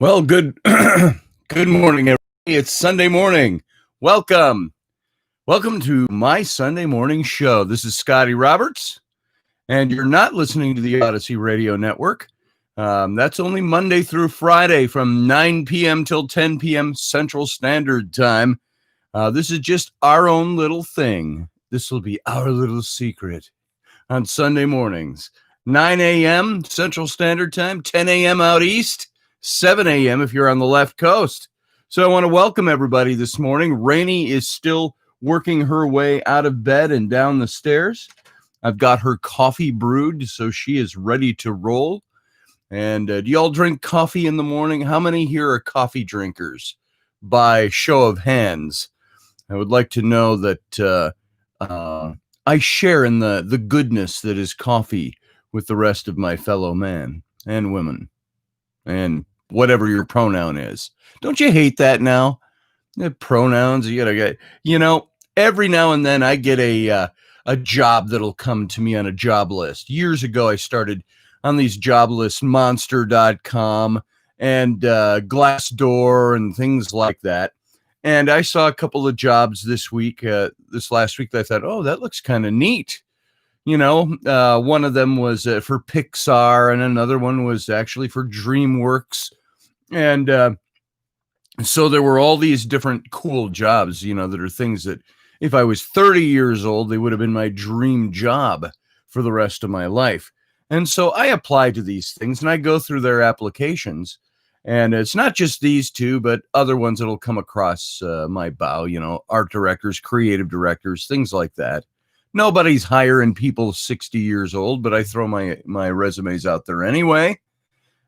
Well, good good morning, everybody. It's Sunday morning. Welcome. Welcome to my Sunday morning show. This is Scotty Roberts, and you're not listening to the Odyssey Radio Network. That's only Monday through Friday from 9 p.m. till 10 p.m. Central Standard Time. This is just our own little thing. This will be our little secret on Sunday mornings. 9 a.m. Central Standard Time, 10 a.m. out east, 7 a.m. if you're on the left coast. So I want to welcome everybody this morning. Raini is still working her way out of bed and down the stairs. I've got her coffee brewed, so she is ready to roll. And do y'all drink coffee in the morning? How many here are coffee drinkers? By show of hands. I would like to know that I share in the goodness that is coffee with the rest of my fellow man and women and whatever your pronoun is. Don't you hate that now? The pronouns, you gotta get, every now and then I get a job that'll come to me on a job list. Years ago, I started on these job lists, monster.com and Glassdoor and things like that. And I saw a couple of jobs this last week that I thought, oh, that looks kind of neat. One of them was for Pixar and another one was actually for DreamWorks. And so there were all these different cool jobs, that are things that if I was 30 years old, they would have been my dream job for the rest of my life. And so I apply to these things and I go through their applications. And it's not just these two, but other ones that'll come across my bow, art directors, creative directors, things like that. Nobody's hiring people 60 years old, but I throw my resumes out there anyway.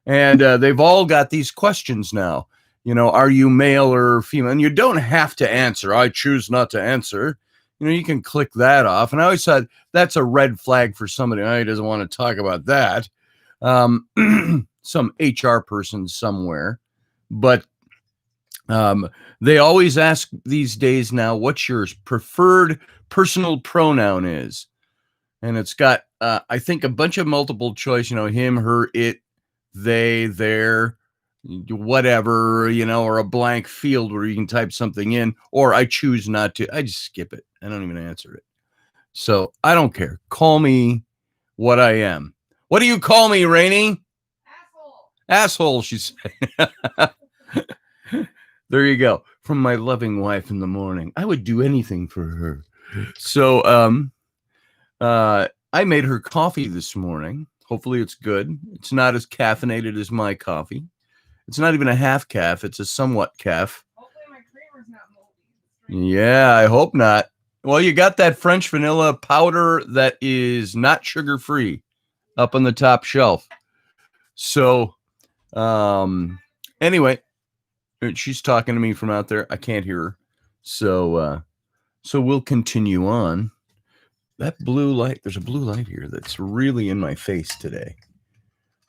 And they've all got these questions now. Are you male or female? And you don't have to answer. I choose not to answer. You can click that off. And I always thought that's a red flag for somebody. He doesn't want to talk about that. Some HR person somewhere. But they always ask these days now, what's your preferred personal pronoun is? And it's got, I think, a bunch of multiple choice, him, her, it, they, their, whatever, or a blank field where you can type something in, or I choose not to. I just skip it. I don't even answer it. So I don't care. Call me what I am. What do you call me, Raini? Asshole, she said. There you go. From my loving wife in the morning. I would do anything for her. So I made her coffee this morning. Hopefully it's good. It's not as caffeinated as my coffee. It's not even a half calf. It's a somewhat calf. Hopefully my creamer's not moldy. Yeah, I hope not. Well, you got that French vanilla powder that is not sugar-free up on the top shelf. So, anyway, she's talking to me from out there. I can't hear her. So we'll continue on. That blue light, there's a blue light here that's really in my face today.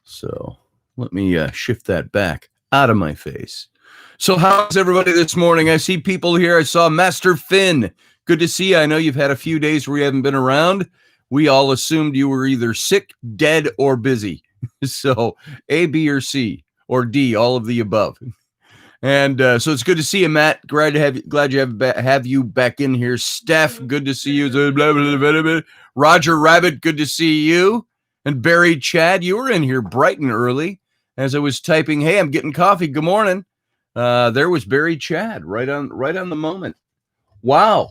So let me shift that back out of my face. So how's everybody this morning? I see people here. I saw Master Finn. Good to see you. I know you've had a few days where you haven't been around. We all assumed you were either sick, dead, or busy. So A, B, or C, or D, all of the above. And so it's good to see you, Matt. Glad to have you back in here. Steph, good to see you. Roger Rabbit, good to see you. And Barry Chad, you were in here bright and early. As I was typing, hey, I'm getting coffee. Good morning. There was Barry Chad right on the moment. Wow.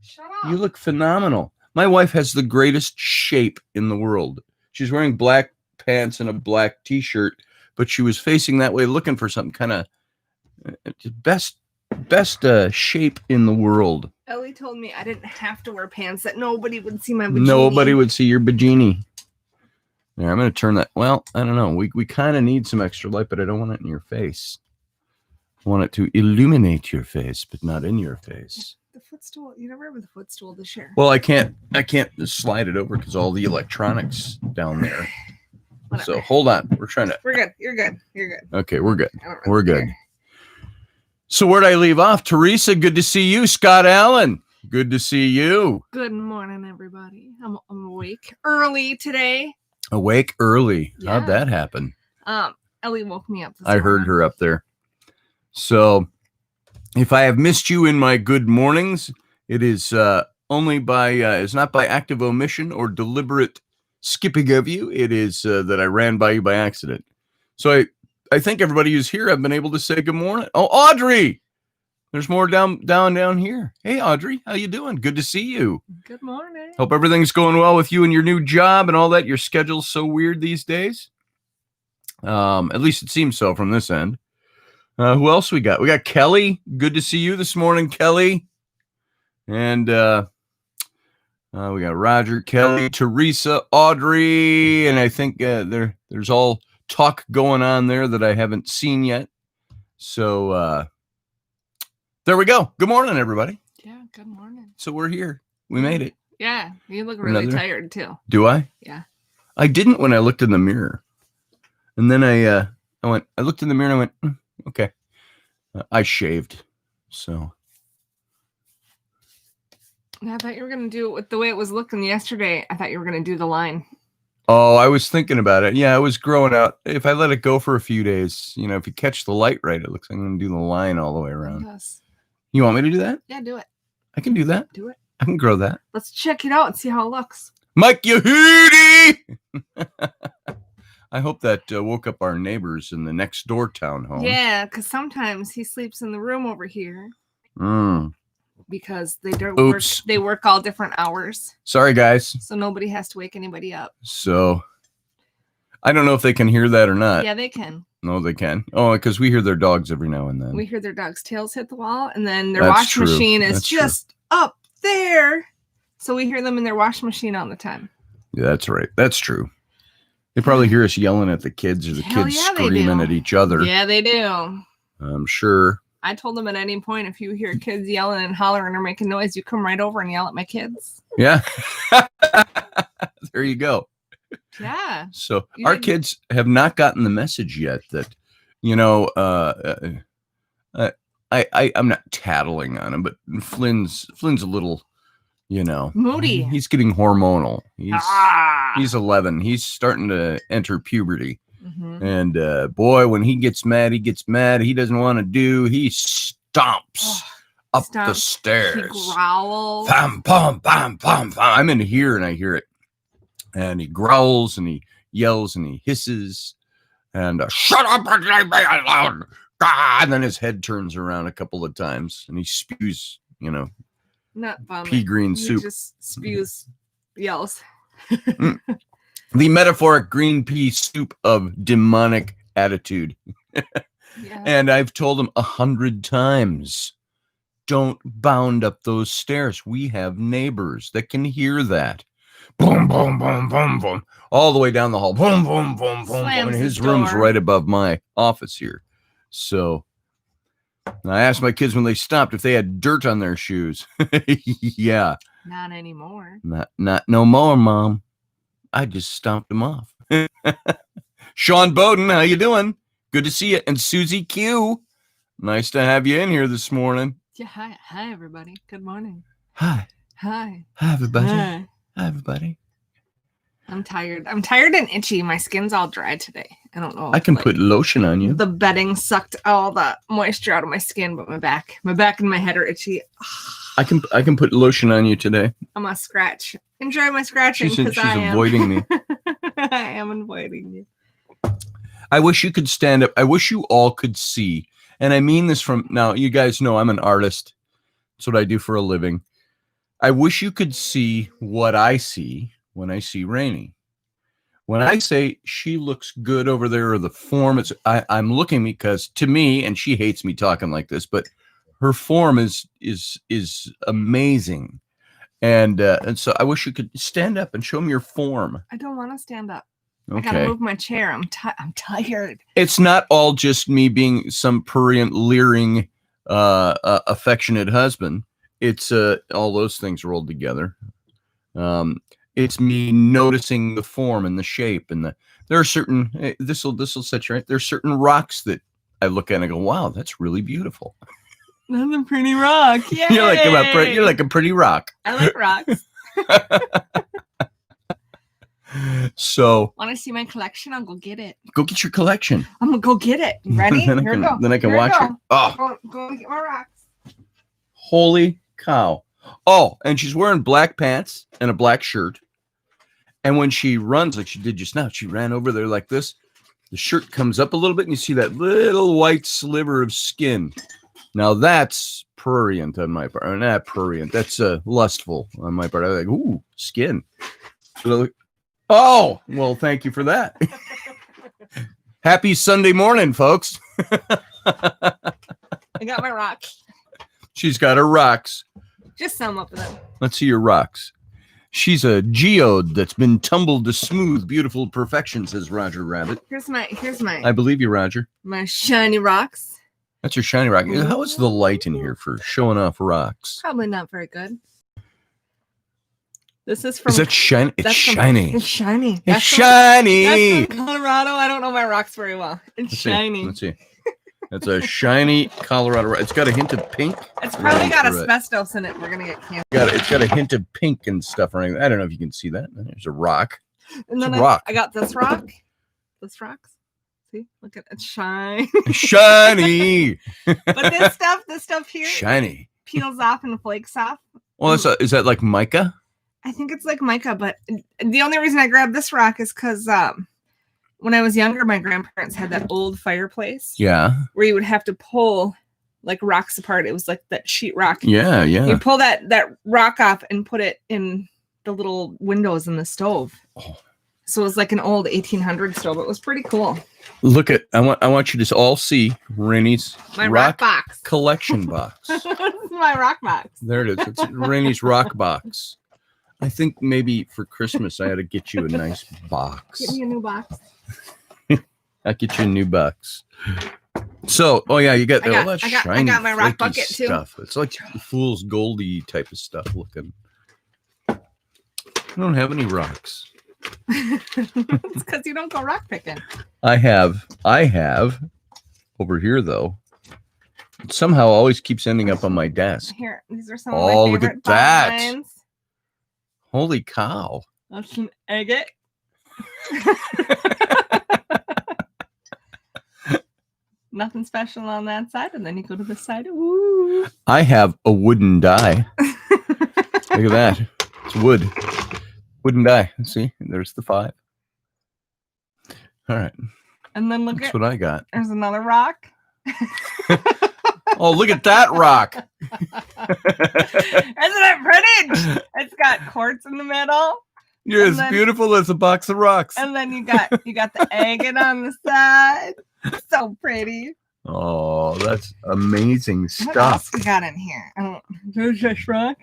Shut up. You look phenomenal. My wife has the greatest shape in the world. She's wearing black pants and a black t-shirt, but she was facing that way looking for something kind of best shape in the world. Ellie told me I didn't have to wear pants, that nobody would see my bikini. Nobody would see your bikini. Yeah, I'm going to turn that. Well, I don't know. We kind of need some extra light, but I don't want it in your face. I want it to illuminate your face, but not in your face. The footstool. You never have the footstool this year. Well, I can't slide it over because all the electronics down there. Whatever. So hold on. We're trying to. We're good. You're good. You're good. Okay, we're good. Really We're good. care. So where'd I leave off? Teresa, good to see you. Scott Allen, good to see you. Good morning, everybody. I'm awake early today. Awake early. Yeah. How'd that happen? Ellie woke me up. I heard her up there. So if I have missed you in my good mornings, it is only by, it's not by active omission or deliberate skipping of you. It is that I ran by you by accident. So I think everybody who's here, I've been able to say good morning. Oh, Audrey! There's more down here. Hey, Audrey, how you doing? Good to see you. Good morning. Hope everything's going well with you and your new job and all that. Your schedule's so weird these days. At least it seems so from this end. Who else we got? We got Kelly. Good to see you this morning, Kelly. And we got Roger, Kelly, Teresa, Audrey, and I think there's all talk going on there that I haven't seen yet. So there we go. Good morning, everybody. Yeah, good morning. So we're here. We made it. Yeah, you look really tired too. Do I? Yeah. I didn't when I looked in the mirror. And then I looked in the mirror and I went, okay. I shaved. So. I thought you were going to do it with the way it was looking yesterday. I thought you were going to do the line. Oh, I was thinking about it. Yeah, it was growing out. If I let it go for a few days, if you catch the light right, it looks like I'm going to do the line all the way around. Yes. You want me to do that? Yeah, do it. I can do that. Do it. I can grow that. Let's check it out and see how it looks. Mike Yehudi! I hope that woke up our neighbors in the next door townhome. Yeah, because sometimes he sleeps in the room over here. Because they don't work. They work all different hours. Sorry, guys. So nobody has to wake anybody up. So I don't know if they can hear that or not. Yeah, they can. No, they can. Oh, because we hear their dogs every now and then. We hear their dogs' tails hit the wall, and then their washing machine is just up there. So we hear them in their washing machine all the time. Yeah, that's right. That's true. They probably hear us yelling at the kids or the kids screaming at each other. Yeah, they do. I'm sure. I told them at any point, if you hear kids yelling and hollering or making noise, you come right over and yell at my kids. Yeah. There you go. Yeah. So our kids have not gotten the message yet that, I'm not tattling on him, but Flynn's a little, moody. He's getting hormonal. He's 11. He's starting to enter puberty. Mm-hmm. And boy, when he gets mad. He doesn't want to do. He stomps up the stairs. He growls. Bam, bam, bam, bam, bam. I'm in here and I hear it. And he growls and he yells and he hisses and shut up and leave me alone. And then his head turns around a couple of times and he spews, not vomit. Pea green soup. He just spews, yells. The metaphoric green pea soup of demonic attitude. Yeah. And I've told him 100 times, don't bound up those stairs. We have neighbors that can hear that. Boom, boom, boom, boom, boom. All the way down the hall. Boom, boom, boom, boom. And his room's right above my office here. So I asked my kids when they stopped if they had dirt on their shoes. Yeah. Not anymore. Not no more, Mom. I just stomped them off. Sean Bowden, how you doing? Good to see you. And Susie Q, nice to have you in here this morning. Yeah, hi everybody. Good morning. Hi, everybody. Hi, everybody. I'm tired. I'm tired and itchy. My skin's all dry today. I don't know. I can put lotion on you. The bedding sucked all the moisture out of my skin, but my back and my head are itchy. I can put lotion on you today. I'm gonna scratch. Enjoy my scratching. She's avoiding me. I am avoiding you. I wish you could stand up. I wish you all could see. And I mean this from now, you guys know I'm an artist. That's what I do for a living. I wish you could see what I see when I see Raini. When I say she looks good over there, or the form, I'm looking because to me, and she hates me talking like this, but her form is amazing. And so I wish you could stand up and show me your form. I don't want to stand up. Okay. I gotta move my chair. I'm tired. It's not all just me being some prurient, leering, affectionate husband. It's all those things rolled together. It's me noticing the form and the shape, and there are certain. This will set you right. There are certain rocks that I look at and I go, "Wow, that's really beautiful." That's a pretty rock. Yay! You're like a pretty rock. I like rocks. So, want to see my collection? I'll go get it. Go get your collection. I'm gonna go get it. Ready? Then I can watch it. Oh, go get my rocks. Holy cow! Oh, and she's wearing black pants and a black shirt. And when she runs like she did just now, she ran over there like this. The shirt comes up a little bit, and you see that little white sliver of skin. Now that's prurient on my part. Or not prurient. That's lustful on my part. I'm like, ooh, skin. Oh, well, thank you for that. Happy Sunday morning, folks. I got my rocks. She's got her rocks. Just some of them. Let's see your rocks. She's a geode that's been tumbled to smooth, beautiful perfection, says Roger Rabbit. Here's my. I believe you, Roger. My shiny rocks. That's your shiny rock. How is the light in here for showing off rocks? Probably not very good. This is from. Is that shiny? It's shiny. It's shiny. It's shiny. That's from Colorado. I don't know my rocks very well. It's shiny. Let's see. That's a shiny Colorado rock. It's got a hint of pink. It's probably got asbestos in it. We're gonna get cancer. It's got a hint of pink and stuff. I don't know if you can see that. There's a rock. And then I got this rock. This rock's. See, look at it, shiny. Shiny. But this stuff here, shiny, peels off and flakes off. Well, is that like mica? I think it's like mica, but the only reason I grabbed this rock is because when I was younger, my grandparents had that old fireplace. Yeah. Where you would have to pull like rocks apart. It was like that sheet rock. Yeah, yeah. You pull that rock off and put it in the little windows in the stove. Oh. So it was like an old 1800 stove. It was pretty cool. Look at I want you to all see Raini's rock box collection box. My rock box. There it is. It's Raini's rock box. I think maybe for Christmas I had to get you a nice box. Get me a new box. I'll get you a new box. So, you got that shiny. I got my rock bucket stuff. Too. It's like fool's goldy type of stuff looking. I don't have any rocks. It's because you don't go rock picking. I have over here though. It somehow always keeps ending up on my desk. Here, these are some of my favorite look at that. finds. Holy cow. That's an agate. Nothing special on that side, and then you go to the side. Ooh. I have a wooden die. Look at that. It's wood. Wooden die. See, there's the 5. All right. And then That's what I got. There's another rock. Oh, look at that rock. Isn't it pretty? It's got quartz in the middle. You're as beautiful as a box of rocks. And then you got the agate on the side. So pretty. Oh, that's amazing stuff. What else we got in here? There's this rock.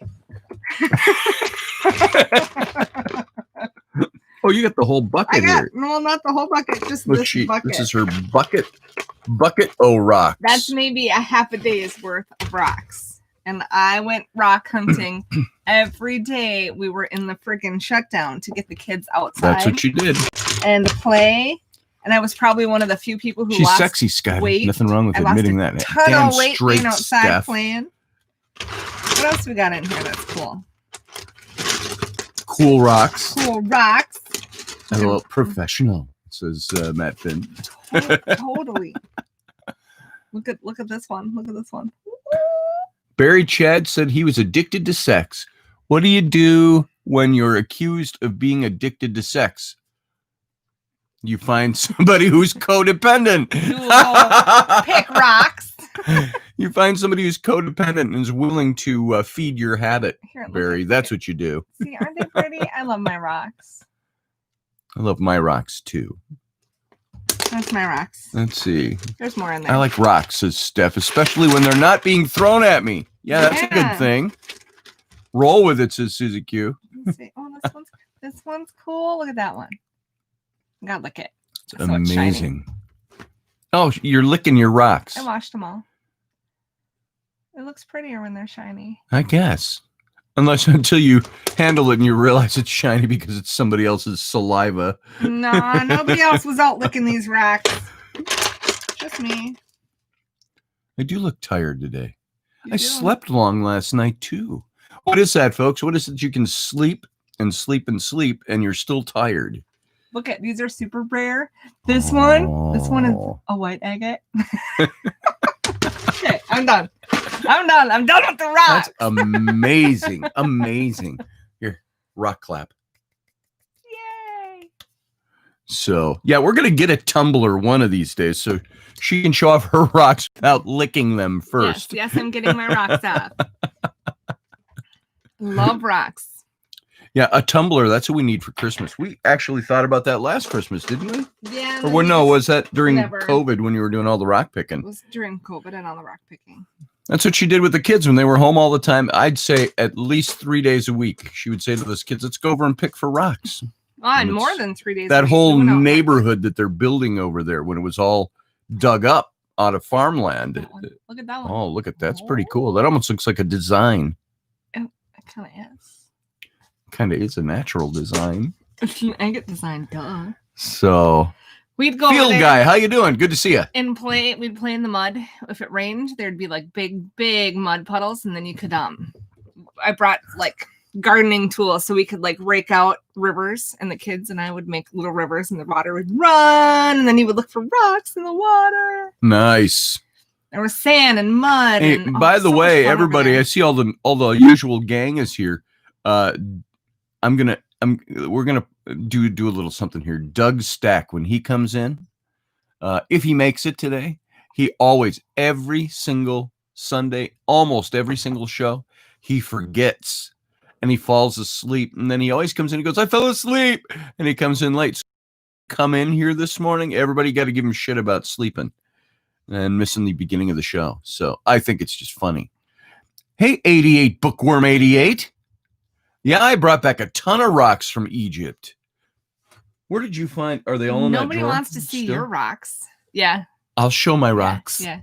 Oh, you got the whole bucket here. No, not the whole bucket, just this bucket. This is her bucket o' rocks. That's maybe a half a day's worth of rocks. And I went rock hunting every day. We were in the friggin' shutdown to get the kids outside. That's what you did. And play. And I was probably one of the few people who She's lost sexy, Scott. weight. Nothing wrong with admitting that. Ton Damn of weight straight being outside Steph. playing. What else we got in here that's cool? Cool rocks. Cool rocks. Hello, professional, says Matt Finn. Totally. Look at this one. Look at this one. Barry Chad said he was addicted to sex. What do you do when you're accused of being addicted to sex? You find somebody who's codependent. Pick rocks. You find somebody who's codependent and is willing to feed your habit, Here, Barry. That's what you do. See, aren't they pretty? I love my rocks. I love my rocks too. That's my rocks. Let's see. There's more in there. I like rocks, says Steph, especially when they're not being thrown at me. Yeah, that's a good thing. Roll with it, says Susie Q. Let's see. Oh, this one's cool. Look at that one. God, look it. It's amazing. Oh, you're licking your rocks. I washed them all. It looks prettier when they're shiny. I guess. Until you handle it and you realize it's shiny because it's somebody else's saliva. No, nobody else was out licking these rocks. Just me. I do look tired today. I slept long last night too. What is that, folks? What is it you can sleep and sleep and sleep, and you're still tired. Look at these are super rare. This one is a white agate. Okay, I'm done. I'm done with the rocks. That's amazing. Amazing. Here, rock clap. Yay. So, yeah, we're going to get a tumbler one of these days so she can show off her rocks without licking them first. Yes, I'm getting my rocks off. Love rocks. Yeah, a tumbler. That's what we need for Christmas. We actually thought about that last Christmas, didn't we? Yeah. Or no, was that during COVID when you were doing all the rock picking? It was during COVID and all the rock picking. That's what she did with the kids when they were home all the time. I'd say at least 3 days a week. She would say to those kids, let's go over and pick for rocks. And more than 3 days. That whole neighborhood that they're building over there when it was all dug up out of farmland. Look at that one. Oh, look at that. That's pretty cool. That almost looks like a design. It kind of is. Kind of is a natural design. Agate design, duh. So we'd go field guy, how you doing? Good to see you. And we'd play in the mud. If it rained, there'd be like big mud puddles, and then you could I brought like gardening tools so we could like rake out rivers, and the kids and I would make little rivers, and the water would run, and then you would look for rocks in the water. Nice. There was sand and mud. Hey, and by the way, everybody, I see all the usual gang is here. We're gonna do a little something here. Doug Stack, when he comes in, if he makes it today, he always, every single Sunday, almost every single show, he forgets and he falls asleep, and then he always comes in and goes, I fell asleep, and he comes in late. So come in here this morning, everybody got to give him shit about sleeping and missing the beginning of the show. So I think it's just funny. Hey, 88 Bookworm 88. Yeah, I brought back a ton of rocks from Egypt. Where did you find? Are they all in that drawer? Nobody wants to see your rocks. Yeah. I'll show my rocks. Yeah.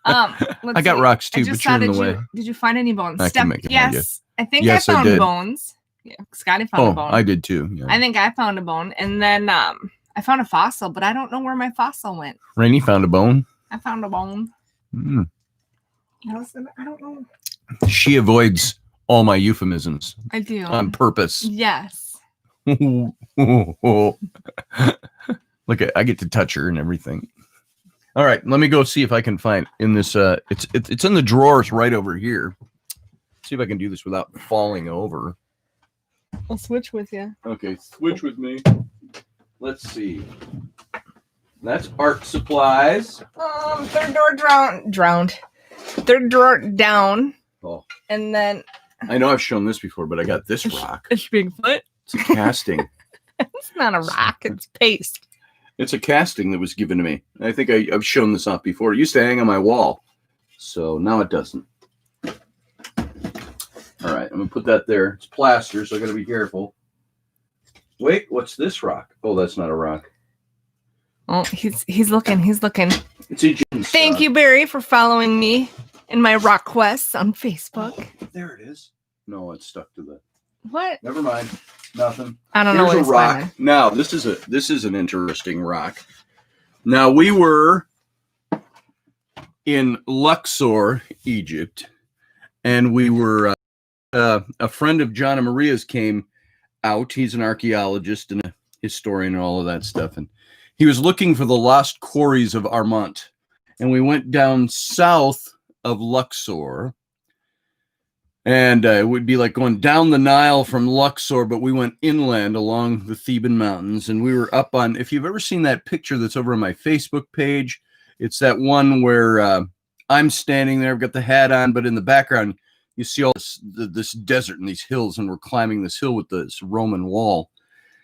I got rocks too, but you're in the way. Did you find any bones? I can make it. Yes. I think I found bones. Yeah, Scotty found a bone. I did too. Yeah. I think I found a bone, and then I found a fossil, but I don't know where my fossil went. Rainy found a bone. I found a bone. Mm. I don't know. She avoids all my euphemisms. I do. On purpose. Yes. Look I get to touch her and everything. All right, let me go see if I can find in this. It's in the drawers right over here. See if I can do this without falling over. I'll switch with you. Okay, switch with me. Let's see. That's art supplies. Third door drowned. Third drawer down. Oh. And then I know I've shown this before, but I got this rock. It's Bigfoot. It's a casting. It's not a rock, it's paste. It's a casting that was given to me. I think I've shown this off before. It used to hang on my wall. So now it doesn't. All right, I'm going to put that there. It's plaster, so I got to be careful. Wait, what's this rock? Oh, that's not a rock. Oh, he's looking. It's Egyptian stuff. Thank you, Barry, for following me in my rock quests on Facebook. Oh, there it is. No, it's stuck to the. What? Never mind. Nothing. I don't know. Here's a rock. Finding. Now this is an interesting rock. Now we were in Luxor, Egypt, and we were a friend of John and Maria's came out. He's an archaeologist and a historian and all of that stuff, and he was looking for the lost quarries of Armant, and we went down south of Luxor. And it would be like going down the Nile from Luxor, but we went inland along the Theban mountains. And we were up on, if you've ever seen that picture that's over on my Facebook page, it's that one where I'm standing there, I've got the hat on, but in the background, you see all this desert and these hills, and we're climbing this hill with this Roman wall.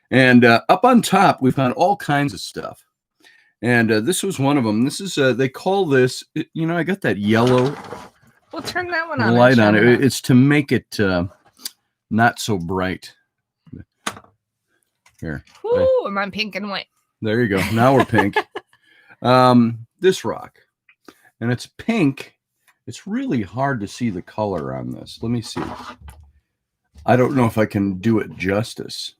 And up on top, we found all kinds of stuff. And this was one of them. This is, they call this, I got that yellow. We'll turn that one on. Light on it. It's to make it not so bright. Here. Ooh, am I pink and white? There you go. Now we're pink. This rock. And it's pink. It's really hard to see the color on this. Let me see. I don't know if I can do it justice.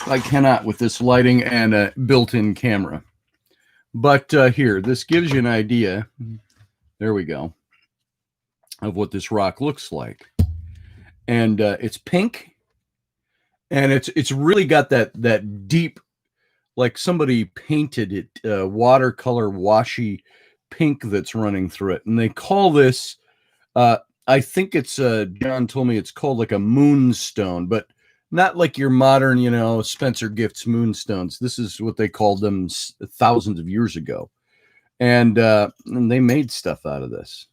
I cannot with this lighting and a built-in camera. But here, this gives you an idea. There we go. Of what this rock looks like. and it's pink, and it's really got that deep, like somebody painted it, watercolor washy pink that's running through it, and they call this. I think it's John told me it's called like a moonstone, but not like your modern, Spencer Gifts moonstones. This is what they called them thousands of years ago, and they made stuff out of this.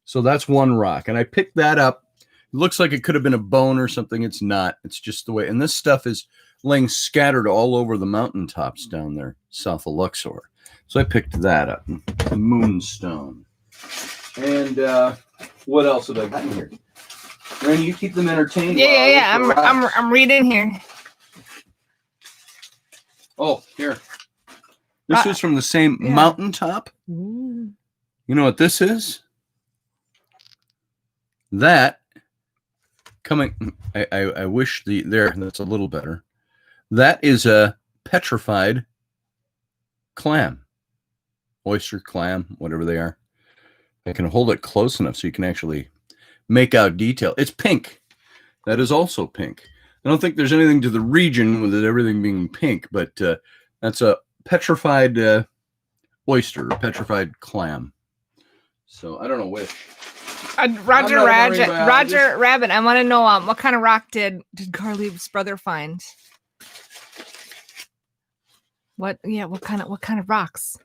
So that's one rock, and I picked that up. It looks like it could have been a bone or something. It's not. It's just the way. And this stuff is laying scattered all over the mountaintops down there south of Luxor. So I picked that up, the moonstone. And what else have I got in here? Raini, you keep them entertained. Yeah. I'm reading here. Oh, here. This is from the same mountaintop. Ooh. You know what this is? That coming. I wish that's a little better. That is a petrified clam, oyster, clam, whatever they are. I can hold it close enough so you can actually make out detail. It's pink. That is also pink. I don't think there's anything to the region with everything being pink, but that's a petrified oyster, petrified clam. So I don't know which. Roger Rabbit, I want to know what kind of rock did Carly's brother find? What kind of rocks?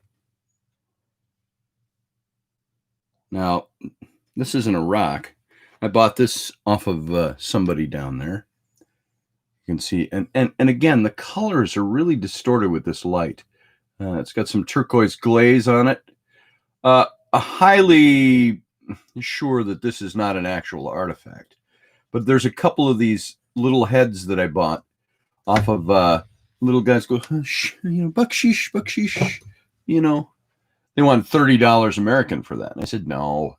Now, this isn't a rock. I bought this off of somebody down there. You can see, and again, the colors are really distorted with this light. It's got some turquoise glaze on it. A highly sure that this is not an actual artifact, but there's a couple of these little heads that I bought off of little guys go, bucksheesh, they want $30 American for that. And I said, no,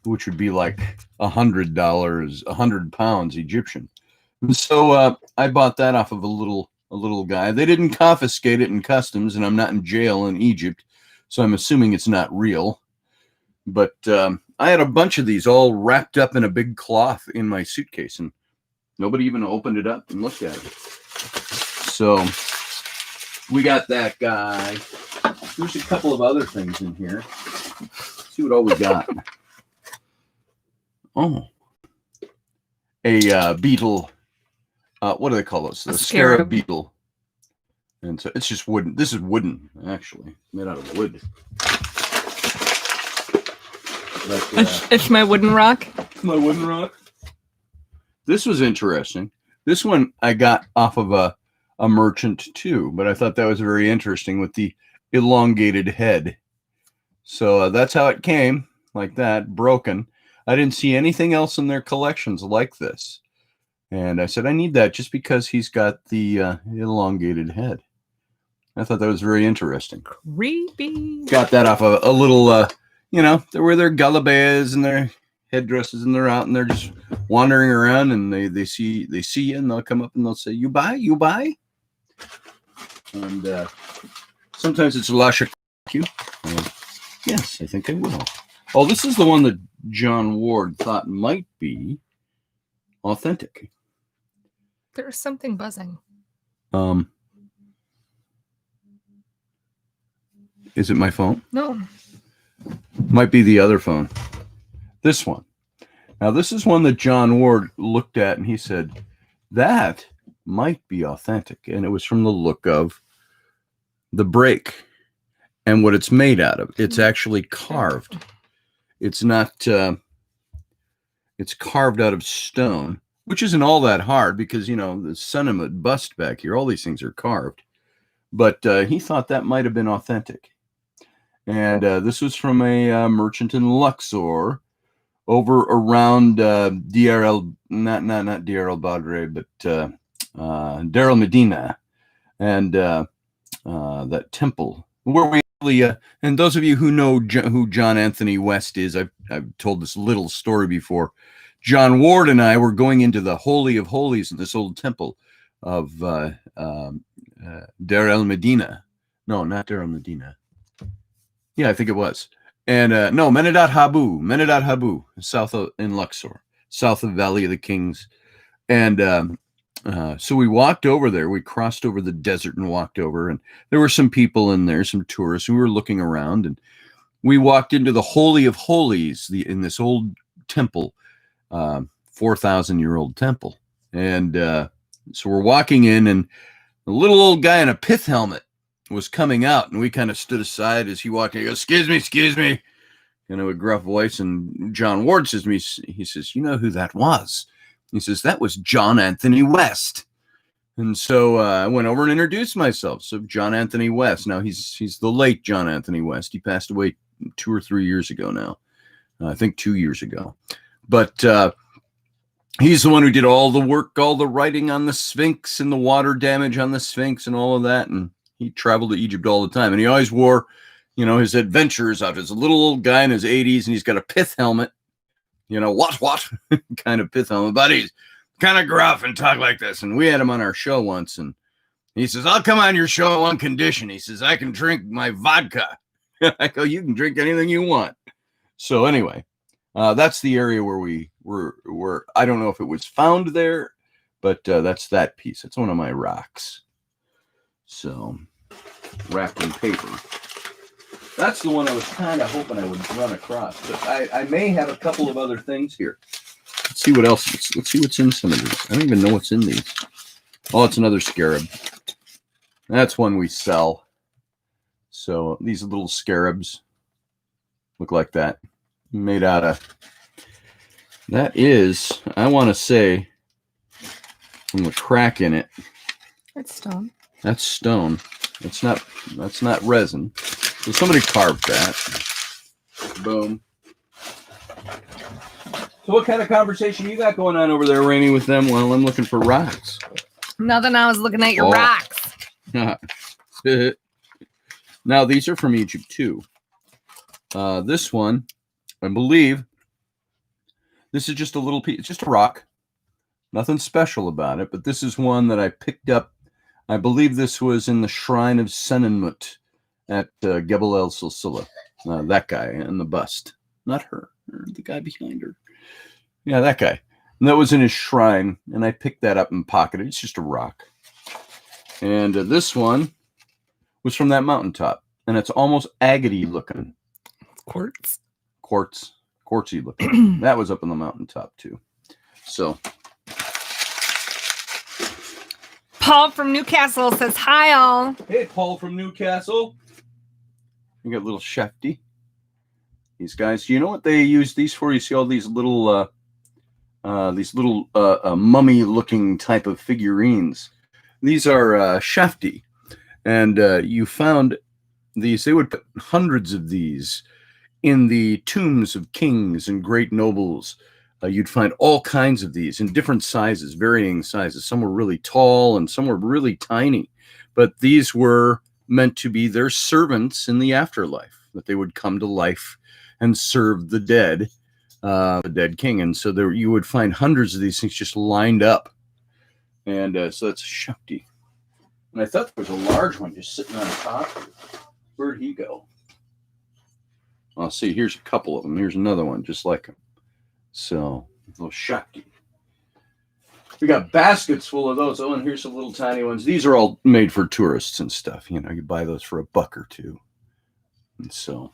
which would be like $100, 100 pounds Egyptian. And so I bought that off of a little guy. They didn't confiscate it in customs, and I'm not in jail in Egypt, so I'm assuming it's not real. But I had a bunch of these all wrapped up in a big cloth in my suitcase, and nobody even opened it up and looked at it. So we got that guy. There's a couple of other things in here. Let's see what all we got. Oh, a beetle. What do they call those? The scarab beetle. And so it's just wooden. This is wooden, actually, made out of wood. But, it's my wooden rock. My wooden rock. This was interesting. This one I got off of a merchant too, but I thought that was very interesting with the elongated head. So that's how it came, like that, broken. I didn't see anything else in their collections like this. And I said, I need that just because he's got the elongated head. I thought that was very interesting. Creepy. Got that off a little, they wear their galabeas and their headdresses, and they're out and they're just wandering around, and they see you, and they'll come up and they'll say, you buy? And sometimes it's lasha. Yes, I think I will. Oh, this is the one that John Ward thought might be authentic. There's something buzzing. Is it my phone? No. Might be the other phone. This one. Now, this is one that John Ward looked at, and he said, that might be authentic. And it was from the look of the break and what it's made out of. It's actually carved. It's not, it's carved out of stone, which isn't all that hard because, the Sunamud bust back here, all these things are carved. But he thought that might have been authentic. And this was from a merchant in Luxor over around Deir el, not Deir el Badre, but Deir el Medina, and that temple where we really, and those of you who know who John Anthony West is, I've told this little story before. John Ward and I were going into the Holy of Holies in this old temple of Deir el Medina. No, not Deir el Medina. Yeah, I think it was. And no, Menedhat Habu, south in Luxor, south of Valley of the Kings. And so we walked over there. We crossed over the desert and walked over. And there were some people in there, some tourists who were looking around. And we walked into the Holy of Holies in this old temple, 4,000-year-old temple. And so we're walking in, and a little old guy in a pith helmet was coming out, and we kind of stood aside as he walked in. He goes, excuse me, kind of a gruff voice. And John Ward says to me, he says, you know who that was? He says, that was John Anthony West. And so I went over and introduced myself. So John Anthony West. Now he's the late John Anthony West. He passed away 2 or 3 years ago now. I think 2 years ago. But he's the one who did all the work, all the writing on the Sphinx and the water damage on the Sphinx and all of that. And he traveled to Egypt all the time. And he always wore, his adventures out as a little old guy in his 80s. And he's got a pith helmet, what kind of pith helmet. But he's kind of gruff and talk like this. And we had him on our show once. And he says, I'll come on your show on one condition. He says, I can drink my vodka. I go, you can drink anything you want. So anyway, that's the area where we were. I don't know if it was found there, but that's that piece. It's one of my rocks. So wrapped in paper. That's the one I was kind of hoping I would run across. But I may have a couple of other things here. Let's see what else. Let's see what's in some of these. I don't even know what's in these. Oh, it's another scarab. That's one we sell. So these little scarabs look like that. Made out of, that is, I want to say, from the crack in it. That's stone. That's stone. That's not resin. So somebody carved that. Boom. So what kind of conversation you got going on over there, Rainy, with them while I'm looking for rocks? Nothing. I was looking at your rocks. Now, these are from Egypt, too. This one, I believe, this is just a little piece. It's just a rock. Nothing special about it, but this is one that I picked up. I believe this was in the shrine of Senenmut at Gebel El Silsila. That guy in the bust. Not her. The guy behind her. Yeah, that guy. And that was in his shrine, and I picked that up and pocketed. It's just a rock. And this one was from that mountaintop, and it's almost agate looking. Quartzy looking. That was up on the mountaintop too. So Paul from Newcastle says hi all. Hey, Paul from Newcastle. You got little Shefty. These guys, you know what they use these for? You see all these little mummy looking type of figurines. These are Shefty. And you found these, they would put hundreds of these in the tombs of kings and great nobles. You'd find all kinds of these in different sizes, varying sizes. Some were really tall and some were really tiny. But these were meant to be their servants in the afterlife, that they would come to life and serve the dead king. And so there you would find hundreds of these things just lined up. And so that's Shakti. And I thought there was a large one just sitting on top. Where'd he go? I'll see. Here's a couple of them. Here's another one just like him. So, a little Shakti. We got baskets full of those. Oh, and here's some little tiny ones. These are all made for tourists and stuff. You know, you buy those for $1 or $2. And so,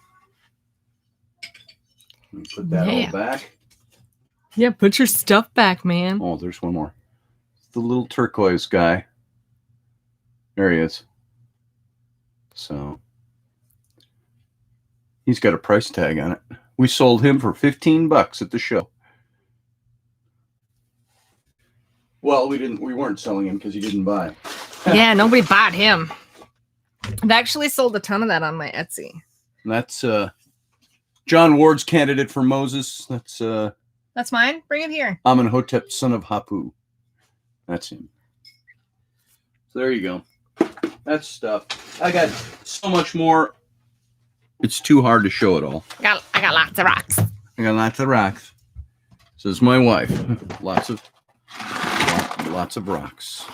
let me put that all back. Yeah, put your stuff back, man. Oh, there's one more. The little turquoise guy. There he is. So, he's got a price tag on it. We sold him for $15 at the show. Well, we weren't selling him because he didn't buy. Yeah, nobody bought him. I've actually sold a ton of that on my Etsy. And that's John Ward's candidate for Moses. That's mine. Bring it here. Amenhotep, son of Hapu. That's him. So there you go. That's stuff. I got so much more. It's too hard to show it all. I got lots of rocks. I got lots of rocks. Says my wife. Lots of rocks.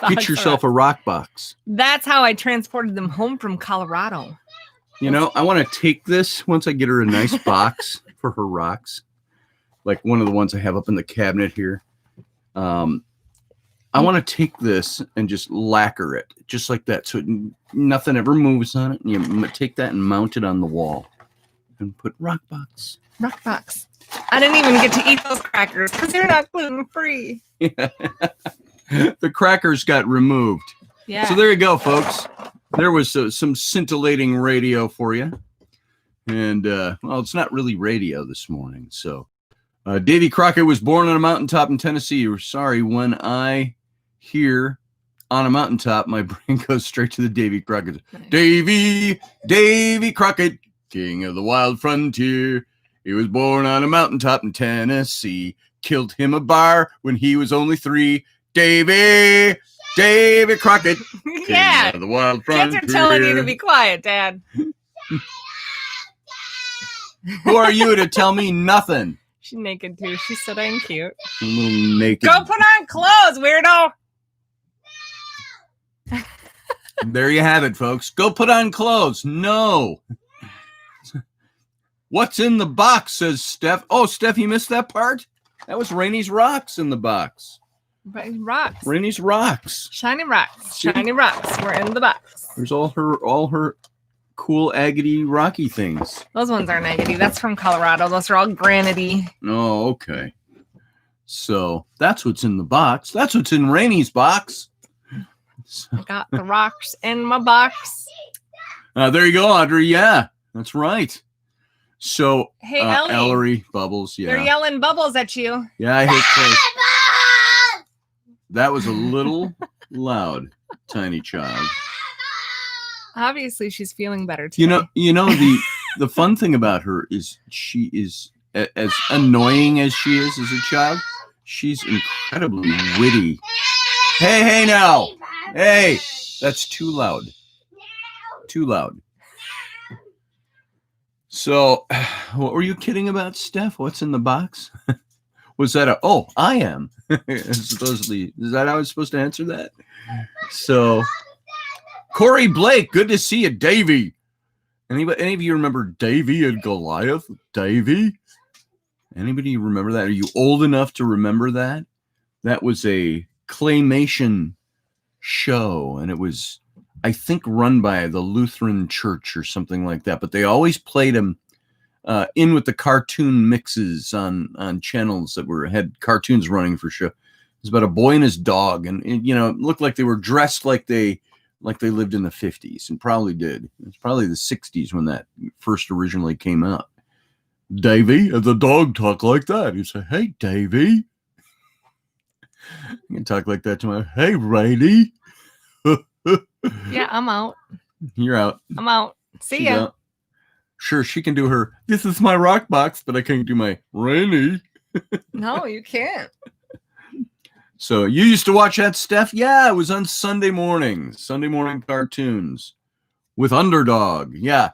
Get yourself a rock box. That's how I transported them home from Colorado. You know, I want to take this once I get her a nice box for her rocks. like one of the ones I have up in the cabinet here. I want to take this and just lacquer it just like that, so nothing ever moves on it. And you take that and mount it on the wall and put rock box. Rock box. I didn't even get to eat those crackers because they're not gluten free. Yeah. The crackers got removed. Yeah. So there you go, folks. There was some scintillating radio for you. And, well, it's not really radio this morning. So Davy Crockett was born on a mountaintop in Tennessee. Sorry, when I hear on a mountaintop, my brain goes straight to the Davy Crockett. Nice. Davy Crockett, king of the wild frontier. He was born on a mountaintop in Tennessee. Killed him a bar when he was only 3. Davy Crockett, yeah. king of the wild frontier. Kids are telling you to be quiet, Dad. Who are you to tell me nothing? She's naked too. She's so dang cute. A little naked. Go put on clothes, weirdo. There you have it, folks. Go put on clothes. No. What's in the box, says Steph. Oh, Steph, you missed that part? That was Rainey's rocks in the box. Rocks. Rainey's rocks. Shiny rocks. Shiny rocks. We're in the box. There's all her cool agate rocky things. Those ones aren't agate. That's from Colorado. Those are all granity. Oh, okay. So that's what's in the box. That's what's in Rainey's box. I got the rocks in my box. There you go, Audrey. Yeah, that's right. So, hey, Ellie. Ellery, Bubbles, yeah. They're yelling bubbles at you. Yeah, I hate clothes. That was a little loud, tiny child. Obviously, she's feeling better today. You know the fun thing about her is she is, as annoying as she is as a child, she's incredibly witty. Hey now. Hey, that's too loud. Too loud. So, what were you kidding about, Steph? What's in the box? Was that I am. Supposedly, is that how I was supposed to answer that? So, Corey Blake, good to see you, Davy. Any of you remember Davy and Goliath? Davy? Anybody remember that? Are you old enough to remember that? That was a claymation show, and it was, I think, run by the Lutheran Church or something like that. But they always played them in with the cartoon mixes on channels that had cartoons running for show. It was about a boy and his dog, and it looked like they were dressed like they lived in the 50s, and probably did. It's probably the 60s when that first originally came out. Davy, and the dog talk like that. You say, "Hey, Davy." You can talk like that to my, "Hey, Rainy." Yeah, I'm out. You're out. I'm out. See ya. Out. Sure, she can do her, "This is my rock box," but I can't do my Rainy. No, you can't. So you used to watch that, Steph? Yeah, it was on Sunday morning cartoons with Underdog. Yeah.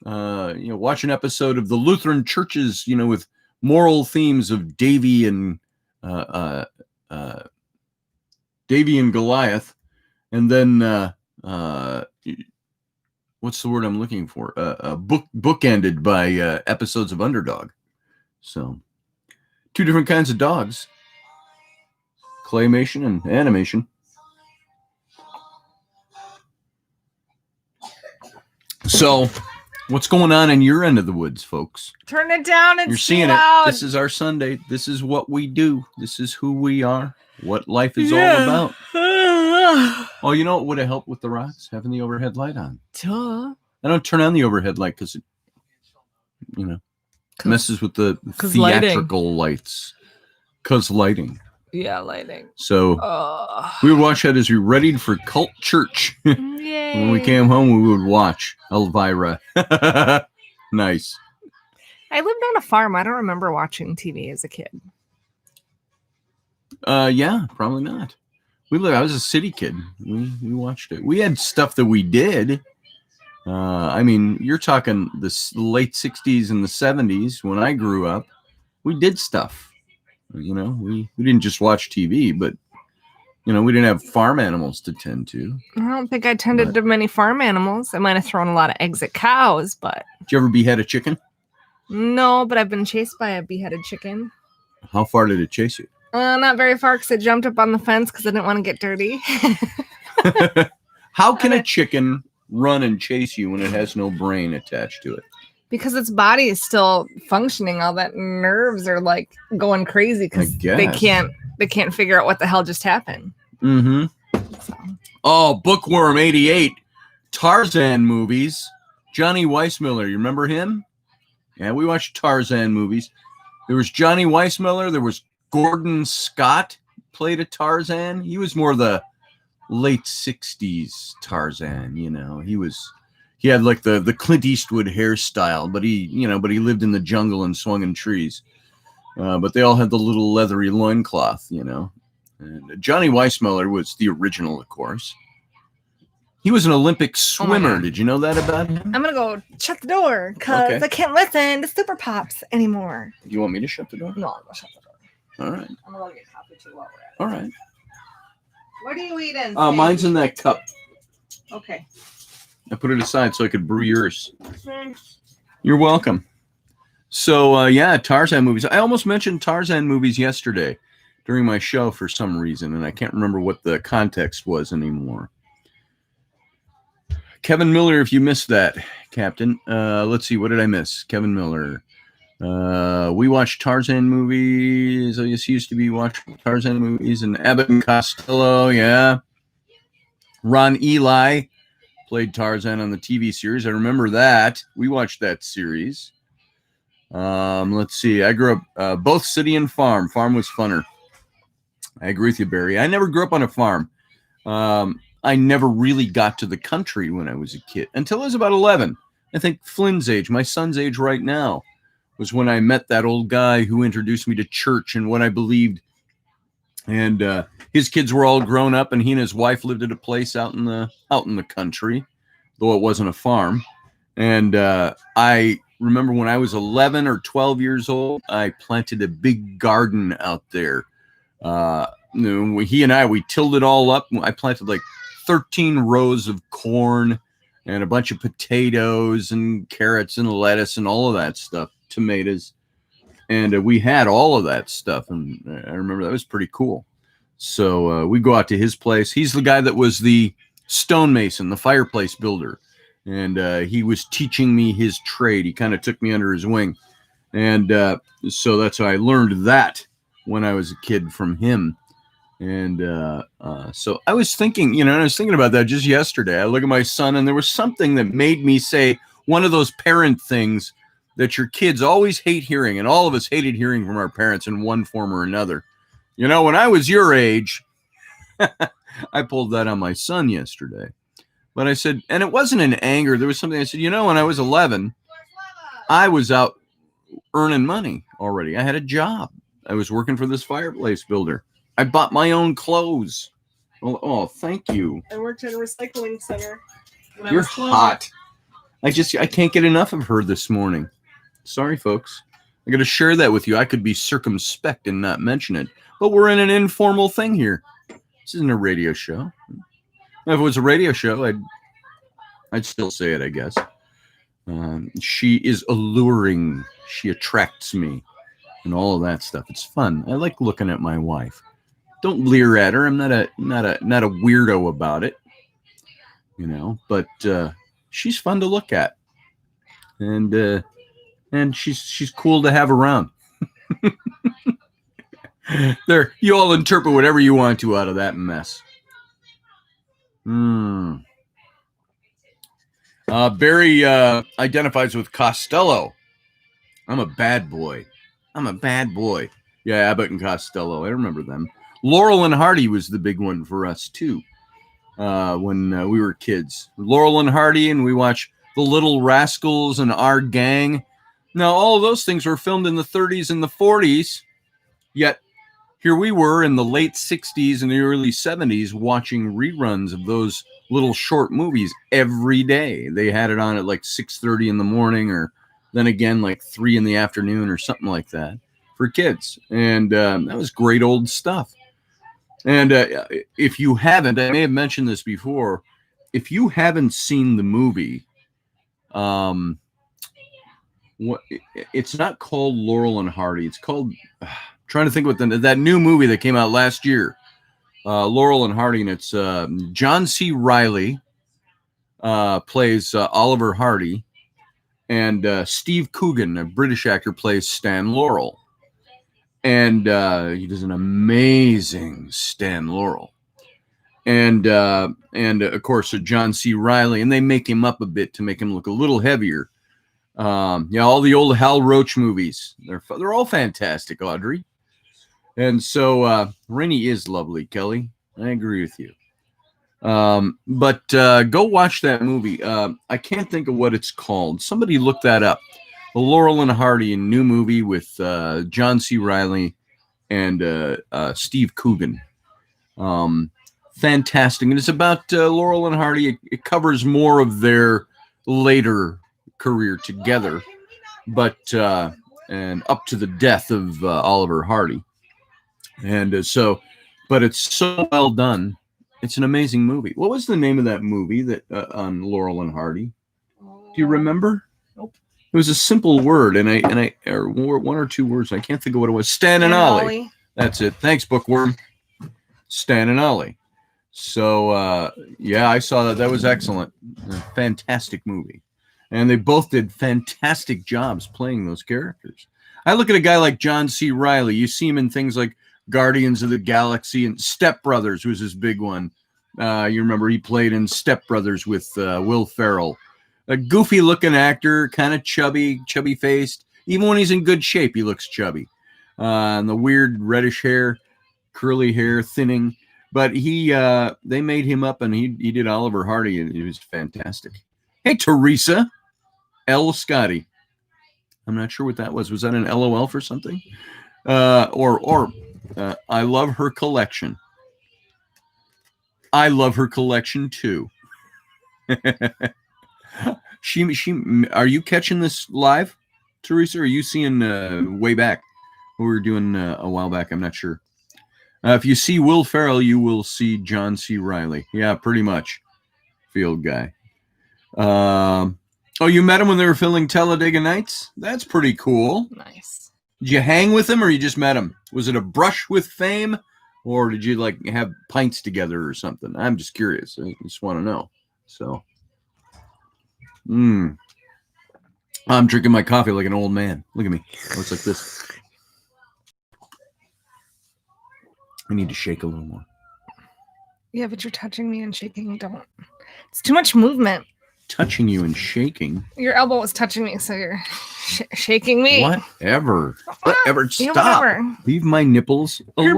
Watch an episode of the Lutheran churches, with moral themes of Davy and Goliath. And then, what's the word I'm looking for? Bookended by episodes of Underdog. So, 2 different kinds of dogs. Claymation and animation. So, what's going on in your end of the woods, folks? Turn it down. It's You're seeing loud. it. This is our Sunday. This is what we do. This is who we are. What life is all about. Oh, you know what would have helped with the rocks? Having the overhead light on. Duh. I don't turn on the overhead light because it, messes with the theatrical lights. Because lighting. Yeah, lighting. So we would watch that as we readied for cult church. When we came home, we would watch Elvira. Nice. I lived on a farm. I don't remember watching TV as a kid. Yeah, probably not. I was a city kid. We watched it. We had stuff that we did. You're talking the late 60s and the 70s when I grew up. We did stuff. We didn't just watch TV, but we didn't have farm animals to tend to. I don't think I tended to many farm animals. I might have thrown a lot of eggs at cows, but did you ever behead a chicken? No, but I've been chased by a beheaded chicken. How far did it chase you? Not very far because I jumped up on the fence because I didn't want to get dirty. How can a chicken run and chase you when it has no brain attached to it? Because its body is still functioning. All that nerves are like going crazy because they can't figure out what the hell just happened. Mm-hmm. So. Oh, Bookworm 88, Tarzan movies. Johnny Weissmuller, you remember him? Yeah, we watched Tarzan movies. There was Johnny Weissmuller. There was Gordon Scott, played a Tarzan. He was more the late 60s Tarzan, you know. He had like the Clint Eastwood hairstyle, but he lived in the jungle and swung in trees. But they all had the little leathery loincloth, you know. And Johnny Weissmuller was the original, of course. He was an Olympic swimmer. Did you know that about him? I'm going to go shut the door because I can't listen to Super Pops anymore. Do you want me to shut the door? No, I'm going to shut the door. All right. I'm going to get coffee too while we're at it. All right. What are you eating? Mine's in that cup. Okay. I put it aside so I could brew yours. Thanks. You're welcome. So, Tarzan movies. I almost mentioned Tarzan movies yesterday during my show for some reason, and I can't remember what the context was anymore. Kevin Miller, if you missed that, Captain. Let's see, what did I miss? Kevin Miller. We watched Tarzan movies. I used to be watching Tarzan movies. And Abbott and Costello, yeah. Ron Eli played Tarzan on the TV series. I remember that. We watched that series. Let's see. I grew up both city and farm. Farm was funner. I agree with you, Barry. I never grew up on a farm. I never really got to the country when I was a kid until I was about 11. I think Flynn's age, my son's age right now, was when I met that old guy who introduced me to church and what I believed. And his kids were all grown up, and he and his wife lived at a place out in the country, though it wasn't a farm. And I remember when I was 11 or 12 years old, I planted a big garden out there. He and I, we tilled it all up. I planted like 13 rows of corn and a bunch of potatoes and carrots and lettuce and all of that stuff, tomatoes. And we had all of that stuff. And I remember that was pretty cool. So we go out to his place. He's the guy that was the stonemason, the fireplace builder. And he was teaching me his trade. He kind of took me under his wing. And so that's how I learned that when I was a kid from him. And so I was thinking, I was thinking about that just yesterday. I look at my son, and there was something that made me say one of those parent things that your kids always hate hearing, and all of us hated hearing from our parents in one form or another. When I was your age, I pulled that on my son yesterday. But I said, and it wasn't in anger. There was something I said, when I was 11, I was out earning money already. I had a job. I was working for this fireplace builder. I bought my own clothes. Oh, thank you. I worked at a recycling center. You're hot. I can't get enough of her this morning. Sorry, folks. I got to share that with you. I could be circumspect and not mention it. But we're in an informal thing here. This isn't a radio show. If it was a radio show, I'd still say it, I guess. She is alluring. She attracts me. And all of that stuff. It's fun. I like looking at my wife. Don't leer at her. I'm not a weirdo about it, but she's fun to look at, and she's cool to have around. There, you all interpret whatever you want to out of that mess. Barry identifies with Costello. I'm a bad boy. Yeah, Abbott and Costello. I remember them. Laurel and Hardy was the big one for us, too, when we were kids. Laurel and Hardy, and we watched The Little Rascals and Our Gang. Now, all of those things were filmed in the 30s and the 40s, yet here we were in the late 60s and the early 70s watching reruns of those little short movies every day. They had it on at like 6:30 in the morning, or then again like 3 in the afternoon or something like that for kids. And that was great old stuff. And if you haven't, I may have mentioned this before, if you haven't seen the movie, it's not called Laurel and Hardy. It's called, trying to think what that new movie that came out last year, Laurel and Hardy, and it's John C. Reilly plays Oliver Hardy, and Steve Coogan, a British actor, plays Stan Laurel, and he does an amazing Stan Laurel, and of course John C. Reilly, and they make him up a bit to make him look a little heavier. All the old Hal Roach movies, they're all fantastic, Audrey. And so Rainey is lovely, Kelly. I agree with you. But go watch that movie. I can't think of what it's called. Somebody look that up. The Laurel and Hardy, a new movie with John C. Reilly and Steve Coogan. Fantastic. And it's about Laurel and Hardy. It covers more of their later career together, but and up to the death of Oliver Hardy. And but it's so well done. It's an amazing movie. What was the name of that movie that on Laurel and Hardy? Do you remember? Nope. It was a simple word, and I or one or two words. I can't think of what it was. Stan and Ollie. That's it. Thanks, Bookworm. Stan and Ollie. So I saw that. That was excellent. A fantastic movie, and they both did fantastic jobs playing those characters. I look at a guy like John C. Reilly. You see him in things like Guardians of the Galaxy and Step Brothers was his big one. You remember he played in Step Brothers with Will Ferrell. A goofy looking actor, kind of chubby faced. Even when he's in good shape, he looks chubby. And the weird reddish hair, curly hair, thinning. But they made him up, and he did Oliver Hardy, and he was fantastic. Hey, Teresa, L. Scotty. I'm not sure what that was. Was that an LOL for something? I love her collection. I love her collection too. Are you catching this live, Teresa? Or are you seeing way back? We were doing a while back. I'm not sure. If you see Will Ferrell, you will see John C. Reilly. Yeah, pretty much. Field guy. You met him when they were filming Talladega Nights? That's pretty cool. Nice. Did you hang with him, or you just met him? Was it a brush with fame, or did you like have pints together or something? I'm just curious. I just want to know. So, I'm drinking my coffee like an old man. Look at me. Looks like this. I need to shake a little more. Yeah, but you're touching me and shaking. Don't. It's too much movement. Touching you and shaking. Your elbow was touching me, so you're shaking me. Whatever. Stop. Yeah, whatever. Leave my nipples alone.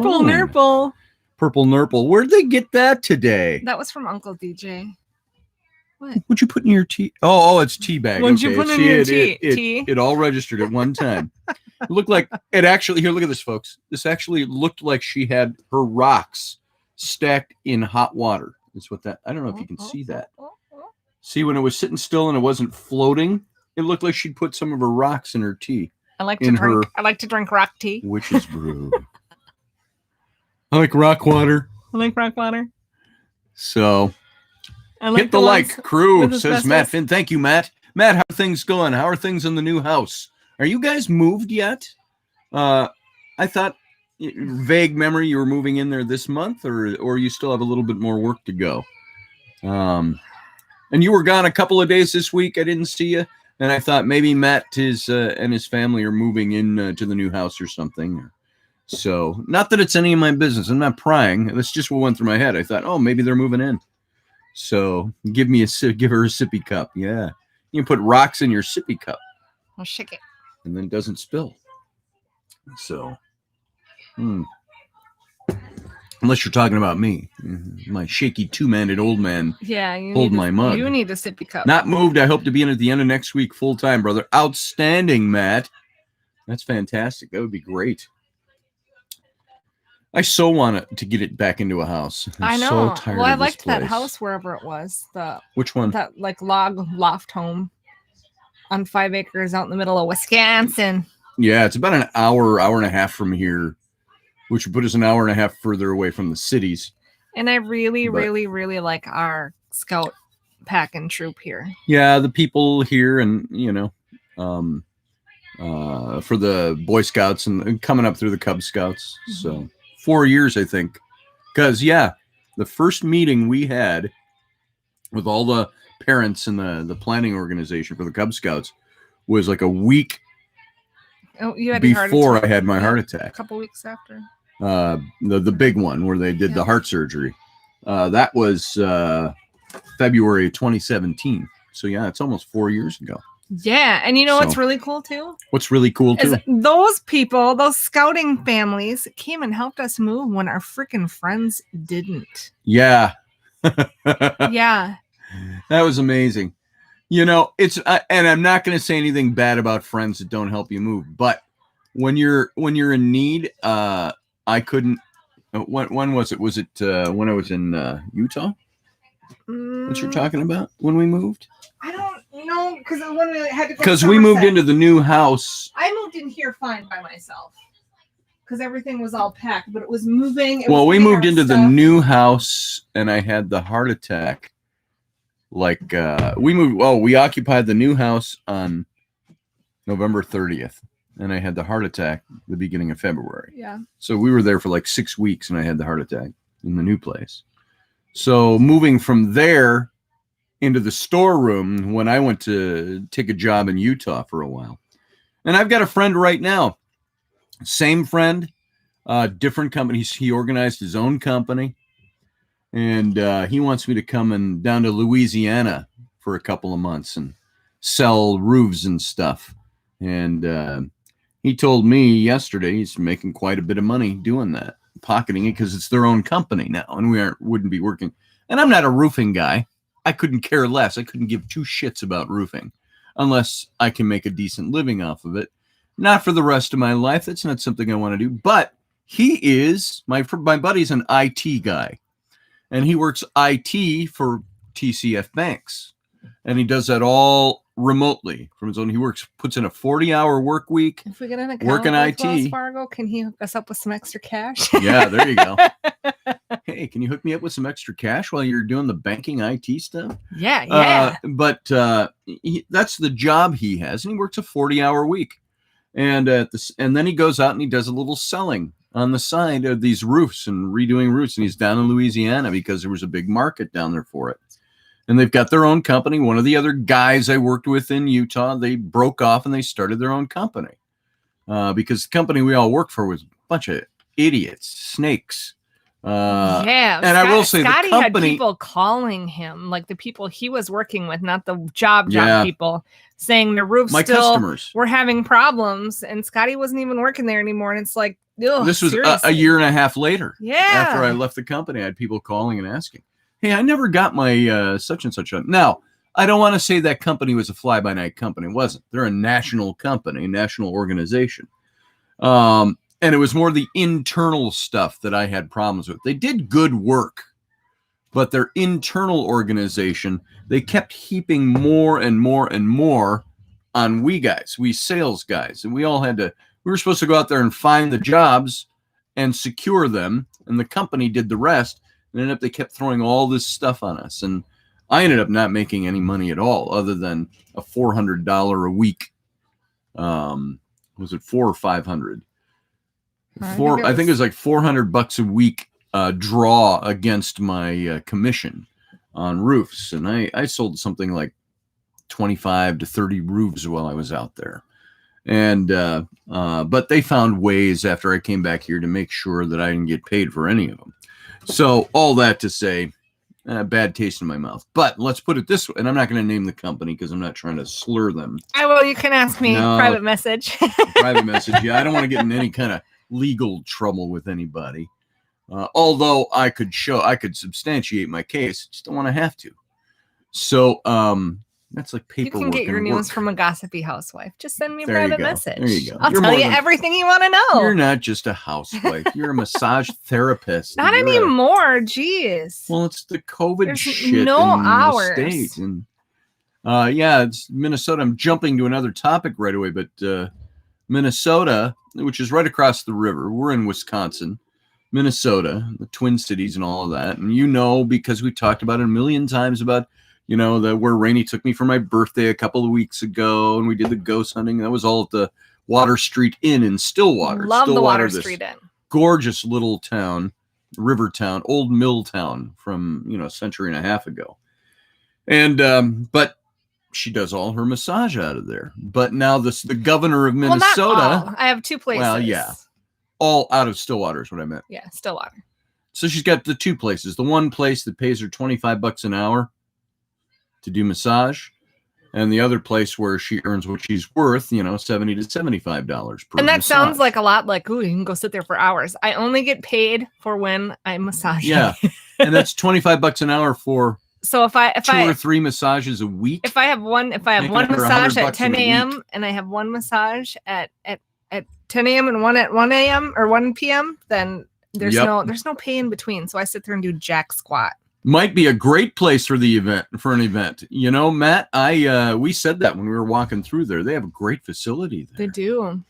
Purple nurple. Where'd they get that today? That was from Uncle DJ. What? What'd you put in your tea? Oh, it's tea bag. What'd you put in your tea? It all registered at one time. It looked like it actually. Here, look at this, folks. This actually looked like she had her rocks stacked in hot water. That's what that. I don't know if you can see that. See, when it was sitting still and it wasn't floating, it looked like she'd put some of her rocks in her tea. I like to drink rock tea. Witch's brew. I like rock water. So, hit the like, crew, says Matt Finn. Thank you, Matt. Matt, how are things going? How are things in the new house? Are you guys moved yet? I thought, vague memory, you were moving in there this month, or you still have a little bit more work to go. And you were gone a couple of days this week. I didn't see you. And I thought maybe Matt and his family are moving in to the new house or something. So, not that it's any of my business. I'm not prying. That's just what went through my head. I thought, maybe they're moving in. So, give her a sippy cup. Yeah. You can put rocks in your sippy cup. I'll shake it. And then it doesn't spill. So, unless you're talking about me, my shaky two-minded old man. Yeah, hold my mug. You need a sippy cup. Not moved. I hope to be in at the end of next week full time, brother. Outstanding, Matt. That's fantastic. That would be great. I so want to get it back into a house. I know. So tired I of liked this place. that house wherever it was. Which one? That like log loft home on 5 acres out in the middle of Wisconsin. Yeah, it's about an hour and a half from here, which would put us an hour and a half further away from the cities. And I really like our scout pack and troop here. Yeah, the people here, and for the Boy Scouts and coming up through the Cub Scouts. So 4 years, I think. Because, yeah, the first meeting we had with all the parents and the planning organization for the Cub Scouts was like a week before I had my heart attack. A couple weeks after. The big one where they did the heart surgery. That was February 2017. So, yeah, it's almost 4 years ago. Yeah. And you know what's really cool, too? What's really cool, too? Is those people, those scouting families came and helped us move when our freaking friends didn't. Yeah. Yeah. That was amazing. You know, it's and I'm not going to say anything bad about friends that don't help you move, but when you're in need, I couldn't. When was it? Was it when I was in Utah? What you're talking about when we moved? I don't know because when we had to go. Because we moved into the new house. I moved in here fine by myself because everything was all packed, but it was moving. We moved into the new house, and I had the heart attack. Like we occupied the new house on November 30th, and I had the heart attack the beginning of February. Yeah. So we were there for like 6 weeks, and I had the heart attack in the new place. So moving from there into the storeroom when I went to take a job in Utah for a while, and I've got a friend right now, same friend, different companies. He organized his own company. And he wants me to come down to Louisiana for a couple of months and sell roofs and stuff. And he told me yesterday he's making quite a bit of money doing that, pocketing it because it's their own company now, and wouldn't be working. And I'm not a roofing guy. I couldn't care less. I couldn't give two shits about roofing unless I can make a decent living off of it. Not for the rest of my life. That's not something I want to do. But he is my buddy's an IT guy. And he works IT for TCF Banks. And he does that all remotely from his own. He puts in a 40-hour work week. If we get an account working with IT. Wells Fargo, can he hook us up with some extra cash? Yeah, there you go. Hey, can you hook me up with some extra cash while you're doing the banking IT stuff? Yeah. But that's the job he has. And he works a 40-hour week. And then he goes out and he does a little selling on the side of these roofs and redoing roofs. And he's down in Louisiana because there was a big market down there for it. And they've got their own company. One of the other guys I worked with in Utah, they broke off and they started their own company. Because the company we all worked for was a bunch of idiots, snakes. And I will say Scotty the company had people calling him, like the people he was working with, not the job people, saying the roofs customers were having problems, and Scotty wasn't even working there anymore. And it's like, this was a year and a half later. Yeah. After I left the company, I had people calling and asking, "Hey, I never got my such and such." Now, I don't want to say that company was a fly-by-night company. It wasn't. They're a national company, a national organization. And it was more the internal stuff that I had problems with. They did good work, but their internal organization, they kept heaping more and more and more on we sales guys. And we were supposed to go out there and find the jobs and secure them. And the company did the rest. And they kept throwing all this stuff on us. And I ended up not making any money at all other than a $400 a week. Was it $400 or $500? I think it was like $400 a week draw against my commission on roofs. And I sold something like 25 to 30 roofs while I was out there. And but they found ways after I came back here to make sure that I didn't get paid for any of them. So all that to say, bad taste in my mouth. But let's put it this way, and I'm not going to name the company because I'm not trying to slur them. You can ask me private message. Private message. Yeah, I don't want to get in any kind of legal trouble with anybody. Although I could substantiate my case, just don't want to have to. So that's like paperwork. You can get your news from a gossipy housewife. Just send me a private message. There you go. I'll tell you everything you want to know. You're not just a housewife. You're a massage therapist. Not anymore. Jeez. Well, it's the COVID There's shit no in hours. the state. And it's Minnesota. I'm jumping to another topic right away, but Minnesota, which is right across the river. We're in Wisconsin, Minnesota, the Twin Cities and all of that. And because we talked about it a million times about where Rainey took me for my birthday a couple of weeks ago, and we did the ghost hunting. That was all at the Water Street Inn in Stillwater. Love the Water this Street Inn. Gorgeous little town, river town, old mill town from, a century and a half ago. And, but she does all her massage out of there. But now the governor of Minnesota. Well, not all. I have two places. Well, yeah. All out of Stillwater is what I meant. Yeah, Stillwater. So she's got the two places. The one place that pays her $25 an hour to do massage, and the other place where she earns what she's worth, $70 to $75 per. And that massage. sounds like a lot like, ooh, you can go sit there for hours. I only get paid for when I massage. Yeah, and that's $25 an hour for. So if I two or three massages a week. If I have one massage at 10 a.m. and I have one massage at 10 a.m. and one at 1 a.m. or 1 p.m., then there's no pay in between. So I sit there and do jack squat. Might be a great place for an event. Matt, we said that when we were walking through there. They have a great facility there. They do.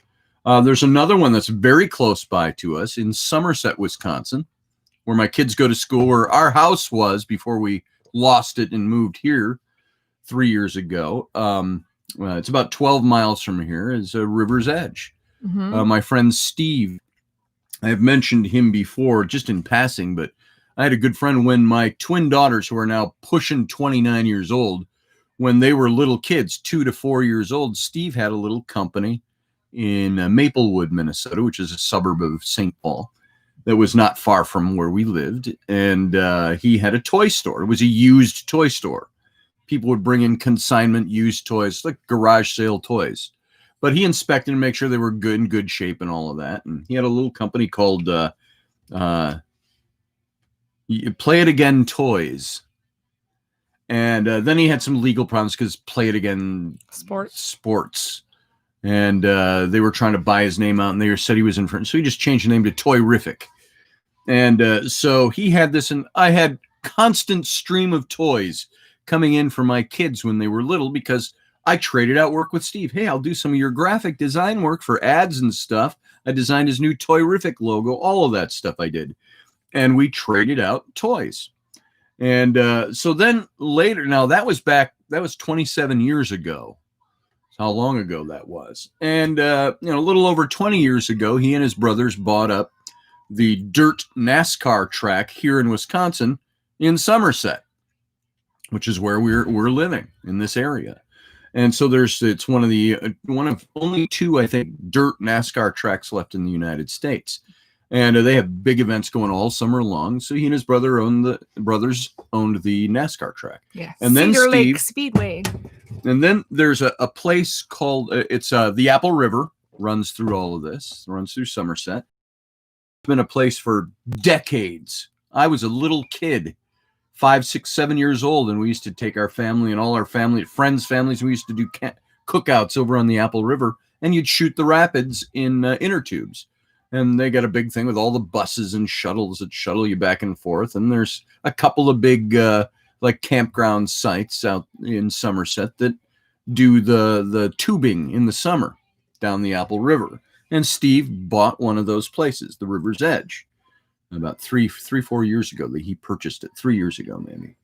There's another one that's very close by to us in Somerset, Wisconsin, where my kids go to school, where our house was before we lost it and moved here 3 years ago. It's about 12 miles from here is River's Edge. Mm-hmm. My friend Steve, I have mentioned him before just in passing, but I had a good friend when my twin daughters, who are now pushing 29 years old, when they were little kids, 2 to 4 years old, Steve had a little company in Maplewood, Minnesota, which is a suburb of St. Paul that was not far from where we lived. And he had a toy store. It was a used toy store. People would bring in consignment used toys, like garage sale toys. But he inspected and make sure they were in good shape and all of that. And he had a little company called Play It Again Toys. And then he had some legal problems because Play It Again Sports. And they were trying to buy his name out, and they said he was infringed. So he just changed the name to Toyrific. And so he had this, and I had constant stream of toys coming in for my kids when they were little, because I traded out work with Steve. Hey, I'll do some of your graphic design work for ads and stuff. I designed his new Toyrific logo, all of that stuff I did. And we traded out toys. And so then later, now that was 27 years ago. That's how long ago that was. And, a little over 20 years ago, he and his brothers bought up the dirt NASCAR track here in Wisconsin in Somerset, which is where we're living in this area. And so it's one of only two, I think, dirt NASCAR tracks left in the United States. And they have big events going all summer long. So he and his brothers owned the NASCAR track. Yeah. And then Cedar Lake Speedway. And then there's a place called it's the Apple River runs through all of this. Runs through Somerset. It's been a place for decades. I was a little kid, 5, 6, 7 years old, and we used to take our family and all our friends' families. And we used to do cookouts over on the Apple River, and you'd shoot the rapids in inner tubes. And they got a big thing with all the buses and shuttles that shuttle you back and forth. And there's a couple of big like campground sites out in Somerset that do the tubing in the summer down the Apple River. And Steve bought one of those places, the River's Edge, about 4 years ago. That he purchased it 3 years ago, maybe.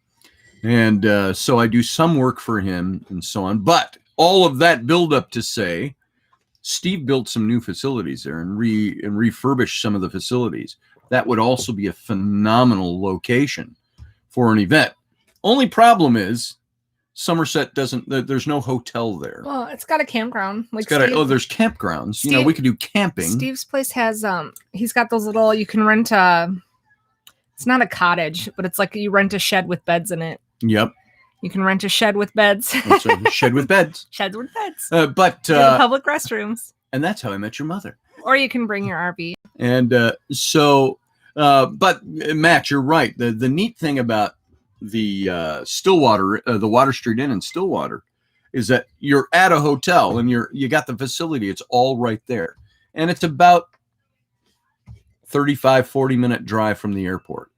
And so I do some work for him and so on. But all of that build up to say, Steve built some new facilities there and refurbished some of the facilities. That would also be a phenomenal location for an event. Only problem is Somerset there's no hotel there. Well, it's got a campground. There's campgrounds. Steve, we could do camping. Steve's place has he's got those little, you can rent it's not a cottage, but it's like you rent a shed with beds in it. Yep. You can rent a shed with beds. Shed with beds. Sheds with beds. But public restrooms. And that's how I met your mother. Or you can bring your RV. And but Matt, you're right. The neat thing about the Stillwater, the Water Street Inn in Stillwater, is that you're at a hotel and you got the facility. It's all right there, and it's about 35-40 minute drive from the airport,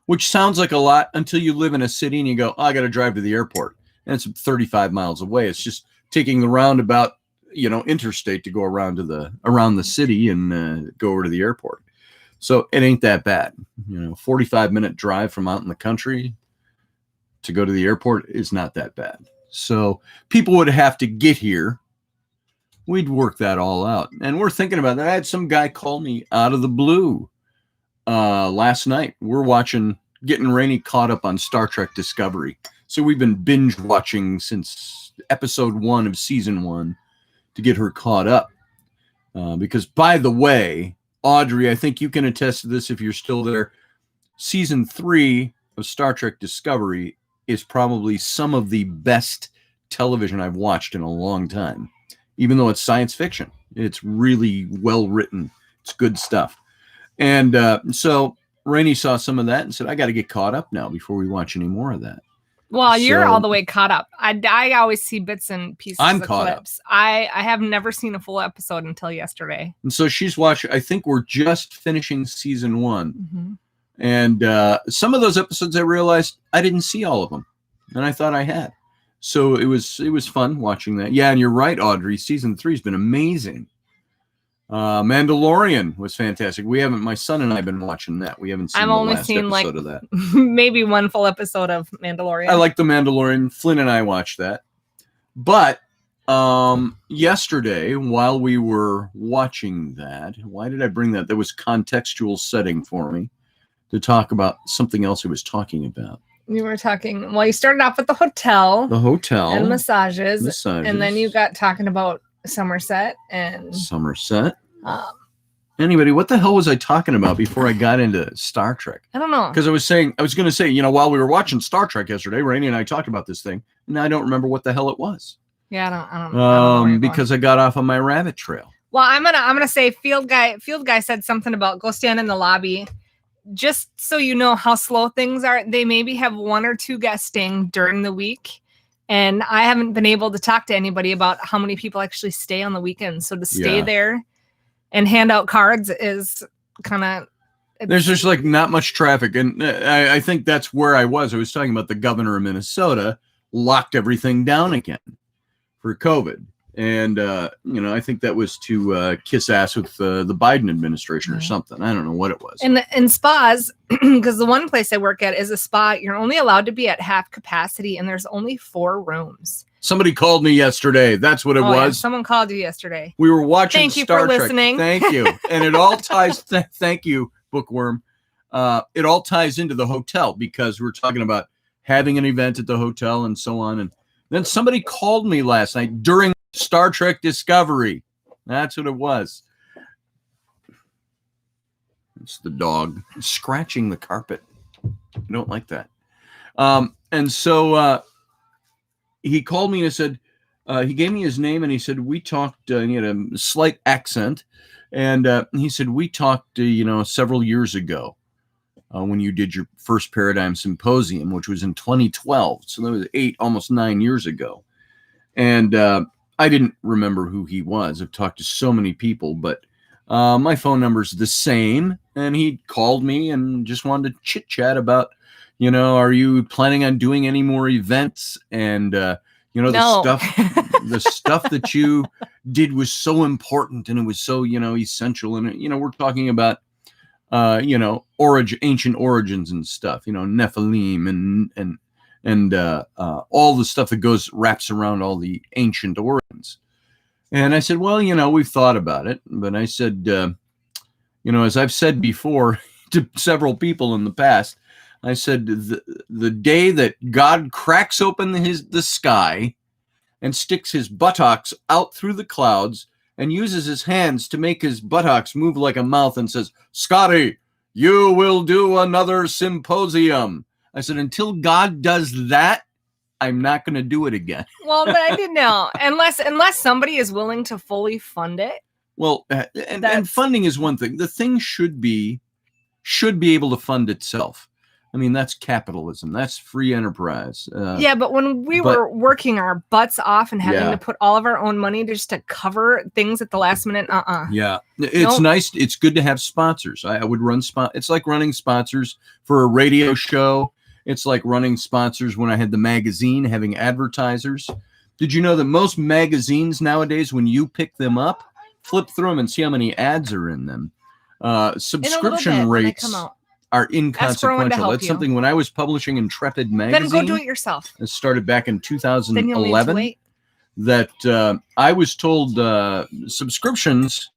which sounds like a lot until you live in a city and you go, I got to drive to the airport, and it's 35 miles away. It's just taking the roundabout, interstate to go around the city and go over to the airport. So it ain't that bad. 45-minute drive from out in the country. to go to the airport is not that bad. So people would have to get here. We'd work that all out. And we're thinking about that. I had some guy call me out of the blue last night. We're getting Rainey caught up on Star Trek Discovery. So we've been binge watching since episode 1 of season 1 to get her caught up. Because, by the way, Audrey, I think you can attest to this if you're still there. Season 3 of Star Trek Discovery is probably some of the best television I've watched in a long time. Even though it's science fiction, it's really well written. It's good stuff. And so Rainey saw some of that and said, I got to get caught up now before we watch any more of that. Well, you're all the way caught up. I always see bits and pieces I'm of caught clips. I have never seen a full episode until yesterday. And so she's watching. I think we're just finishing season 1. Mm-hmm. And some of those episodes I realized I didn't see all of them. And I thought I had. So it was fun watching that. Yeah, and you're right, Audrey. Season 3 has been amazing. Mandalorian was fantastic. My son and I have been watching that. We haven't seen the last episode of that. Maybe one full episode of Mandalorian. I like the Mandalorian. Flynn and I watched that. But yesterday, while we were watching that, why did I bring that? That was contextual setting for me to talk about something else I was talking about. You were talking, well, you started off with the hotel. The hotel. And massages. And then you got talking about Somerset. Anybody, what the hell was I talking about before I got into Star Trek? I don't know. Because I was going to say, while we were watching Star Trek yesterday, Rainey and I talked about this thing, and I don't remember what the hell it was. Yeah, I don't know. Because I got off on my rabbit trail. Well, I'm gonna say Field Guy said something about go stand in the lobby. Just so you know how slow things are, they maybe have 1 or 2 guests staying during the week. And I haven't been able to talk to anybody about how many people actually stay on the weekends. So to stay there and hand out cards is kind of... There's just like not much traffic. And I think that's where I was. I was talking about the governor of Minnesota locked everything down again for COVID. And, I think that was to kiss ass with the Biden administration or something. I don't know what it was. And in spas, because the one place I work at is a spa, you're only allowed to be at half capacity and there's only 4 rooms. Somebody called me yesterday. That's what it was. Yeah, someone called you yesterday. We were watching Thank Star you for Trek. listening. Thank you. And it all ties, thank you, Bookworm. It all ties into the hotel because we're talking about having an event at the hotel and so on. And then somebody called me last night during Star Trek Discovery. That's what it was. It's the dog scratching the carpet. I don't like that. And so he called me and said, he gave me his name and he said, we talked, he had a slight accent. And he said, we talked, several years ago when you did your first Paradigm Symposium, which was in 2012. So that was almost 9 years ago. And I didn't remember who he was. I've talked to so many people, but my phone number's the same. And he called me and just wanted to chit chat about, are you planning on doing any more events? And, No. the stuff that you did was so important and it was so, essential. And, we're talking about, ancient origins and stuff, Nephilim and all the stuff that wraps around all the ancient origins. And I said, well, we've thought about it. But I said, as I've said before to several people in the past, I said, the day that God cracks open the sky and sticks his buttocks out through the clouds and uses his hands to make his buttocks move like a mouth and says, Scotty, you will do another symposium. I said, until God does that, I'm not going to do it again. Well, but I didn't know. Unless somebody is willing to fully fund it. Well, and funding is one thing. The thing should be able to fund itself. I mean, that's capitalism. That's free enterprise. Yeah, but when we were working our butts off and having to put all of our own money just to cover things at the last minute, Yeah, it's nice. It's good to have sponsors. I would run It's like running sponsors for a radio show. It's like running sponsors when I had the magazine, having advertisers. Did you know that most magazines nowadays, when you pick them up, flip through them and see how many ads are in them? Subscription rates. are inconsequential. help That's you. something when I was publishing Intrepid magazine. Then go do it yourself. It started back in Then you'll 2011. need to wait. That I was told subscriptions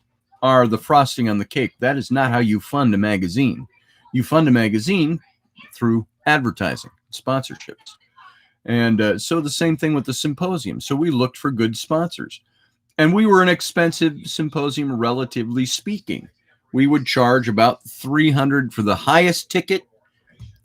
are the frosting on the cake. That is not how you fund a magazine. You fund a magazine through advertising, sponsorships. And so the same thing with the symposium. So we looked for good sponsors. And we were an expensive symposium, relatively speaking. We would charge about $300 for the highest ticket,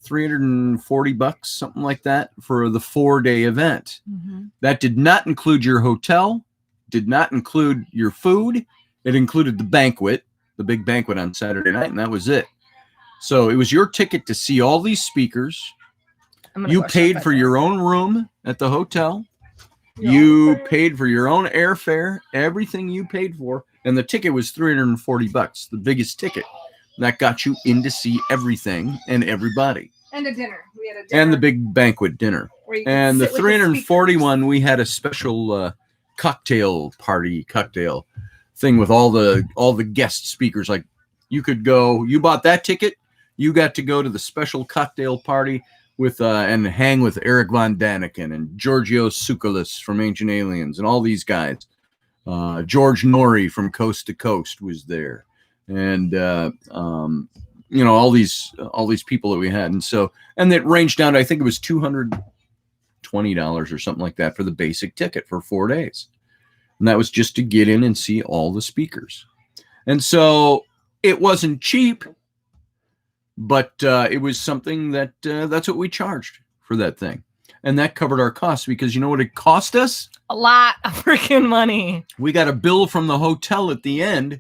$340, something like that, for the 4-day event. Mm-hmm. That did not include your hotel, did not include your food. It included the banquet, the big banquet on Saturday night, and that was it. So it was your ticket to see all these speakers. You paid for your own room at the hotel. You paid for your own airfare, everything you paid for, and the ticket was $340, the biggest ticket. That got you in to see everything and everybody. And a dinner. We had a dinner. And the big banquet dinner. And the 341, we had a special cocktail thing with all the guest speakers. Like you could go, you bought that ticket, you got to go to the special cocktail party with and hang with Eric Von Daniken and Giorgio Tsoukalos from Ancient Aliens and all these guys. George Norrie from Coast to Coast was there, and all these people that we had, and it ranged down to, I think it was $220 or something like that for the basic ticket for 4 days, and that was just to get in and see all the speakers. And so it wasn't cheap, but it was something that that's what we charged for that thing. And that covered our costs, because you know what it cost us? A lot of freaking money. We got a bill from the hotel at the end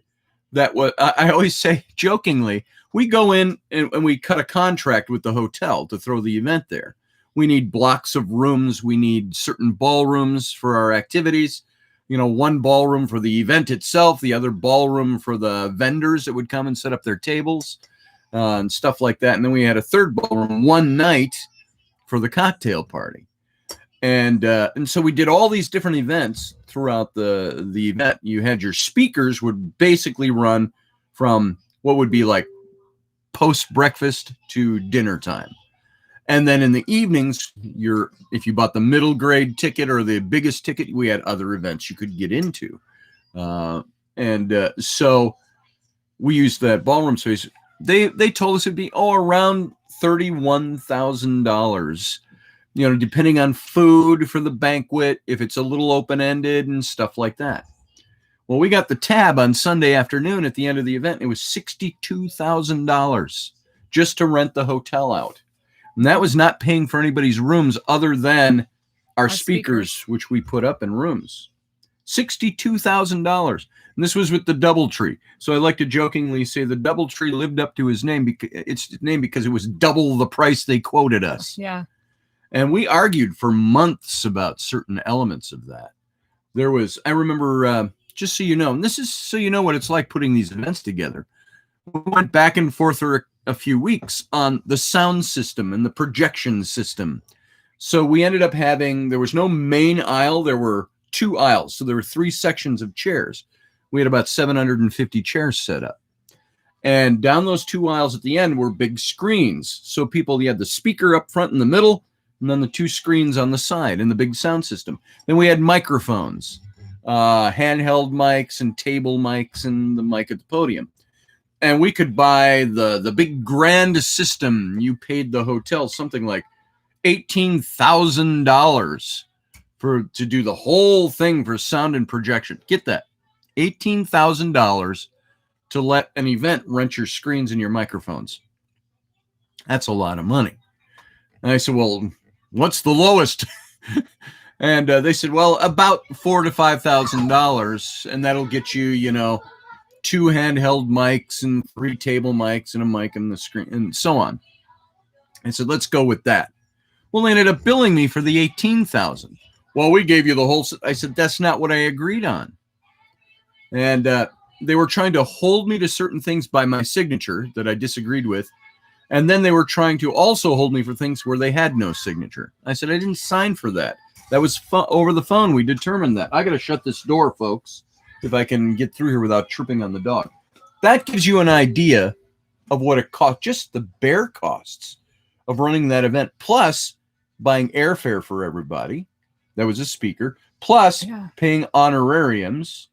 that was, I always say jokingly, we go in and we cut a contract with the hotel to throw the event there. We need blocks of rooms. We need certain ballrooms for our activities. One ballroom for the event itself, the other ballroom for the vendors that would come and set up their tables and stuff like that. And then we had a third ballroom one night for the cocktail party. And so we did all these different events throughout the event. You had your speakers would basically run from what would be like post-breakfast to dinner time. And then in the evenings, if you bought the middle grade ticket or the biggest ticket, we had other events you could get into. So we used that ballroom space. They told us it'd be around $31,000, depending on food for the banquet, if it's a little open-ended and stuff like that. Well, we got the tab on Sunday afternoon at the end of the event. It was $62,000 just to rent the hotel out. And that was not paying for anybody's rooms other than our speakers, which we put up in rooms. $62,000. And this was with the DoubleTree. So I like to jokingly say the DoubleTree lived up to its name because it was double the price they quoted us. Yeah. And we argued for months about certain elements of that. I remember, just so you know, and this is so you know what it's like putting these events together. We went back and forth for a few weeks on the sound system and the projection system. So we ended up there was no main aisle. There were 2 aisles. So there were 3 sections of chairs. We had about 750 chairs set up. And down those 2 aisles at the end were big screens. So you had the speaker up front in the middle, and then the 2 screens on the side and the big sound system. Then we had microphones, handheld mics and table mics and the mic at the podium. And we could buy the big grand system. You paid the hotel something like $18,000 to do the whole thing for sound and projection. Get that. $18,000 to let an event rent your screens and your microphones. That's a lot of money. And I said, well, what's the lowest? And they said, well, about $4,000 to $5,000. And that'll get you, 2 handheld mics and 3 table mics and a mic on the screen and so on. I said, let's go with that. Well, they ended up billing me for the $18,000. Well, we gave you the whole. I said, that's not what I agreed on. And they were trying to hold me to certain things by my signature that I disagreed with. And then they were trying to also hold me for things where they had no signature. I said, I didn't sign for that. That was over the phone. We determined that. I got to shut this door, folks, if I can get through here without tripping on the dog. That gives you an idea of what it cost, just the bare costs of running that event, plus buying airfare for everybody. That was a speaker, plus paying honorariums,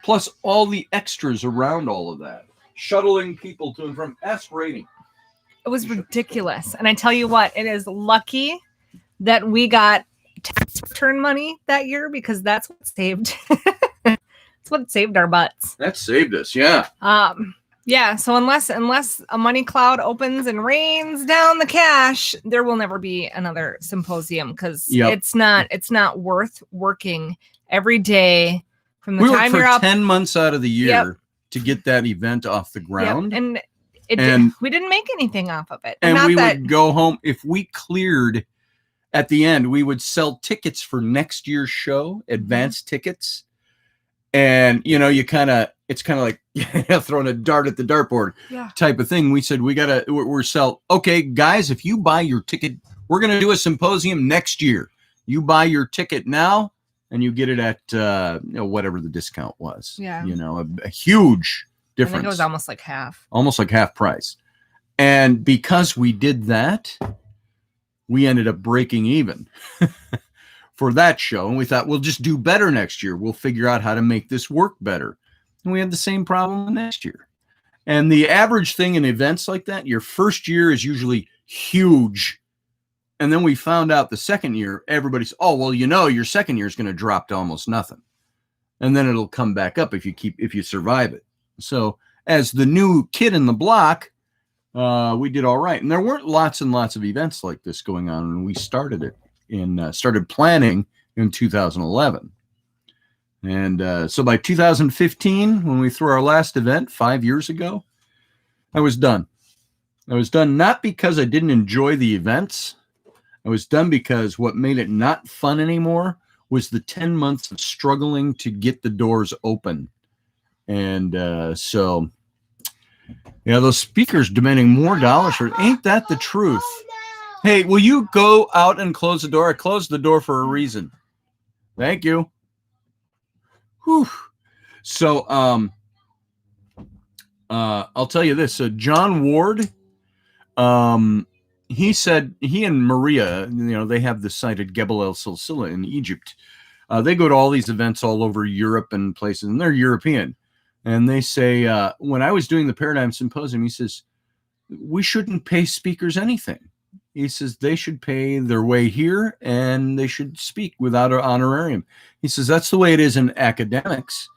plus all the extras around all of that, shuttling people to and from. Ask Raini. It was ridiculous. And I tell you what, it is lucky that we got tax return money that year, because that's what saved that's what saved our butts. That saved us, yeah. Yeah, so unless a money cloud opens and rains down the cash, there will never be another symposium, because it's not worth working every day from the time you're up 10 months out of the year to get that event off the ground. And we didn't make anything off of it. And we would go home. If we cleared at the end, we would sell tickets for next year's show, advanced tickets. And, it's kind of like throwing a dart at the dartboard type of thing. We said, we're sell. Okay, guys, if you buy your ticket, we're going to do a symposium next year. You buy your ticket now and you get it at, whatever the discount was. Yeah. A huge difference. I think it was almost like half. Almost like half price. And because we did that, we ended up breaking even for that show. And we thought, we'll just do better next year. We'll figure out how to make this work better. And we had the same problem next year. And the average thing in events like that, your first year is usually huge. And then we found out the second year, everybody's, your second year is going to drop to almost nothing. And then it'll come back up if you survive it. So as the new kid in the block, we did all right. And there weren't lots and lots of events like this going on. And we started planning in 2011. And so by 2015, when we threw our last event 5 years ago, I was done. I was done not because I didn't enjoy the events. I was done because what made it not fun anymore was the 10 months of struggling to get the doors open. And those speakers demanding more dollars for it. Ain't that the truth? Hey, will you go out and close the door? I closed the door for a reason. Thank you. Whew. So I'll tell you this. So John Ward, he said he and Maria, they have the site at Gebel El Silsila in Egypt. They go to all these events all over Europe and places, and they're European. And they say, when I was doing the Paradigm Symposium, he says, we shouldn't pay speakers anything. He says they should pay their way here and they should speak without an honorarium. He says that's the way it is in academics.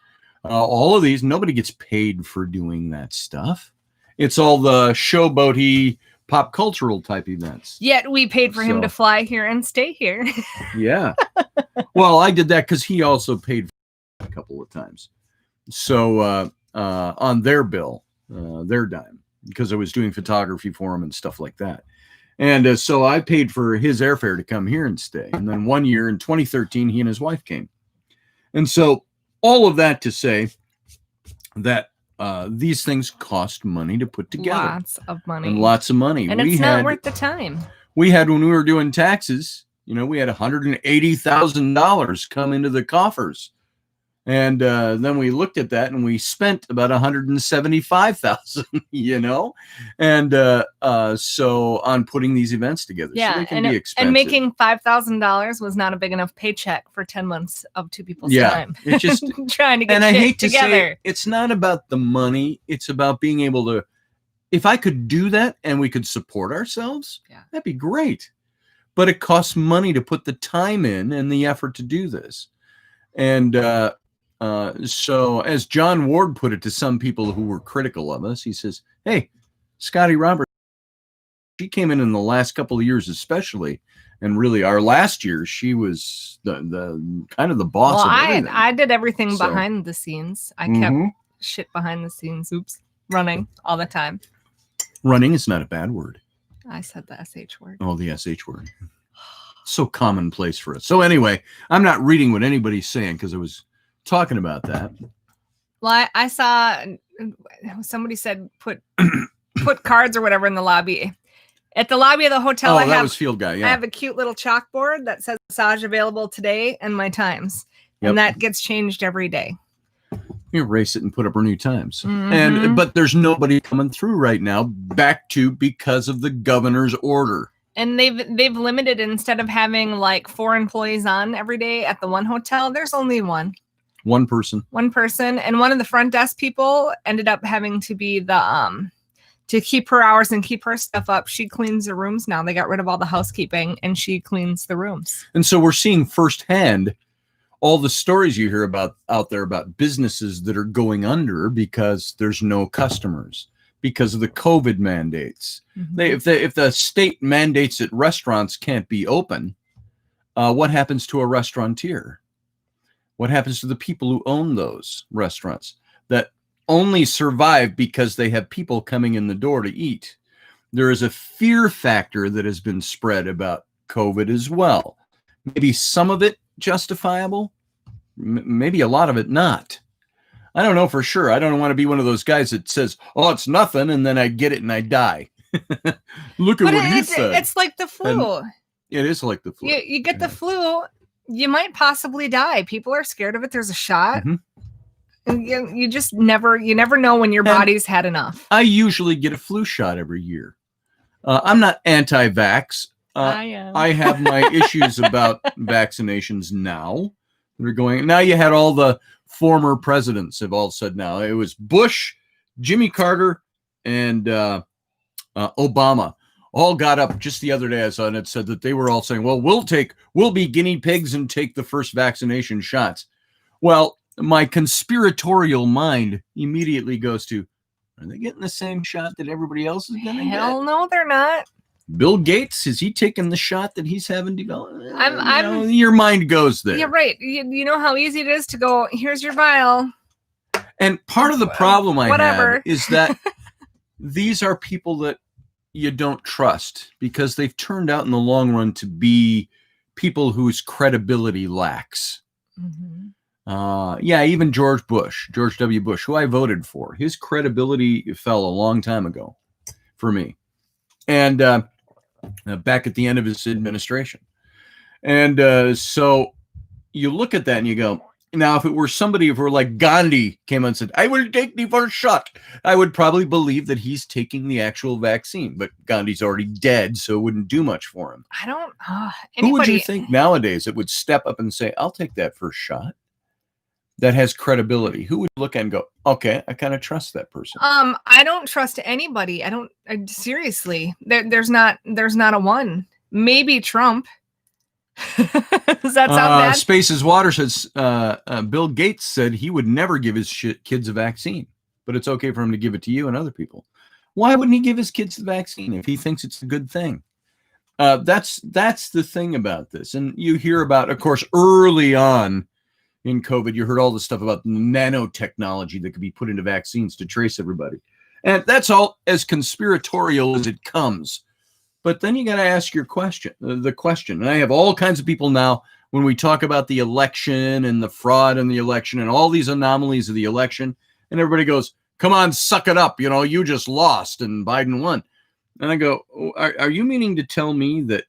All of these, nobody gets paid for doing that stuff. It's all the showboaty, pop cultural type events. Yet we paid for him to fly here and stay here. Yeah. Well, I did that because he also paid for a couple of times. So on their bill, their dime, because I was doing photography for him and stuff like that. And so I paid for his airfare to come here and stay. And then one year in 2013, he and his wife came. And so all of that to say that these things cost money to put together. Lots of money. And lots of money. And it's not worth the time. We had, when we were doing taxes, we had $180,000 come into the coffers. And then we looked at that and we spent about $175,000, and so on putting these events together. Yeah, so they can be expensive. And making $5,000 was not a big enough paycheck for 10 months of two people's time. It's just trying to get and I hate to together. say, it's not about the money. It's about being able to, if I could do that and we could support ourselves, that'd be great. But it costs money to put the time in and the effort to do this. And so as John Ward put it to some people who were critical of us, he says, hey, Scotty Roberts, she came in the last couple of years especially, and really our last year, she was the kind of the boss of everything. I did everything behind the scenes. I kept shit behind the scenes. Running all the time. Running is not a bad word. I said the SH word. Oh, the SH word. So commonplace for us. So anyway, I'm not reading what anybody's saying because I was talking about that. Well, I saw somebody said put cards or whatever in the lobby. At the lobby of the hotel, that was Field Guy. Yeah, I have a cute little chalkboard that says massage available today and my times, and that gets changed every day. erase it and put up our new times. Mhm. But there's nobody coming through right now because of the governor's order. And they've limited, instead of having like 4 employees on every day at the one hotel, there's only one person. And one of the front desk people ended up having to be the to keep her hours and keep her stuff up. She cleans the rooms now. They got rid of all the housekeeping and she cleans the rooms. And so we're seeing firsthand all the stories you hear about out there about businesses that are going under because there's no customers because of the COVID mandates. Mm-hmm. If the state mandates that restaurants can't be open, what happens to a restaurateur? What happens to the people who own those restaurants that only survive because they have people coming in the door to eat? There is a fear factor that has been spread about COVID as well. Maybe some of it justifiable, maybe a lot of it not. I don't know for sure. I don't want to be one of those guys that says, "Oh, it's nothing," and then I get it and I die. Look at what he said. It's like the flu. And it is like the flu. You get the flu, you might possibly die. People are scared of it. There's a shot. And you just never know when your body's had enough. I usually get a flu shot every year. I'm not anti-vax. I have my issues about vaccinations now. They're going now. You had all the former presidents have all said now. It was Bush, Jimmy Carter, and Obama all got up just the other day. I saw and it said that they were all saying, "Well, we'll be guinea pigs and take the first vaccination shots." Well, my conspiratorial mind immediately goes to, are they getting the same shot that everybody else is going to get? Hell no, they're not. Bill Gates, is he taking the shot that he's having developed? Your mind goes there. Yeah, right. You know how easy it is to go, here's your vial. And part of the problem I have is that these are people that you don't trust because they've turned out in the long run to be people whose credibility lacks. Even George W. Bush, who I voted for, his credibility fell a long time ago for me. And back at the end of his administration. And so you look at that and you go, now, if it were somebody who were like Gandhi came on and said, "I will take the first shot," I would probably believe that he's taking the actual vaccine. But Gandhi's already dead, so it wouldn't do much for him. I don't. Who would you think nowadays that would step up and say, "I'll take that first shot"? That has credibility. Who would look at and go, "Okay, I kind of trust that person"? I don't trust anybody. Seriously. There's not a one. Maybe Trump. Does that sound bad? Spaces Water says Bill Gates said he would never give his kids a vaccine, but it's okay for him to give it to you and other people. Why wouldn't he give his kids the vaccine if he thinks it's a good thing? That's the thing about this. And you hear about, of course, early on in COVID, you heard all the stuff about nanotechnology that could be put into vaccines to trace everybody. And that's all as conspiratorial as it comes. But then you got to ask the question. And I have all kinds of people now, when we talk about the election and the fraud in the election and all these anomalies of the election, and everybody goes, "Come on, suck it up. You just lost and Biden won." And I go, are you meaning to tell me that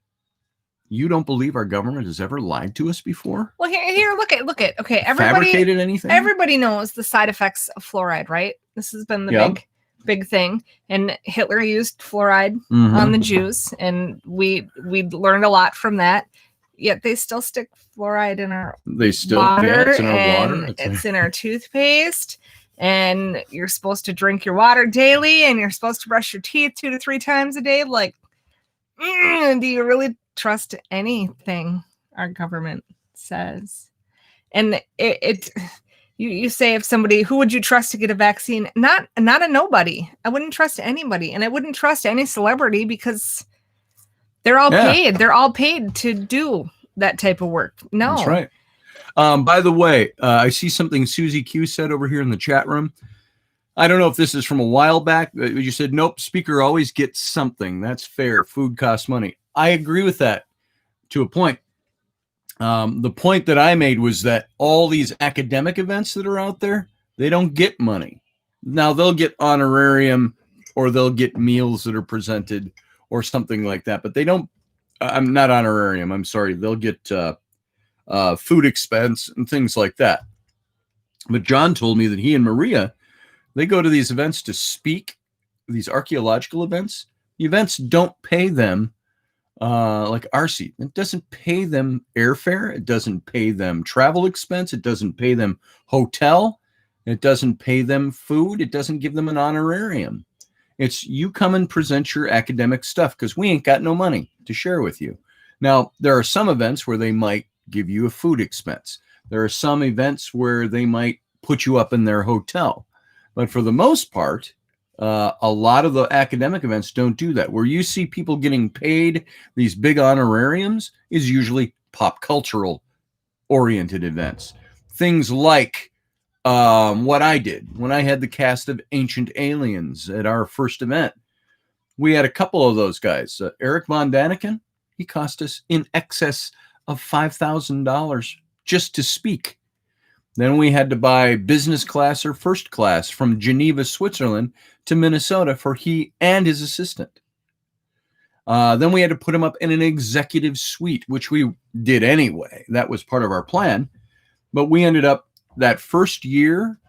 you don't believe our government has ever lied to us before? Well, here, look at. Okay, fabricated anything? Everybody knows the side effects of fluoride, right? This has been the big thing. And Hitler used fluoride on the Jews, and we learned a lot from that. Yet they still stick fluoride in our water. It's in our water. It's in our toothpaste. And you're supposed to drink your water daily, and you're supposed to brush your teeth 2 to 3 times a day. Like, do you really trust anything our government says? And you say, if somebody, who would you trust to get a vaccine? Not a nobody. I wouldn't trust anybody, and I wouldn't trust any celebrity because they're all paid. They're all paid to do that type of work. No, that's right. By the way, I see something Susie Q said over here in the chat room. I don't know if this is from a while back. You said, "Nope, speaker always gets something. That's fair. Food costs money." I agree with that to a point. The point that I made was that all these academic events that are out there, they don't get money. Now, they'll get honorarium or they'll get meals that are presented or something like that, but they don't. I'm not honorarium. I'm sorry. They'll get food expense and things like that. But John told me that he and Maria, they go to these events to speak, these archaeological events. The events don't pay them like our seat. It doesn't pay them airfare. It doesn't pay them travel expense. It doesn't pay them hotel. It doesn't pay them food. It doesn't give them an honorarium. It's you come and present your academic stuff because we ain't got no money to share with you. Now, there are some events where they might give you a food expense. There are some events where they might put you up in their hotel. But for the most part, a lot of the academic events don't do that. Where you see people getting paid these big honorariums is usually pop cultural oriented events. Things like what I did when I had the cast of Ancient Aliens at our first event. We had a couple of those guys. Eric Von Daniken, he cost us in excess of $5,000 just to speak. Then we had to buy business class or first class from Geneva, Switzerland to Minnesota for he and his assistant. Then we had to put him up in an executive suite, which we did anyway. That was part of our plan. But we ended up that first year,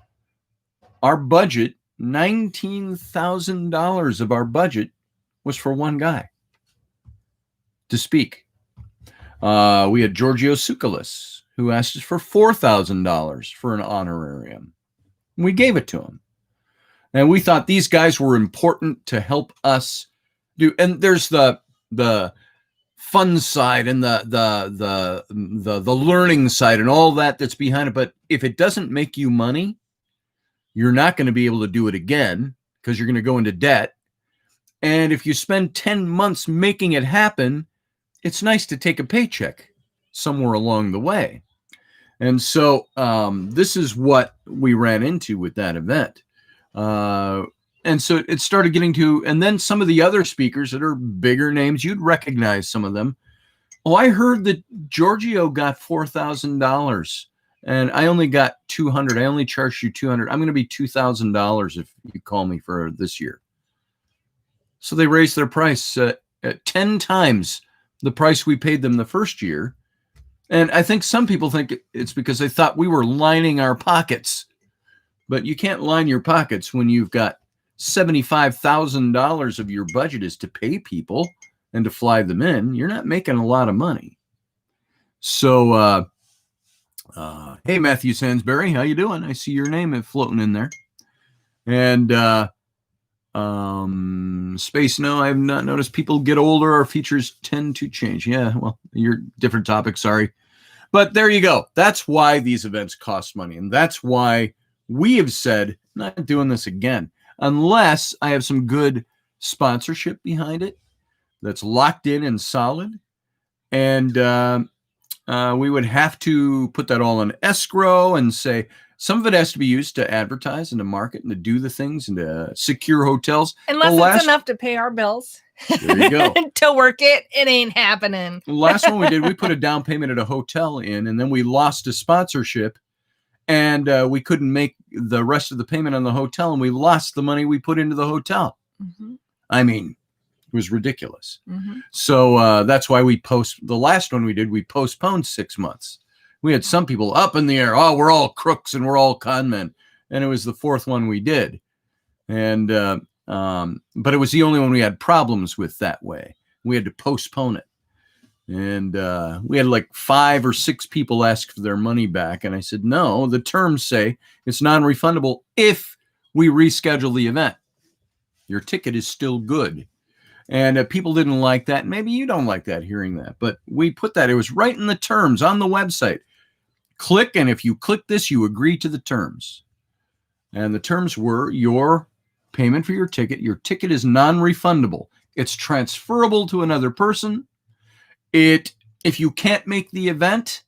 our budget, $19,000 of our budget was for one guy to speak. We had Giorgio Tsoukalos, who asked us for $4,000 for an honorarium. We gave it to him. And we thought these guys were important to help us do. And there's the fun side and the learning side and all that's behind it. But if it doesn't make you money, you're not going to be able to do it again because you're going to go into debt. And if you spend 10 months making it happen, it's nice to take a paycheck somewhere along the way. And so this is what we ran into with that event. And so it started getting to, and then some of the other speakers that are bigger names, you'd recognize some of them. Oh, I heard that Giorgio got $4,000 and I only got $200. I only charged you $200. I'm going to be $2,000 if you call me for this year. So they raised their price at 10 times the price we paid them the first year. And I think some people think it's because they thought we were lining our pockets. But you can't line your pockets when you've got $75,000 of your budget is to pay people and to fly them in. You're not making a lot of money. So, hey, Matthew Sansbury, how you doing? I see your name floating in there. And Space, no, I have not noticed. People get older, our features tend to change. Yeah, well, you're different topic, sorry. But there you go. That's why these events cost money. And that's why we have said, not doing this again, unless I have some good sponsorship behind it that's locked in and solid. And we would have to put that all in escrow and say, some of it has to be used to advertise and to market and to do the things and to secure hotels. Unless it's enough to pay our bills. There you go. To work it ain't happening. The last one we did, we put a down payment at a hotel in, and then we lost a sponsorship, and we couldn't make the rest of the payment on the hotel, and we lost the money we put into the hotel. Mm-hmm. I mean, it was ridiculous. Mm-hmm. So that's why the last one we did, we postponed 6 months. We had some people up in the air. Oh, we're all crooks and we're all con men. And it was the fourth one we did. And, but it was the only one we had problems with that way. We had to postpone it. And we had like 5 or 6 people ask for their money back. And I said, no, the terms say it's non-refundable if we reschedule the event. Your ticket is still good. And people didn't like that. Maybe you don't like that, hearing that. But we put that. It was right in the terms on the website. Click, and if you click this, you agree to the terms. And the terms were your payment for your ticket. Your ticket is non-refundable. It's transferable to another person. If you can't make the event,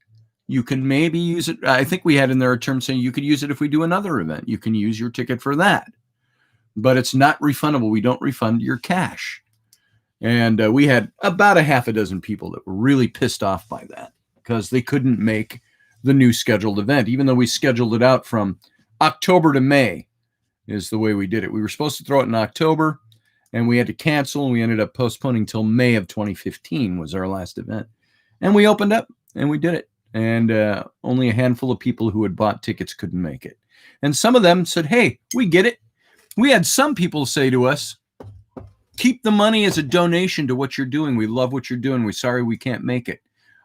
you can maybe use it. I think we had in there a term saying you could use it if we do another event. You can use your ticket for that. But it's not refundable. We don't refund your cash. And we had about a half a dozen people that were really pissed off by that because they couldn't make the new scheduled event, even though we scheduled it out from October to May is the way we did it. We were supposed to throw it in October, and we had to cancel, and we ended up postponing till May of 2015 was our last event. And we opened up, and we did it. And only a handful of people who had bought tickets couldn't make it. And some of them said, hey, we get it. We had some people say to us, keep the money as a donation to what you're doing. We love what you're doing. We're sorry we can't make it.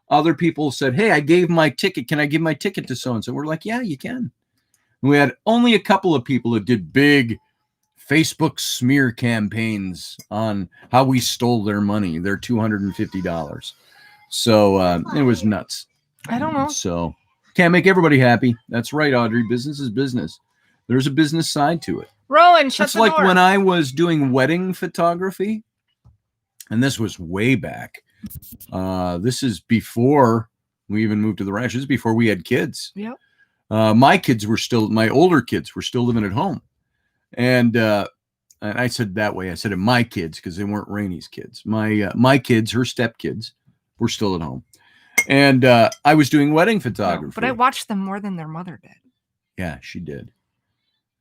Other people said, hey, I gave my ticket. Can I give my ticket to so-and-so? We're like, yeah, you can. And we had only a couple of people that did big Facebook smear campaigns on how we stole their money, their $250. So it was nuts. I don't know. So can't make everybody happy. That's right, Audrey. Business is business. There's a business side to it. Rowan, shut That's the like door. when I was doing wedding photography, and this was way back. This is before we even moved to the ranch. This is before we had kids. Yep. My older kids were still living at home. And I said that way. I said it my kids because they weren't Rainey's kids. My kids, her stepkids, were still at home. And I was doing wedding photography. No, but I watched them more than their mother did. Yeah, she did.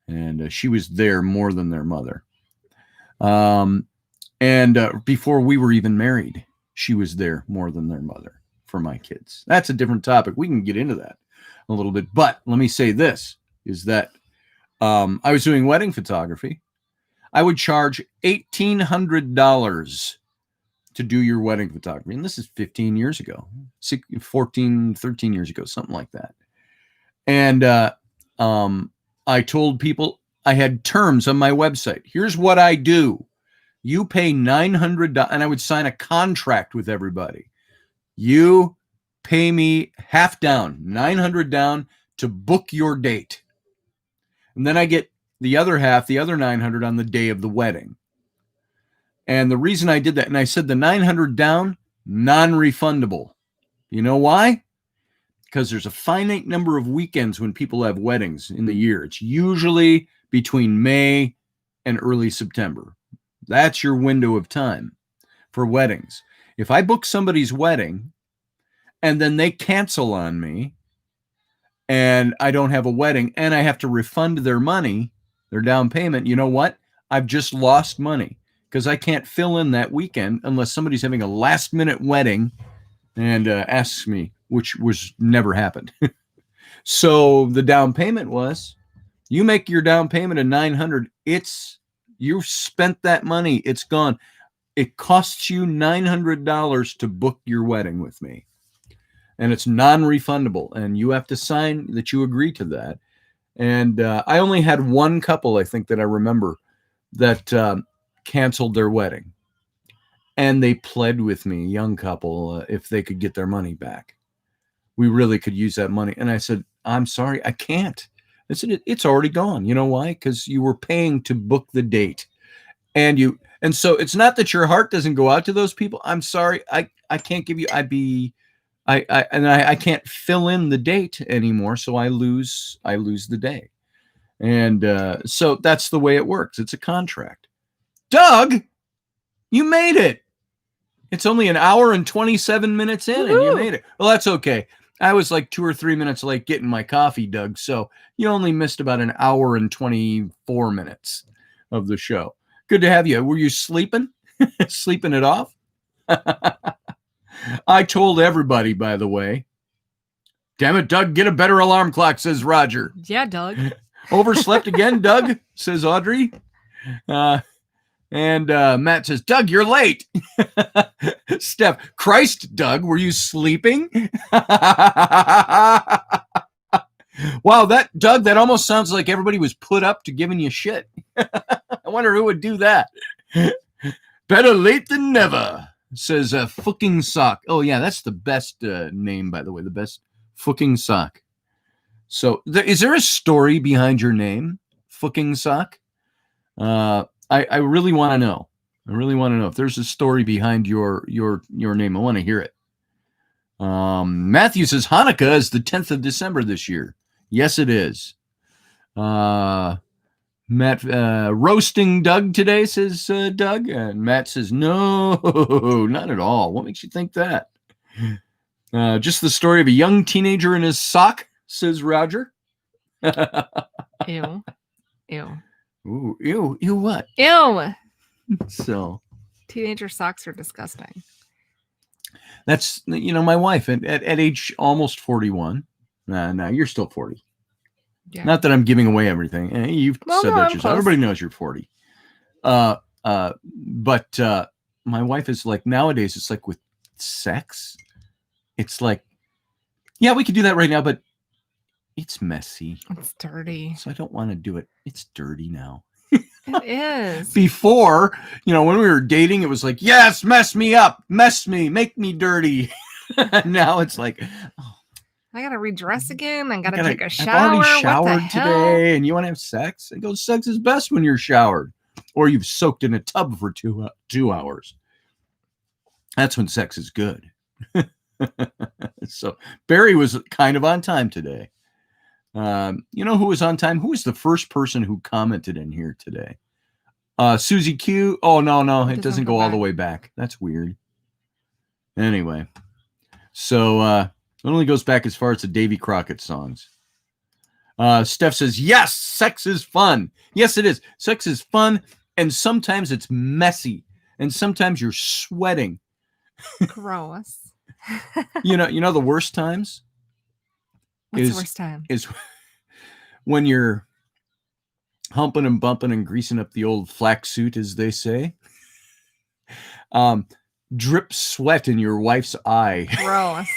And she was there more than their mother. And before we were even married, she was there more than their mother for my kids. That's a different topic. We can get into that a little bit. But let me say this, is that I was doing wedding photography. I would charge $1,800 to do your wedding photography. And this is 15 years ago, 13 years ago, something like that. And I told people I had terms on my website. Here's what I do. You pay $900, and I would sign a contract with everybody. You pay me half down, $900 down to book your date. And then I get the other half, the other $900 on the day of the wedding. And the reason I did that, and I said the $900 down, non-refundable. You know why? Because there's a finite number of weekends when people have weddings in the year. It's usually between May and early September. That's your window of time for weddings. If I book somebody's wedding and then they cancel on me and I don't have a wedding and I have to refund their money, their down payment, you know what? I've just lost money because I can't fill in that weekend unless somebody's having a last minute wedding and asks me, which was never happened. So the down payment was, you make your down payment of $900. You've spent that money. It's gone. It costs you $900 to book your wedding with me. And it's non-refundable. And you have to sign that you agree to that. And I only had one couple, I think, that I remember that canceled their wedding. And they pled with me, a young couple, if they could get their money back. We really could use that money. And I said, I'm sorry, I can't. I said, it's already gone. You know why? Because you were paying to book the date. And so it's not that your heart doesn't go out to those people. I'm sorry, I can't give you, I can't fill in the date anymore. So I lose the day. And so that's the way it works. It's a contract. Doug, you made it. It's only an hour and 27 minutes in. Woo-hoo. And you made it. Well, that's okay. I was like 2 or 3 minutes late getting my coffee, Doug. So you only missed about an hour and 24 minutes of the show. Good to have you. Were you sleeping? Sleeping it off? I told everybody, by the way. Damn it, Doug, get a better alarm clock, says Roger. Yeah, Doug. Overslept again, Doug, says Audrey. And Matt says, Doug, you're late. Steph, Christ, Doug, were you sleeping? Wow, Doug, that almost sounds like everybody was put up to giving you shit. I wonder who would do that. Better late than never, says Fucking Sock. Oh, yeah, that's the best name, by the way, the best Fucking Sock. So is there a story behind your name, Fucking Sock? I really want to know. I really want to know if there's a story behind your name. I want to hear it. Matthew says Hanukkah is the 10th of December this year. Yes, it is. Matt, roasting Doug today, says Doug. And Matt says, no, not at all. What makes you think that? Just the story of a young teenager in his sock, says Roger. Ew. Ew. Ooh, ew, what? Ew. So, teenager socks are disgusting. That's, my wife at age almost 41. Nah, you're still 40. Yeah. Not that I'm giving away everything. You've said that I'm yourself. close. Everybody knows you're 40. But my wife is like, nowadays, it's like with sex, it's like, yeah, we could do that right now, but it's messy. It's dirty. So I don't want to do it. It's dirty now. It is. Before, when we were dating, it was like, yes, mess me up, mess me, make me dirty. Now it's like, oh, I gotta redress again. I gotta take a shower. I've already showered what the hell? today, and you want to have sex? I go, sex is best when you're showered, or you've soaked in a tub for 2 hours. That's when sex is good. So Barry was kind of on time today. You know who was on time? Who was the first person who commented in here today? Susie Q. Oh, no. It doesn't go all the way back. That's weird. Anyway. So it only goes back as far as the Davy Crockett songs. Steph says, yes, sex is fun. Yes, it is. Sex is fun. And sometimes it's messy. And sometimes you're sweating. Gross. You know the worst times? What's the worst time? Is when you're humping and bumping and greasing up the old flack suit, as they say. Drip sweat in your wife's eye. Gross.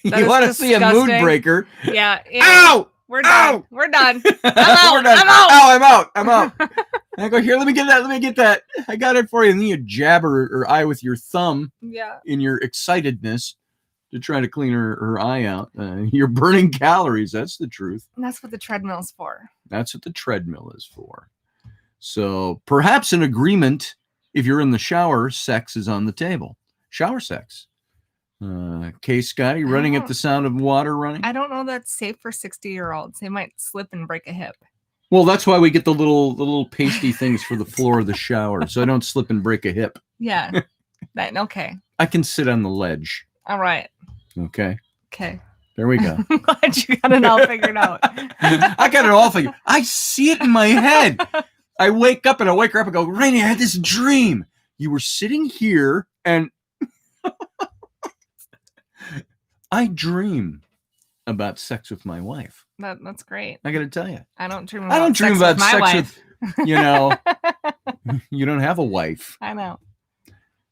You want to see a mood breaker? Yeah. Ow! We're done. Ow! We're done. I'm out. We're done. I'm out. Ow, I'm out. And I go, here, let me get that. I got it for you. And then you jab her eye with your thumb in your excitedness to try to clean her eye out. You're burning calories. That's the truth. And that's what the treadmill's for. That's what the treadmill is for. So perhaps an agreement, if you're in the shower, sex is on the table. Shower sex. Okay, Scotty, running at the sound of water running. I don't know that's safe for 60-year-olds. They might slip and break a hip. Well, that's why we get the little pasty things for the floor of the shower, so I don't slip and break a hip. Yeah. Okay. I can sit on the ledge. All right. Okay. Okay. There we go. I'm glad you got it all figured out. I got it all figured. I see it in my head. I wake up and I go, Raini, I had this dream. You were sitting here and I dream about sex with my wife. That's great. I got to tell you. I don't dream about sex with my wife. you don't have a wife. I know.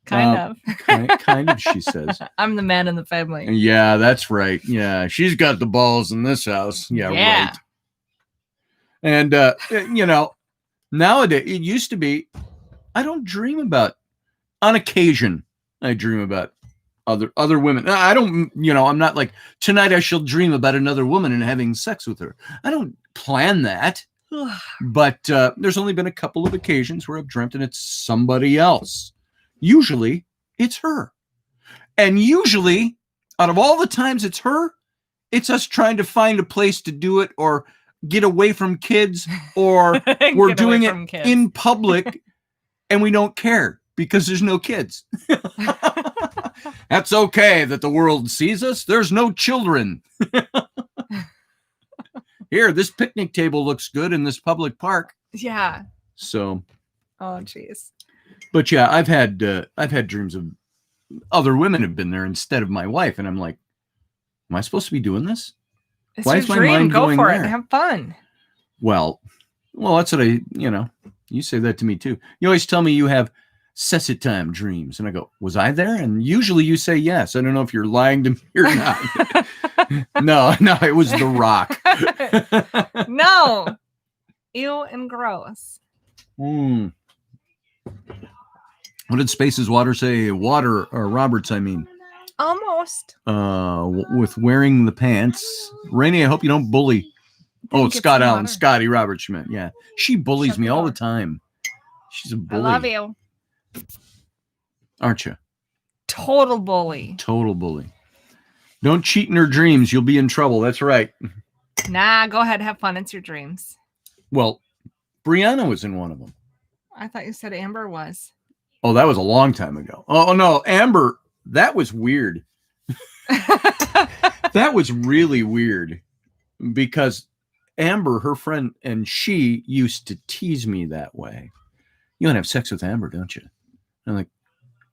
Kind of. Kind of, she says. I'm the man in the family. Yeah, that's right. Yeah, she's got the balls in this house. Yeah. Right. And, nowadays, it used to be, I don't dream about, on occasion, I dream about other women. I don't, I'm not like, tonight I shall dream about another woman and having sex with her. I don't plan that. But there's only been a couple of occasions where I've dreamt and it's somebody else. Usually it's her. And usually, out of all the times it's her, it's us trying to find a place to do it or get away from kids, or we're doing it in public and we don't care because there's no kids. That's okay that the world sees us. There's no children. Here, this picnic table looks good in this public park. Yeah. So. Oh, jeez. But yeah, I've had dreams of other women have been there instead of my wife, and I'm like, am I supposed to be doing this? It's Why your is my dream. mind Go going for there? it. Have fun. Well, that's what you say that to me too. You always tell me you have Sessit time dreams. And I go, was I there? And usually you say yes. I don't know if you're lying to me or not. No, it was The Rock. No. Ew and gross. What did Space's Water say? Water, or Roberts, I mean. Almost. With wearing the pants. Raini, I hope you don't bully. Scott Allen, Scotty Roberts Schmidt. Yeah. She bullies me all the time. She's a bully. I love you. Aren't you? Total bully. Don't cheat in her dreams. You'll be in trouble. That's right. Nah, go ahead. Have fun. It's your dreams. Well, Brianna was in one of them. I thought you said Amber was. Oh, that was a long time ago. Oh, no. Amber, that was weird. That was really weird because Amber, her friend, and she used to tease me that way. You want to have sex with Amber, don't you? I'm like,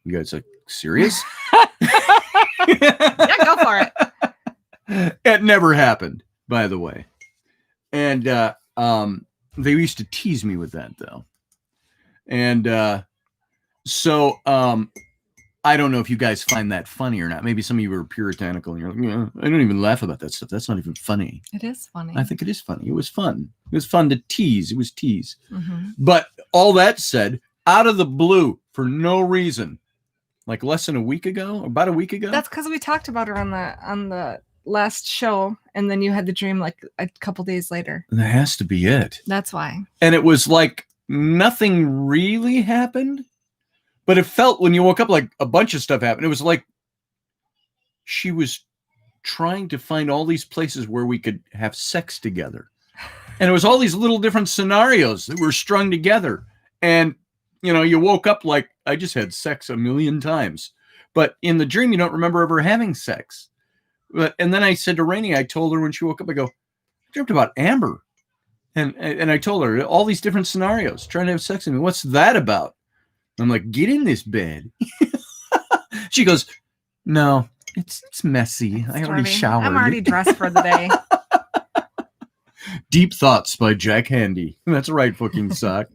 you guys like serious? Yeah, go for it. It never happened, by the way. And they used to tease me with that, though. And so I don't know if you guys find that funny or not. Maybe some of you are puritanical and you're like, yeah, I don't even laugh about that stuff. That's not even funny. It is funny. I think it is funny. It was fun. It was fun to tease. It was tease. Mm-hmm. But all that said, out of the blue, for no reason, like less than a week ago, about a week ago. That's because we talked about her on the last show, and then you had the dream like a couple days later. That has to be it. That's why. And it was like nothing really happened, but it felt when you woke up like a bunch of stuff happened. It was like she was trying to find all these places where we could have sex together. And it was all these little different scenarios that were strung together. And, you know, you woke up like, I just had sex a million times. But in the dream, you don't remember ever having sex. And then I said to Raini, I told her when she woke up, I go, I dreamt about Amber. And I told her all these different scenarios, trying to have sex with me. What's that about? I'm like, get in this bed. She goes, no, it's messy. I already showered. I'm already dressed for the day. Deep Thoughts by Jack Handy. That's right, fucking sock.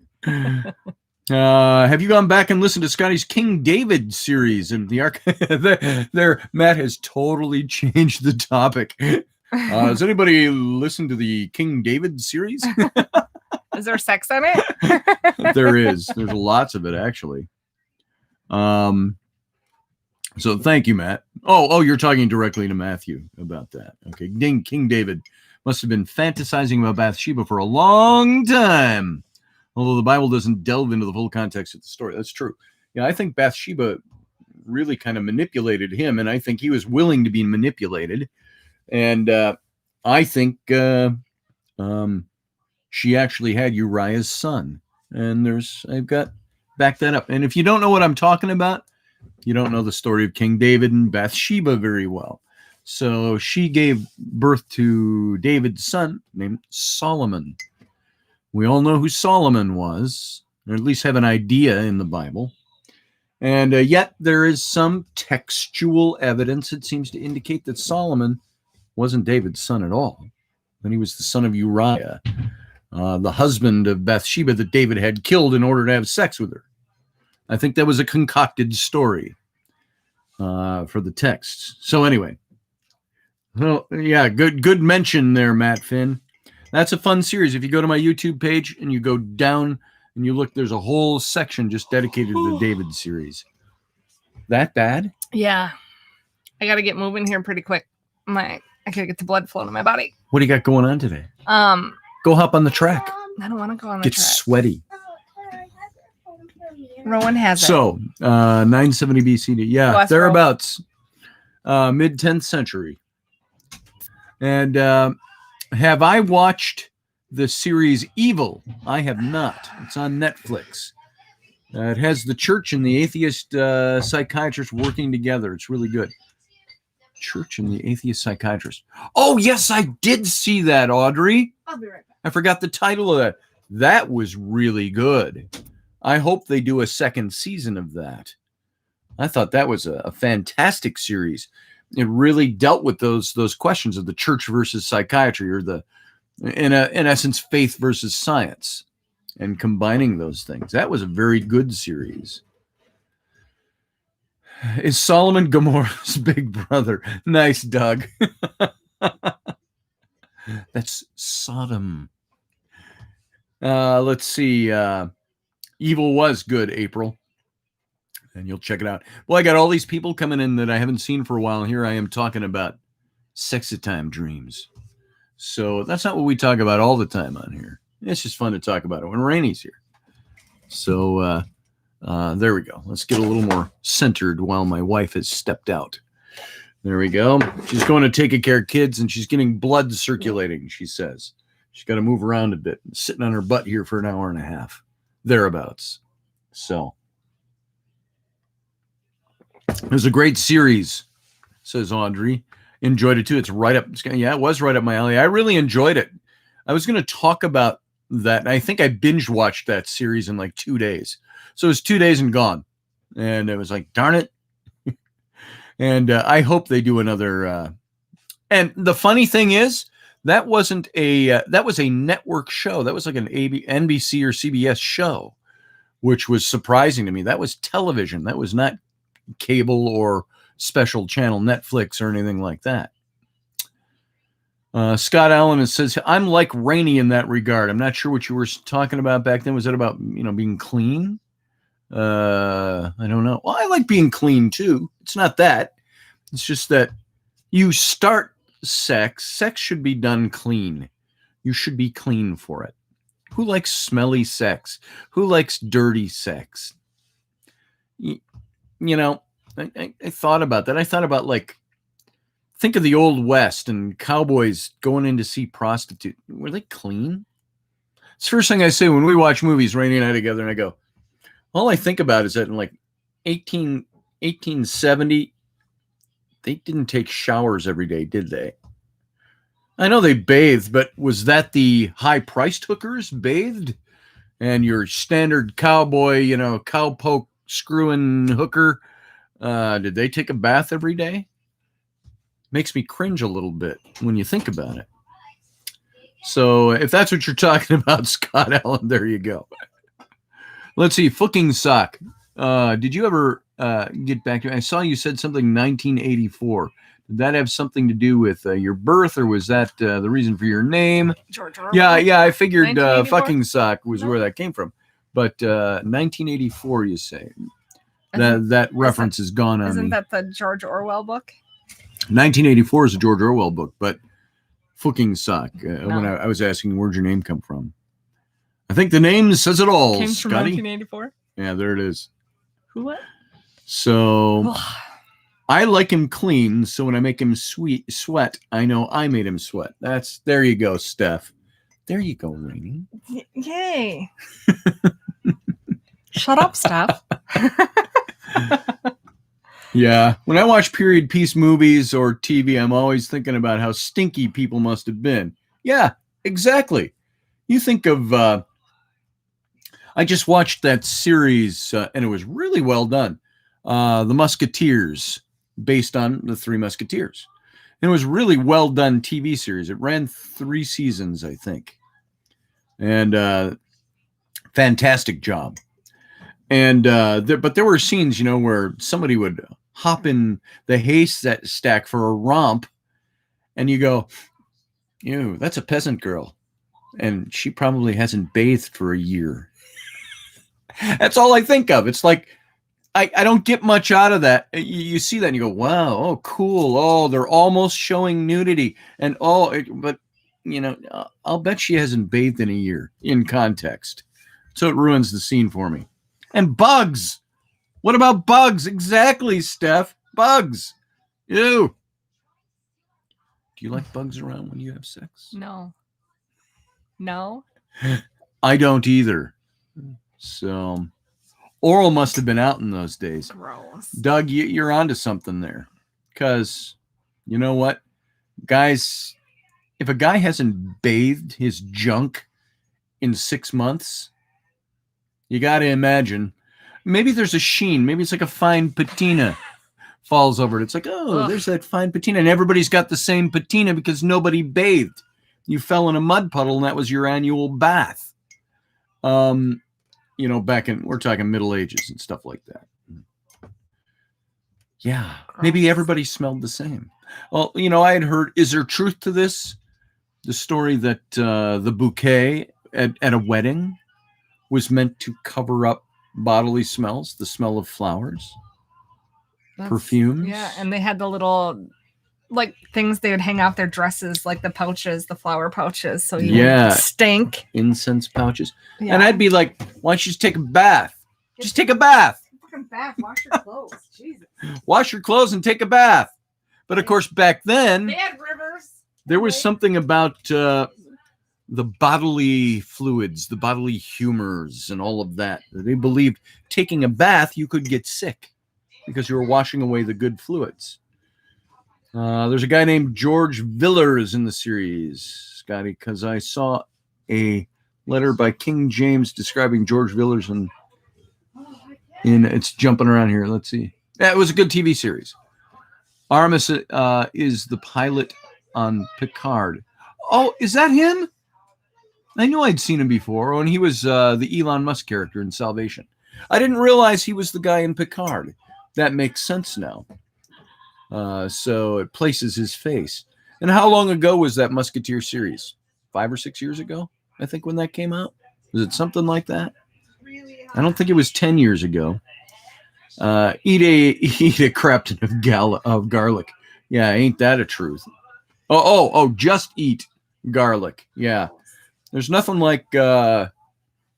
Have you gone back and listened to Scotty's King David series? And the arc there, Matt has totally changed the topic. Has anybody listened to the King David series? Is there sex in it? There is. There's lots of it, actually. So thank you, Matt. Oh, you're talking directly to Matthew about that. Okay. King David must have been fantasizing about Bathsheba for a long time. Although the Bible doesn't delve into the full context of the story. That's true. Yeah, I think Bathsheba really kind of manipulated him, and I think he was willing to be manipulated. And I think she actually had Uriah's son. And I've got back that up. And if you don't know what I'm talking about, you don't know the story of King David and Bathsheba very well. So she gave birth to David's son named Solomon. We all know who Solomon was, or at least have an idea in the Bible. And yet there is some textual evidence that seems to indicate that Solomon wasn't David's son at all. And he was the son of Uriah, the husband of Bathsheba that David had killed in order to have sex with her. I think that was a concocted story for the text. So anyway, well, yeah, good mention there, Matt Finn. That's a fun series. If you go to my YouTube page and you go down and you look, there's a whole section just dedicated to the David series. That bad? Yeah. I got to get moving here pretty quick. I got to get the blood flowing in my body. What do you got going on today? Go hop on the track. I don't want to go on the Get track. sweaty. Rowan has it. So, 970 BCD. Yeah, West thereabouts. Mid-10th century. And have I watched the series Evil? I have not. It's on Netflix. It has the church and the atheist psychiatrist working together. It's really good. Church and the atheist psychiatrist. Oh, yes, I did see that, Audrey. I'll be right back. I forgot the title of that. That was really good. I hope they do a second season of that. I thought that was a fantastic series. It really dealt with those questions of the church versus psychiatry, or in essence, faith versus science, and combining those things. That was a very good series. Is Solomon Gomorrah's big brother? Nice, Doug. That's Sodom. Let's see. Evil was good, April. And you'll check it out. Well, I got all these people coming in that I haven't seen for a while. Here I am talking about sexy-time dreams. So that's not what we talk about all the time on here. It's just fun to talk about it when Raini's here. So there we go. Let's get a little more centered while my wife has stepped out. There we go. She's going to take care of kids, and she's getting blood circulating, she says. She's got to move around a bit. Sitting on her butt here for an hour and a half. Thereabouts. So. It was a great series, says Audrey. Enjoyed it too. It's right up. Yeah, it was right up my alley. I really enjoyed it. I was going to talk about that. I think I binge watched that series in like 2 days. So it was 2 days and gone. And it was like, darn it. And I hope they do another. And the funny thing is, that wasn't that was a network show. That was like an NBC or CBS show, which was surprising to me. That was television. That was not cable or special channel Netflix or anything like that. Scott Allen says, I'm like Rainy in that regard. I'm not sure what you were talking about back then. Was it about, being clean? I don't know. Well, I like being clean too. It's not that. It's just that you start sex should be done clean. You should be clean for it. Who likes smelly sex? Who likes dirty sex? I thought about that. I thought about, like, think of the Old West and cowboys going in to see prostitutes. Were they clean? It's the first thing I say when we watch movies, Rainy and I together, and I go, all I think about is that in like 1870, they didn't take showers every day, did they? I know they bathed, but was that the high-priced hookers bathed? And your standard cowboy, cowpoke screwing hooker, did they take a bath every day? Makes me cringe a little bit when you think about it. So if that's what you're talking about, Scott Allen, there you go. Let's see, Fucking Sock. Did you ever get back to? I saw you said something 1984. Did that have something to do with your birth, or was that the reason for your name? George Orwell. Yeah. I figured Fucking Sock was where that came from. But 1984, you say? That reference is gone on me. Isn't that the George Orwell book? 1984 is a George Orwell book, but Fucking Sock. When I was asking where'd your name come from, I think the name says it all. Came Scotty. from 1984. Yeah, there it is. Who what? So I like him clean, so when I make him sweat, I know I made him sweat. There you go, Steph. There you go, Rainy. Yay. Shut up, Steph. Yeah. When I watch period piece movies or TV, I'm always thinking about how stinky people must have been. Yeah, exactly. You think of, I just watched that series, and it was really well done. The Musketeers, based on the Three Musketeers. And it was really well done TV series. It ran 3 seasons, I think. And fantastic job. And but there were scenes, where somebody would hop in the haystack for a romp, and you go, ew, that's a peasant girl. And she probably hasn't bathed for a year. That's all I think of. It's like, I don't get much out of that. You see that and you go, wow, oh, cool. Oh, they're almost showing nudity. And but, I'll bet she hasn't bathed in a year in context. So it ruins the scene for me. And bugs. What about bugs? Exactly, Steph. Bugs. Ew. Do you like bugs around when you have sex? No. I don't either. So oral must have been out in those days. Gross. Doug, you're onto something there. Because you know what? Guys, if a guy hasn't bathed his junk in 6 months, you got to imagine. Maybe there's a sheen. Maybe it's like a fine patina falls over it. It's like, oh, there's that fine patina. And everybody's got the same patina because nobody bathed. You fell in a mud puddle and that was your annual bath. Back in, we're talking Middle Ages and stuff like that. Yeah. Maybe everybody smelled the same. Well, I had heard, is there truth to this? The story that the bouquet at a wedding was meant to cover up bodily smells, the smell of flowers, perfumes. Yeah, and they had the little things they would hang out their dresses, like the pouches, the flower pouches, so you stink. Incense pouches. Yeah. And I'd be like, why don't you just take a bath? Just take a bath. Fucking bath, wash your clothes. Jesus. Wash your clothes and take a bath. But of course, back then, they had rivers. There was something about the bodily fluids, the bodily humors, and all of that. They believed taking a bath, you could get sick because you were washing away the good fluids. There's a guy named George Villers in the series, Scotty, because I saw a letter by King James describing George Villers, and it's jumping around here. Let's see. Yeah, it was a good TV series. Aramis is the pilot on Picard. Oh, is that him? I knew I'd seen him before when he was the Elon Musk character in Salvation. I didn't realize he was the guy in Picard. That makes sense now. So it places his face. And how long ago was that Musketeer series? 5 or 6 years ago, I think, when that came out. Was it something like that? I don't think it was 10 years ago. Eat a crapton of garlic. Yeah, ain't that a truth? Just eat garlic. Yeah. There's nothing like, trying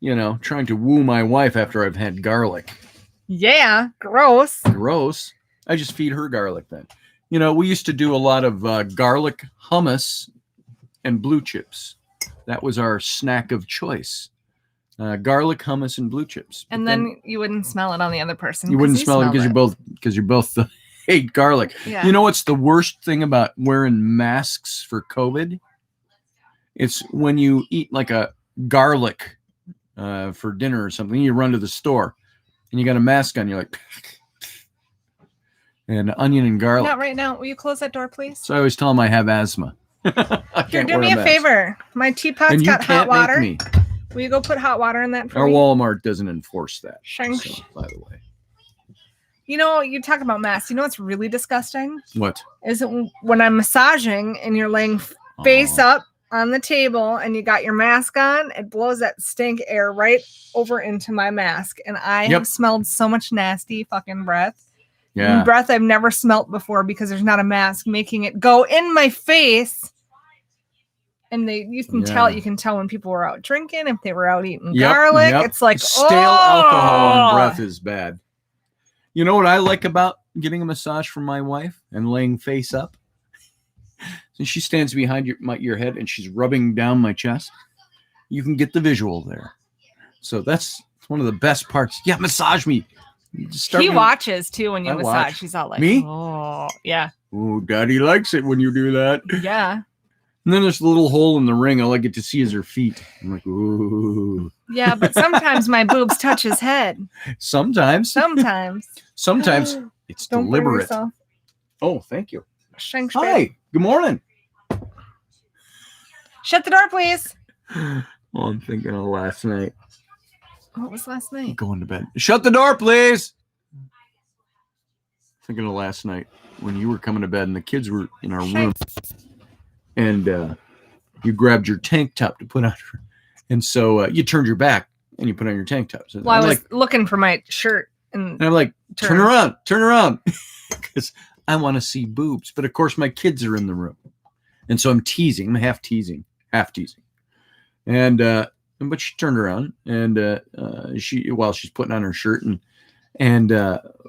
to woo my wife after I've had garlic. Yeah, gross. Gross. I just feed her garlic then. We used to do a lot of garlic hummus and blue chips. That was our snack of choice. Garlic hummus and blue chips. And then you wouldn't smell it on the other person. You wouldn't smell it because you're both hate garlic. Yeah. You know what's the worst thing about wearing masks for COVID? It's when you eat like a garlic for dinner or something. You run to the store and you got a mask on. You're like, and onion and garlic. Not right now. Will you close that door, please? So I always tell them I have asthma. Here, do me a favor. My teapot's got hot water. Me. Will you go put hot water in that for Our me? Walmart doesn't enforce that. Thanks. So, by the way. You talk about masks. You know what's really disgusting? What? Is it when I'm massaging and you're laying face up on the table and you got your mask on, it blows that stink air right over into my mask. And I have smelled so much nasty fucking breath. Yeah. Breath I've never smelt before because there's not a mask making it go in my face. And you can tell when people were out drinking, if they were out eating garlic. It's like stale alcohol and breath is bad. You know what I like about getting a massage from my wife and laying face up? So she stands behind your head and she's rubbing down my chest. You can get the visual there. So that's one of the best parts. Yeah, massage me. He watches too when you massage. Watch. He's all like, me? Oh, yeah. Oh, daddy likes it when you do that. Yeah. And then there's a little hole in the ring. All I get to see is her feet. I'm like, ooh. Yeah, but sometimes my boobs touch his head. Sometimes it's Don't deliberate. Oh, thank you. Shanks, hi. Good morning. Shut the door, please. Oh, I'm thinking of last night. What was last night? Going to bed. Shut the door, please. Thinking of last night when you were coming to bed and the kids were in our room. And you grabbed your tank top to put on her. And so you turned your back and you put on your tank top. So I was looking for my shirt. And I'm like, turn around. Because I want to see boobs. But of course, my kids are in the room. And so I'm teasing. I'm half teasing. And, but she turned around and while she's putting on her shirt and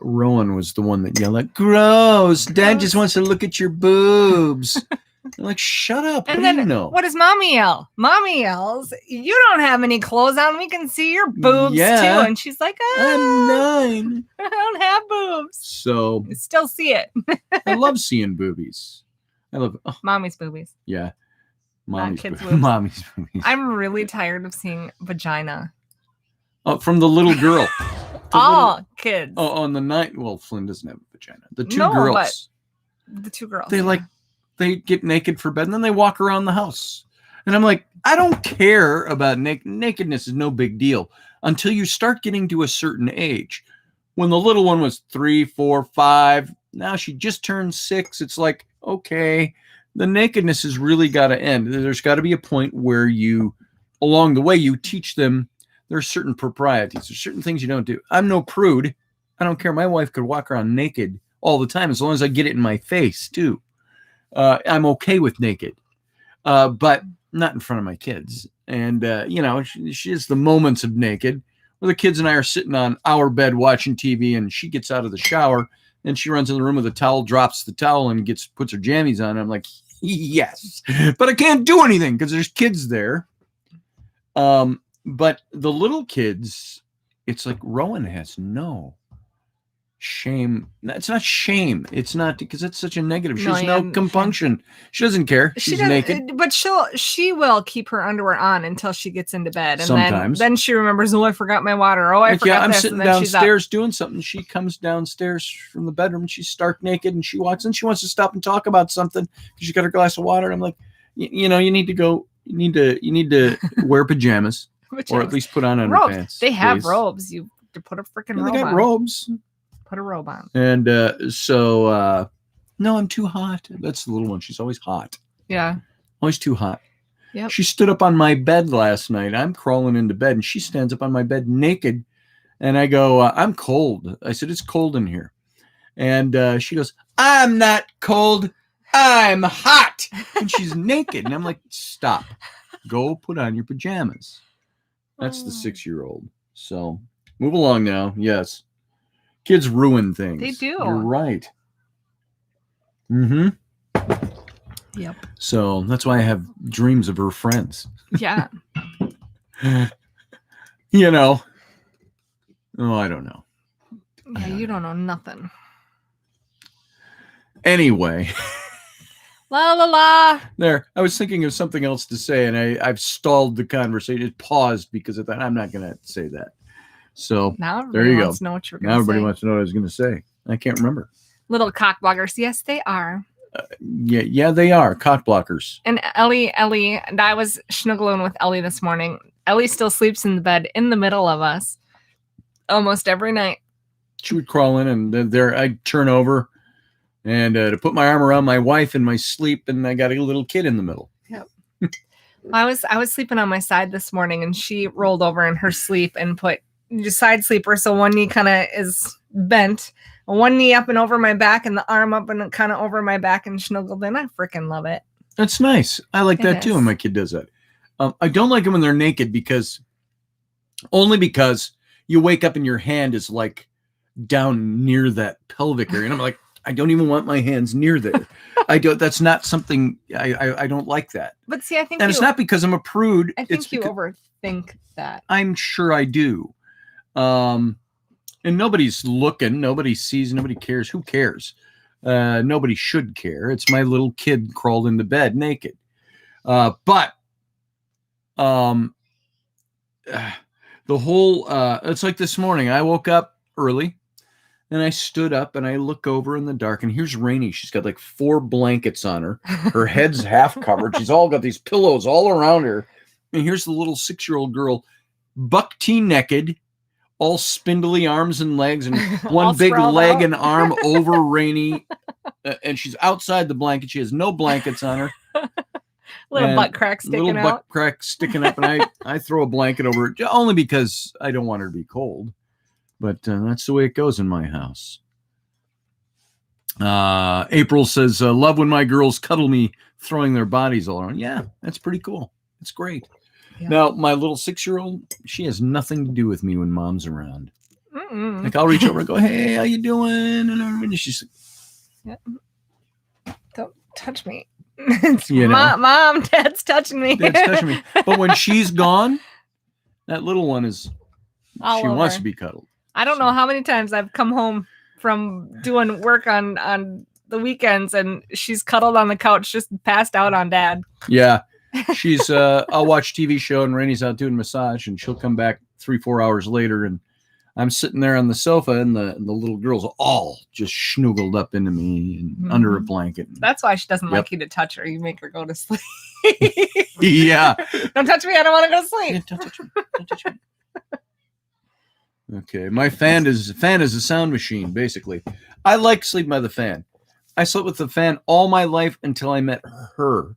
Rowan was the one that yelled like, gross. Dad just wants to look at your boobs. I'm like, shut up. And then what does mommy yell? Mommy yells, you don't have any clothes on. We can see your boobs too. And she's like, I'm 9. I don't have boobs. So you still see it. I love seeing boobies. I love mommy's boobies. Yeah. Mommy's boobies. Mommy's boobies. I'm really tired of seeing vagina. From the little girl. Kids. Oh, on the night. Well, Flynn doesn't have a vagina. The two girls. They get naked for bed and then they walk around the house. And I'm like, I don't care about nakedness is no big deal until you start getting to a certain age. When the little one was 3, 4, 5, now she just turned 6. It's like, okay, the nakedness has really got to end. There's got to be a point where along the way, you teach them there are certain proprieties. There's certain things you don't do. I'm no prude. I don't care. My wife could walk around naked all the time as long as I get it in my face too. I'm okay with naked, but not in front of my kids. And, she has the moments of naked where the kids and I are sitting on our bed watching TV and she gets out of the shower and she runs in the room with a towel, drops the towel and puts her jammies on. I'm like, yes, but I can't do anything because there's kids there. But the little kids, it's like Rowan shame. It's not shame. It's not because it's such a negative. She No, has yeah, no compunction. She doesn't care. She's naked. But she will keep her underwear on until she gets into bed, and Sometimes. then she remembers, oh, I forgot my water. Oh, I forgot I'm this. sitting And then she's up. downstairs doing something. She comes downstairs from the bedroom and she's stark naked and she walks in. She wants to stop and talk about something because she got her glass of water. And I'm like, you need to go. You need to wear pajamas. Or at least put on robes. underpants. They have please. robes. You to put a freaking robe They got on. robes. Put a robe on. And no, I'm too hot. That's the little one. She's always hot. Yeah. Always too hot. Yep. She stood up on my bed last night. I'm crawling into bed and she stands up on my bed naked. And I go, I'm cold. I said, it's cold in here. And she goes, I'm not cold. I'm hot. And she's naked. And I'm like, stop. Go put on your pajamas. That's the 6-year-old. So move along now. Yes. Kids ruin things. They do. You're right. Mm-hmm. Yep. So that's why I have dreams of her friends. Yeah. You know. Oh, I don't know. Yeah, you don't know nothing. Anyway. La la la. There. I was thinking of something else to say, and I've stalled the conversation. It paused because of that. I'm not going to say that. So Now there you go. wants to know what you're Now everybody say. wants to know what I was going to say. I can't remember. Little cockblockers. Yes, they are. Yeah, they are cock blockers. And Ellie, and I was snuggling with Ellie this morning. Ellie still sleeps in the bed in the middle of us almost every night. She would crawl in, and there I'd turn over, and to put my arm around my wife in my sleep, and I got a little kid in the middle. Yep. I was sleeping on my side this morning, and she rolled over in her sleep and put side sleeper, so one knee kind of is bent, one knee up and over my back, and the arm up and kind of over my back, and snuggled in. I freaking love it. That's nice. I like that too is. when my kid does that. I don't like it when they're naked because you wake up and your hand is like down near that pelvic area, and I'm like, I don't even want my hands near there. I don't. That's not something I don't like that. But see, I think, and it's not because I'm a prude. I think you overthink that. I'm sure I do. And nobody's looking, nobody sees, nobody cares. Who cares? Nobody should care. It's my little kid crawled into bed naked. But the whole, it's like this morning, I woke up early and I stood up and I look over in the dark and here's Raini. She's got like 4 blankets on her. Her head's half covered. She's all got these pillows all around her. And here's the little 6-year-old girl, buck tea naked, all spindly arms and legs, and one big leg and arm over Raini. And she's outside the blanket. She has no blankets on her. Little butt crack sticking out. Butt crack sticking up. And I throw a blanket over it only because I don't want her to be cold. But that's the way it goes in my house. April says, love when my girls cuddle me, throwing their bodies all around. Yeah, that's pretty cool. It's great. Yeah. Now, my little 6-year-old, she has nothing to do with me when mom's around. Mm-mm. Like, I'll reach over and go, hey, how you doing? And she's like, don't touch me. Mom, Dad's touching me. Dad's touching me. But when she's gone, that little one she wants to be cuddled. I don't know how many times I've come home from doing work on the weekends and she's cuddled on the couch, just passed out on Dad. Yeah. She's I'll watch TV show and Rainey's out doing massage and she'll come back 3-4 hours later and I'm sitting there on the sofa and the little girls all just snuggled up into me and under a blanket. That's why she doesn't like you to touch her. You make her go to sleep. Yeah. Don't touch me. I don't want to go to sleep. Yeah, don't touch me. Don't touch me. Okay. My fan is a sound machine, basically. I like sleeping by the fan. I slept with the fan all my life until I met her.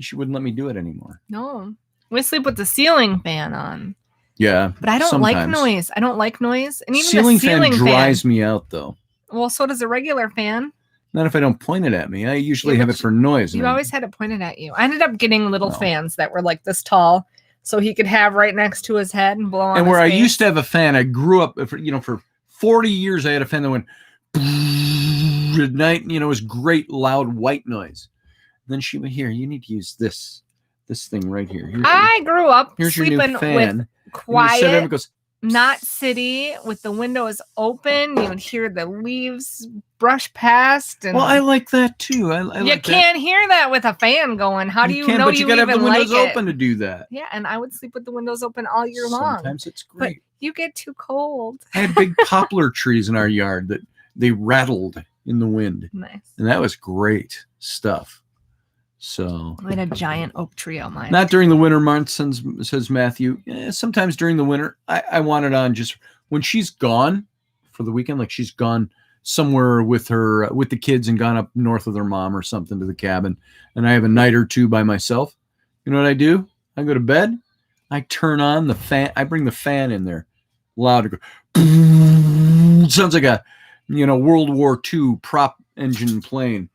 She wouldn't let me do it anymore. No. We sleep with the ceiling fan on. Yeah. But I don't like noise. I don't like noise. And even ceiling the ceiling fan dries me out, though. Well, so does a regular fan. Not if I don't point it at me. I usually have it for noise. You always had it pointed at you. I ended up getting little fans that were like this tall, so he could have right next to his head and blow on And his where face. I used to have a fan, I grew up, for 40 years, I had a fan that went at night, and, it was great, loud, white noise. Then she went, here, you need to use this thing right here. I grew up sleeping with quiet. And it goes, not city with the windows open. You would hear the leaves brush past. And Well, I like that too. I you like can't hear that with a fan going. How do you know but you gotta have the even windows like open it? to do that. Yeah, and I would sleep with the windows open all year long. Sometimes it's But great. you get too cold. I had big poplar trees in our yard that they rattled in the wind, Nice. and that was great stuff. So I had a giant oak tree on mine. not during the winter months, says Matthew. Sometimes during the winter, I want it on just when she's gone for the weekend, like she's gone somewhere with the kids and gone up north with her mom or something to the cabin, and I have a night or two by myself. You know what I do? I go to bed. I turn on the fan. I bring the fan in there, loud. Sounds like a World War II prop engine plane,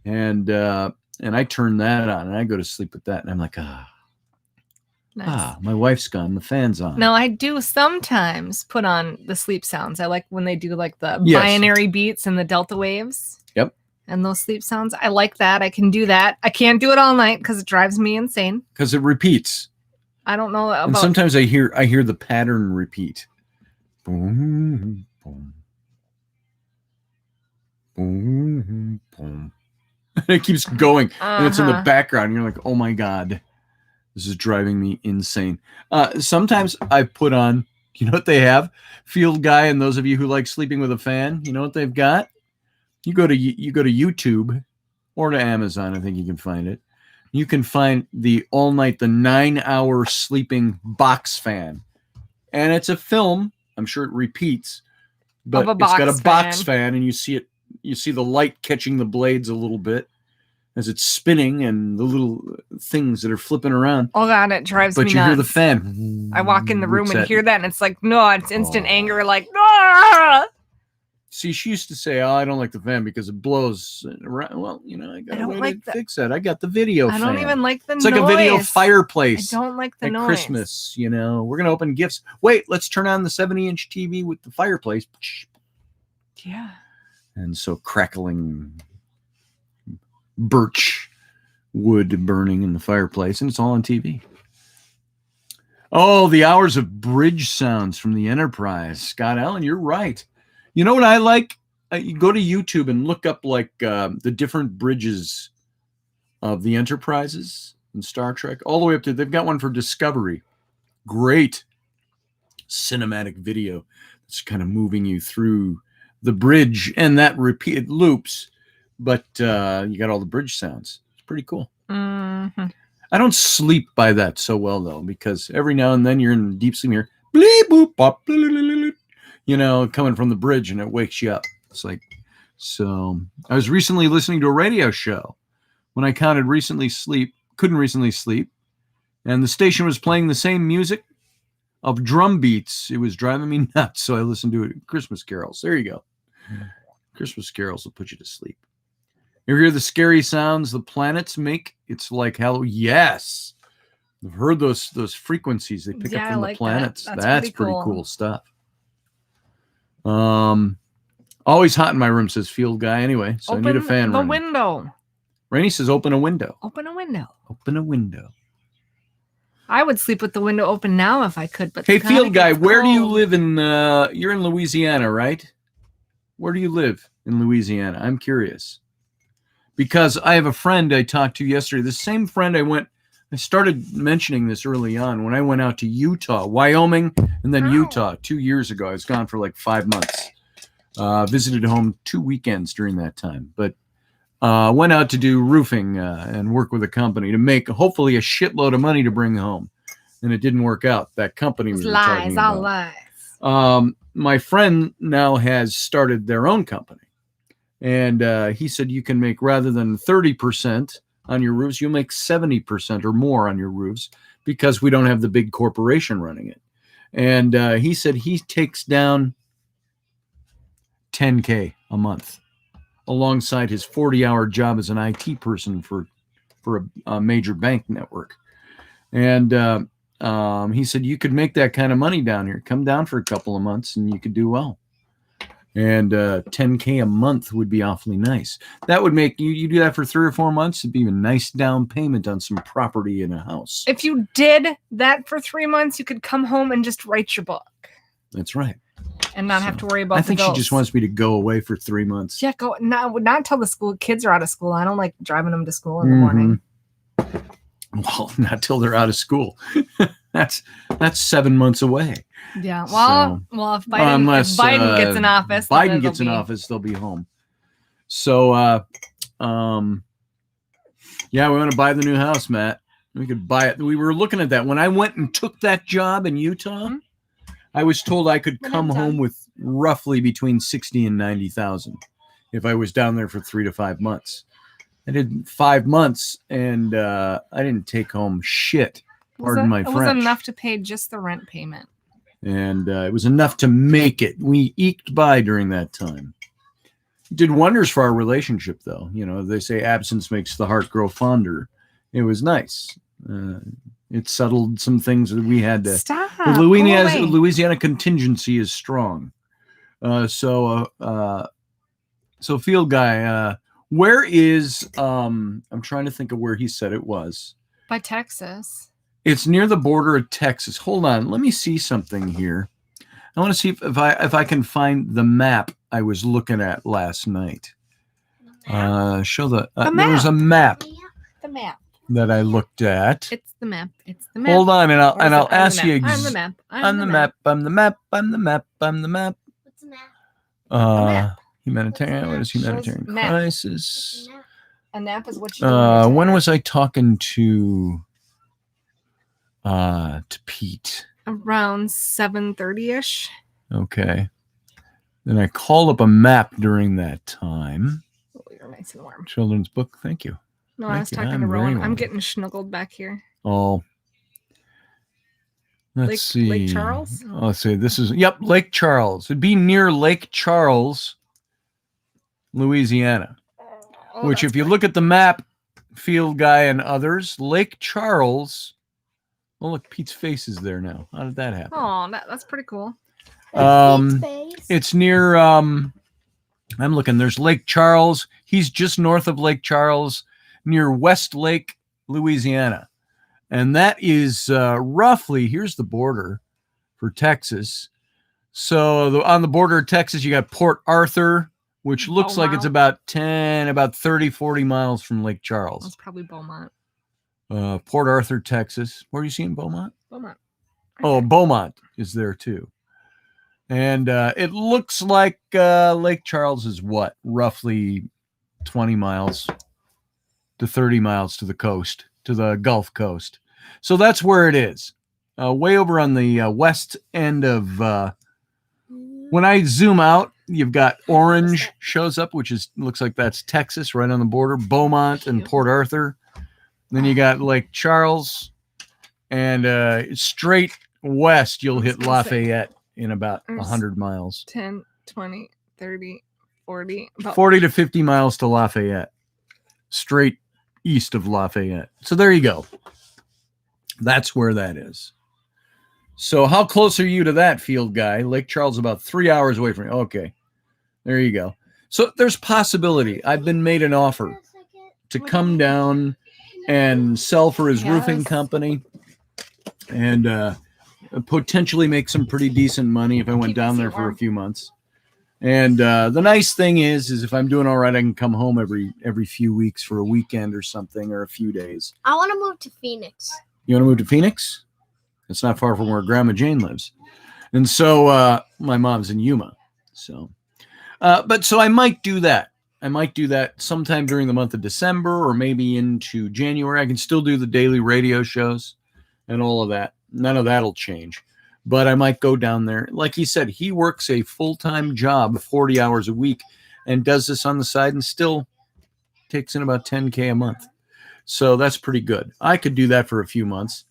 and I turn that on and I go to sleep with that, and I'm like, Nice. my wife's gone, the fan's on. No, I do sometimes put on the sleep sounds. I like when they do like the Yes. binary beats and the delta waves. Yep. And those sleep sounds. I like that. I can do that. I can't do it all night because it drives me insane. Because it repeats. I don't know about. And sometimes I hear the pattern repeat. Boom, boom, boom, boom. And it keeps going, and it's in the background. And you're like, oh my god, this is driving me insane. Sometimes I put on, you know what they have? Field Guy, and those of you who like sleeping with a fan, you know what they've got? You go to YouTube or to Amazon. I think you can find it. You can find the 9-hour sleeping box fan, and it's a film. I'm sure it repeats, but it's got a box fan, and you see it. You see the light catching the blades a little bit as it's spinning, and the little things that are flipping around. Oh god, it drives me nuts. But you hear the fan. I walk in the room and hear that, and it's like, no, it's instant anger. Like, ah! See, she used to say, "Oh, I don't like the fan because it blows around." Well, I got a way to fix that. I got the video fan. I don't even like the noise. It's like a video fireplace. I don't like the noise. At Christmas, we're gonna open gifts. Wait, let's turn on the 70-inch TV with the fireplace. Yeah. And so crackling birch wood burning in the fireplace, and it's all on TV. Oh, the hours of bridge sounds from the Enterprise. Scott Allen, you're right. You know what I like? You go to YouTube and look up like the different bridges of the Enterprises in Star Trek, all the way up to, they've got one for Discovery. Great cinematic video that's kind of moving you through the bridge, and that repeated loops, but you got all the bridge sounds. It's pretty cool. Mm-hmm. I don't sleep by that so well, though, because every now and then you're in deep sleep, you're bleep, boop, bop, coming from the bridge, and it wakes you up. It's like, so I was recently listening to a radio show when I couldn't recently sleep, and the station was playing the same music of drum beats. It was driving me nuts, so I listened to it. Christmas carols. There you go. Christmas carols will put you to sleep. You hear the scary sounds the planets make? It's like hello. Yes, I've heard those frequencies they pick up from the planets. That's pretty cool stuff. Always hot in my room, says Field Guy. Anyway, so I need a fan. Open the window. Rainey says, "Open a window." Open a window. Open a window. I would sleep with the window open now if I could. But hey, Field Guy, where do you live in? You're in Louisiana, right? Where do you live in Louisiana? I'm curious. Because I have a friend I talked to yesterday. The same friend I started mentioning this early on when I went out to Utah, Wyoming, and then Utah 2 years ago. I was gone for like 5 months. Visited home 2 weekends during that time. But went out to do roofing and work with a company to make hopefully a shitload of money to bring home. And it didn't work out. That company was lies, all lies. My friend now has started their own company. And he said you can make, rather than 30% on your roofs, you'll make 70% or more on your roofs because we don't have the big corporation running it. And he said he takes down $10K a month alongside his 40-hour job as an IT person for a major bank network. And he said you could make that kind of money down here. Come down for a couple of months and you could do well. And $10K a month would be awfully nice. That would make you do that for 3 or 4 months. It'd be a nice down payment on some property in a house. If you did that for 3 months, you could come home and just write your book. That's right. And not have to worry about I think the she bills. just wants me to go away for 3 months. Yeah, go not until the kids are out of school. I don't like driving them to school in the morning. Well, not till they're out of school. That's 7 months away. Yeah. Well, if Biden gets in office, they'll be home. So, yeah, we want to buy the new house, Matt. We could buy it. We were looking at that when I went and took that job in Utah. Mm-hmm. I was told I could come home with roughly between 60 and 90,000 if I was down there for 3 to 5 months. I did 5 months, and I didn't take home shit. Pardon my French. It was enough to pay just the rent payment. And it was enough to make it. We eked by during that time. It did wonders for our relationship, though. You know, they say absence makes the heart grow fonder. It was nice. It settled some things that we had to. Stop. The Louisiana contingency is strong. So Field Guy, where is? I'm trying to think of where he said it was. By Texas. It's near the border of Texas. Hold on, let me see something here. I want to see if I can find the map I was looking at last night. Show the map. There was a map. The map that I looked at. It's the map. It's the map. Hold on, and I'll ask you. I'm the map. I'm the map. I'm the map. I'm the map. I'm the map. What's the map? Humanitarian. What is humanitarian crisis? A nap is what you do. When was I talking to Pete? Around 7:30ish. Okay. Then I called up a map during that time. Oh, you're nice and warm. Children's book. Thank you. No, I was talking to Rowan. I'm getting snuggled back here. Oh. Let's see. Lake Charles? I'll say this is, Lake Charles. It'd be near Lake Charles, Louisiana. Which, if you look at the map, Field Guy and others, Lake Charles. Oh, look, Pete's face is there now. How did that happen? Oh, that's pretty cool. It's near, I'm looking, there's Lake Charles. He's just north of Lake Charles, near Westlake, Louisiana. And that is roughly, here's the border for Texas. So on the border of Texas, you got Port Arthur, which looks like it's about 30, 40 miles from Lake Charles. That's probably Beaumont. Port Arthur, Texas. Where are you seeing Beaumont? Beaumont. Oh, Beaumont is there too. And it looks like Lake Charles is what? Roughly 20 miles to 30 miles to the coast, to the Gulf Coast. So that's where it is. Way over on the west end of... when I zoom out, you've got orange shows up, which looks like that's Texas, right on the border. Beaumont and Port Arthur. Then you got Lake Charles. And straight west, you'll hit Lafayette in about 100 miles. 10, 20, 30, 40. 40 to 50 miles to Lafayette. Straight east of Lafayette. So there you go. That's where that is. So how close are you to that, Field Guy? Lake Charles is about 3 hours away from you. Okay. There you go. So there's possibility. I've been made an offer to come down and sell for his roofing company and potentially make some pretty decent money if I went down there for a few months. And the nice thing is if I'm doing all right, I can come home every few weeks for a weekend or something, or a few days. I want to move to Phoenix. You want to move to Phoenix? It's not far from where Grandma Jane lives. And so my mom's in Yuma. So, so I might do that. I might do that sometime during the month of December or maybe into January. I can still do the daily radio shows and all of that. None of that'll change. But I might go down there. Like he said, he works a full-time job, 40 hours a week, and does this on the side and still takes in about $10K a month. So that's pretty good. I could do that for a few months.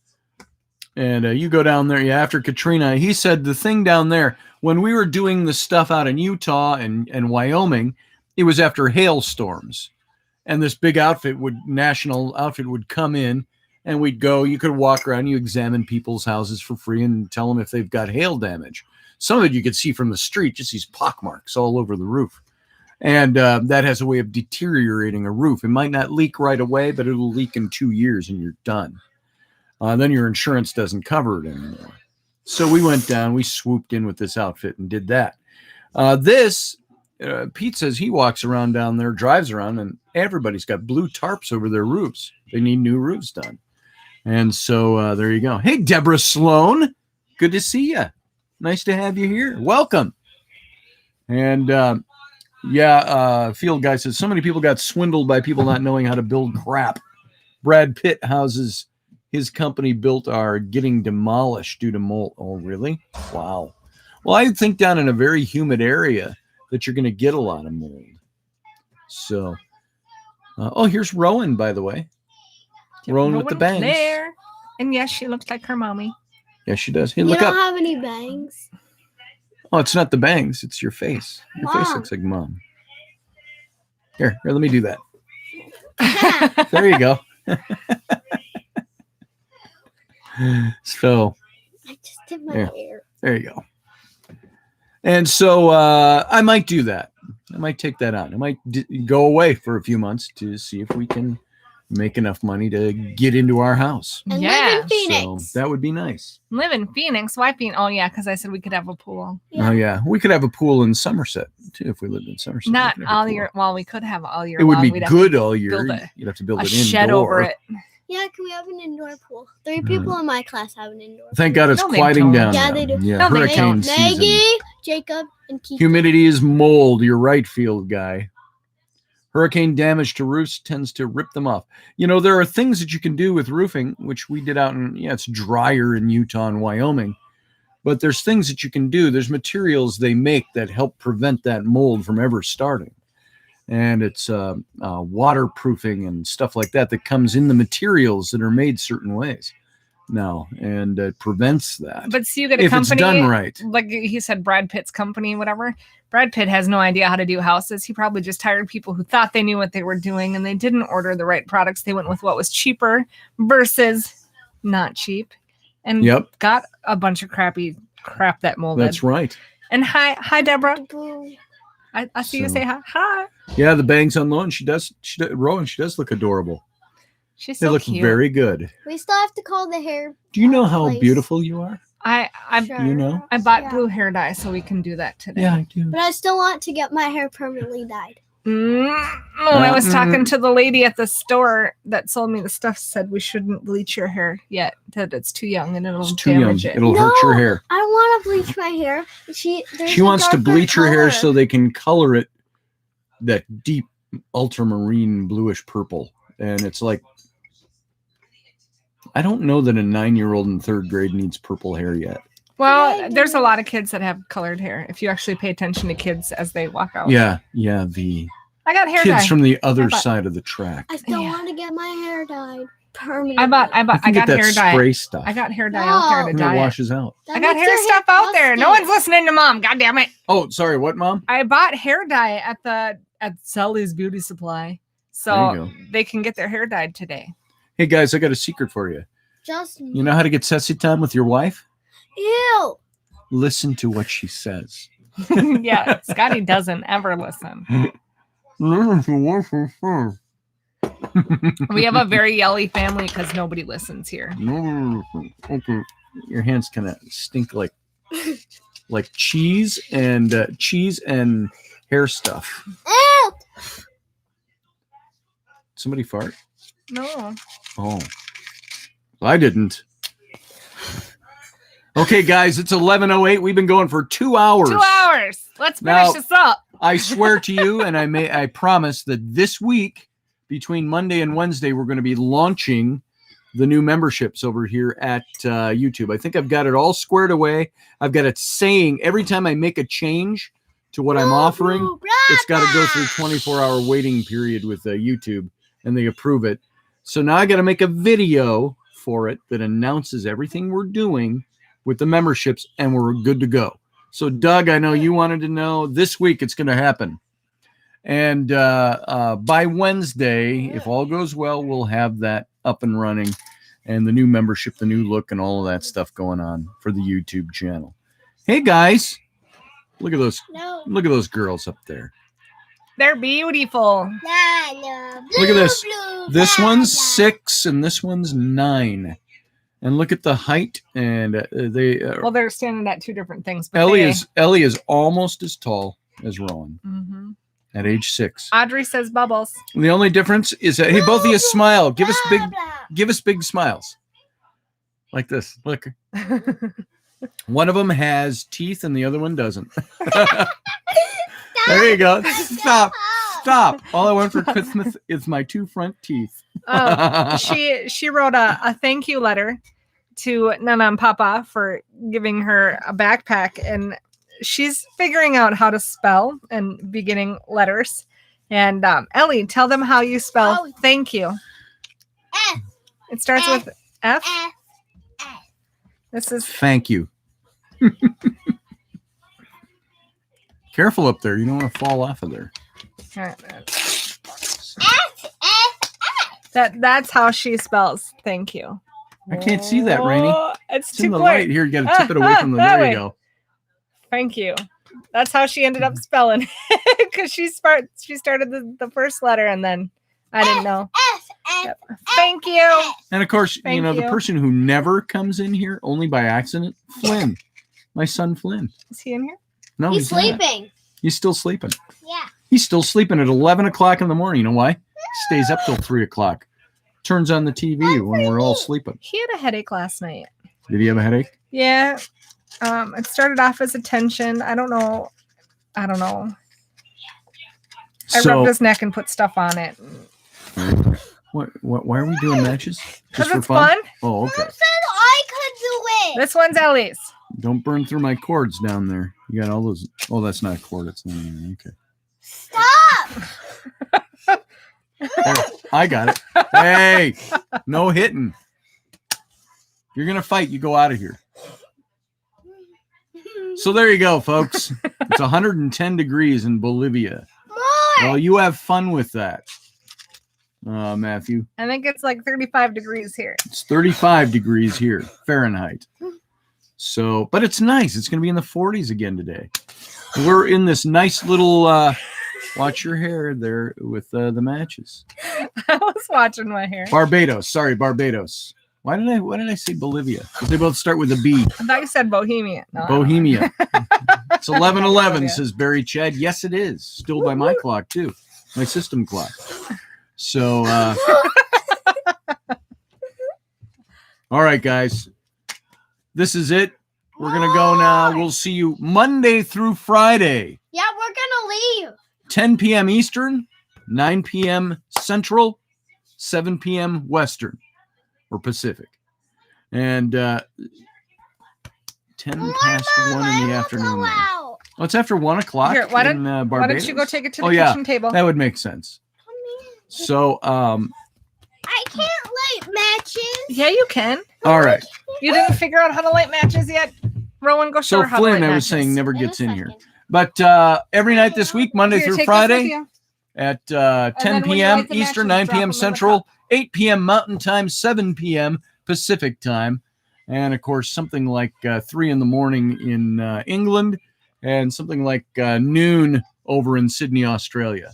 And you go down there, after Katrina, he said the thing down there, when we were doing the stuff out in Utah and Wyoming, it was after hailstorms. And this big national outfit would come in, and we'd go, you could walk around, you examine people's houses for free and tell them if they've got hail damage. Some of it you could see from the street, just these pockmarks all over the roof. And that has a way of deteriorating a roof. It might not leak right away, but it'll leak in 2 years and you're done. Then your insurance doesn't cover it anymore. So we went down, we swooped in with this outfit and did that. Pete says he walks around down there, drives around, and everybody's got blue tarps over their roofs. They need new roofs done. And so there you go. Hey, Deborah Sloan. Good to see you. Nice to have you here. Welcome. And Field Guy says, so many people got swindled by people not knowing how to build crap. Brad Pitt houses his company built are getting demolished due to mold. Oh, really? Wow. Well, I think down in a very humid area that you're going to get a lot of mold. So, here's Rowan, by the way. Rowan with the bangs. There. And yes, she looks like her mommy. Yes, she does. Hey, You look don't up. have any bangs. Oh, it's not the bangs. It's your face. Your face Mom. looks like mom. Here, let me do that. There you go. So I just did my Yeah. hair. there you go. And so I might do that. I might take that on. I might go away for a few months to see if we can make enough money to get into our house. And Yeah. live in Phoenix. So that would be nice. Live in Phoenix. Why Phoenix? Oh, yeah, because I said we could have a pool. Yeah. Oh yeah, we could have a pool in Somerset too if we lived in Somerset. We Not could have a all pool. year. Well, we could have all year It would long. be We'd have good all year. build a- You'd have to build a an shed indoor. over it. Yeah, can we have an indoor pool? 3 people in my class have an indoor Thank pool. God it's No, they quieting don't. down. Yeah, now. they do. Yeah, No, they hurricane don't. season. Maggie, Jacob, and Keith. Humidity is mold. You're right, Field Guy. Hurricane damage to roofs tends to rip them off. You know, there are things that you can do with roofing, which we did out in, it's drier in Utah and Wyoming, but there's things that you can do. There's materials they make that help prevent that mold from ever starting. And it's waterproofing and stuff like that comes in the materials that are made certain ways now, and it prevents that. But see, you get a if company. it's done right. Like he said, Brad Pitt's company, whatever. Brad Pitt has no idea how to do houses. He probably just hired people who thought they knew what they were doing, and they didn't order the right products. They went with what was cheaper versus not cheap, and Yep. got a bunch of crap that molded. That's right. And hi, Deborah. Boo. I see you So- say hi. Hi. Yeah, the bangs on Rowan. Rowan, she does look adorable. She's They so look cute. very good. We still have to call the hair. Do you know how place. beautiful you are? I Sure. You know? I bought Yeah. blue hair dye so we can do that today. Yeah, I do. But I still want to get my hair permanently dyed. I was talking to the lady at the store that sold me the stuff. Said we shouldn't bleach your hair yet. That it's too young and it'll It's too young. damage it. It'll hurt your No. hair. I don't want to bleach my hair. There's She a wants to darker bleach her hair color. so they can color it that deep ultramarine bluish purple. And it's like, I don't know that a 9-year-old in 3rd grade needs purple hair yet. Well, I there's a do. lot of kids that have colored hair. If you actually pay attention to kids as they walk out. Yeah, the I got hair kids dye. from the other bought- side of the track. I still Yeah. want to get my hair dyed permanently. I You got can get that hair dye. spray stuff. I got hair dye out there to and it dye it. washes out. That I got makes hair your stuff out there. No crusty. one's listening to mom. God damn it. Oh, sorry. What, Mom? I bought hair dye at Sally's Beauty Supply. There you So go. they can get their hair dyed today. Hey, guys, I got a secret for you. Just You know how to get sexy time with your wife? ew. Listen to what she says. Yeah, Scotty doesn't ever listen. We have a very yelly family because nobody listens here. Your hands kind of stink like cheese and hair stuff. Ew. Somebody fart? No. Oh, I didn't. Okay, guys, it's 11:08. We've been going for 2 hours. 2 hours. Let's finish Now- this up. I swear to you, and I promise that this week, between Monday and Wednesday, we're going to be launching the new memberships over here at YouTube. I think I've got it all squared away. I've got it saying every time I make a change to what I'm offering, Boo, it's got to go brother. through 24-hour waiting period with YouTube, and they approve it. So now I got to make a video for it that announces everything we're doing with the memberships, and we're good to go. So, Doug, I know you wanted to know. This week it's going to happen. And by Wednesday, if all goes well, we'll have that up and running, and the new membership, the new look, and all of that stuff going on for the YouTube channel. Hey, guys, look at those. No. Look at those girls up there. They're beautiful. No. Look at this. Blue, This blah, one's blah. 6 and this one's 9. And look at the height, and they. Well, they're standing at two different things. But Ellie is almost as tall as Rowan at age 6. Audrey says bubbles. And the only difference is that both of you smile. Give us big smiles, like this. Look, one of them has teeth, and the other one doesn't. There you go. Stop. All I want for Christmas is my 2 front teeth. She wrote a thank you letter to Nana and Papa for giving her a backpack, and she's figuring out how to spell and beginning letters. And Ellie, tell them how you spell thank you. F. It starts with F. This is thank you. Careful up there. You don't want to fall off of there. That's how she spells thank you. I can't see that, Rainy. It's in the light here. You got to tip it away from the. There you go. Thank you. That's how she ended up spelling, because she started the first letter, and then I didn't know. Yep. Thank you. And of course, the person who never comes in here only by accident, Flynn, my son Flynn. Is he in here? No, he's sleeping. Not. He's still sleeping. Yeah. He's still sleeping at 11 o'clock in the morning. You know why? He stays up till 3 o'clock. Turns on the TV when we're all sleeping. He had a headache last night. Did he have a headache? Yeah. It started off as a tension. I don't know. I rubbed his neck and put stuff on it. What? Why are we doing matches? Because it's fun. Oh, okay. Who said I could do it? This one's Ellie's. Don't burn through my cords down there. You got all those. Oh, that's not a cord. It's not. Okay. Stop. Oh, I got it. Hey, no hitting. If you're going to fight, you go out of here. So there you go, folks. It's 110 degrees in Bolivia. More. Well, you have fun with that, Matthew. I think it's like 35 degrees here. It's 35 degrees here, Fahrenheit. So, but it's nice. It's going to be in the 40s again today. We're in this nice little, watch your hair there with the matches. I was watching my hair. Barbados. Sorry, Barbados. Why did I say Bolivia? Because they both start with a B. I thought you said Bohemia. No, Bohemia. It's 11:11, says Barry Chad. Yes, it is. Still by my clock, too. My system clock. So, all right, guys. This is it. We're going to go now. We'll see you Monday through Friday. Yeah, we're going to leave. 10 p.m. Eastern, 9 p.m. Central, 7 p.m. Western or Pacific. And 10 past 1 in the afternoon. Oh, it's after 1 o'clock in Barbados. Why don't you go take it to the kitchen table? That would make sense. So, I can't light matches. Yeah, you can. All right. You didn't figure out how to light matches yet? Rowan, go show her how to light Flynn, I was saying, never gets in here. But every night this week, Monday through Friday, at 10 p.m. Eastern, 9 p.m. Central, 8 p.m. Mountain Time, 7 p.m. Pacific Time. And, of course, something like 3 in the morning in England and something like noon over in Sydney, Australia.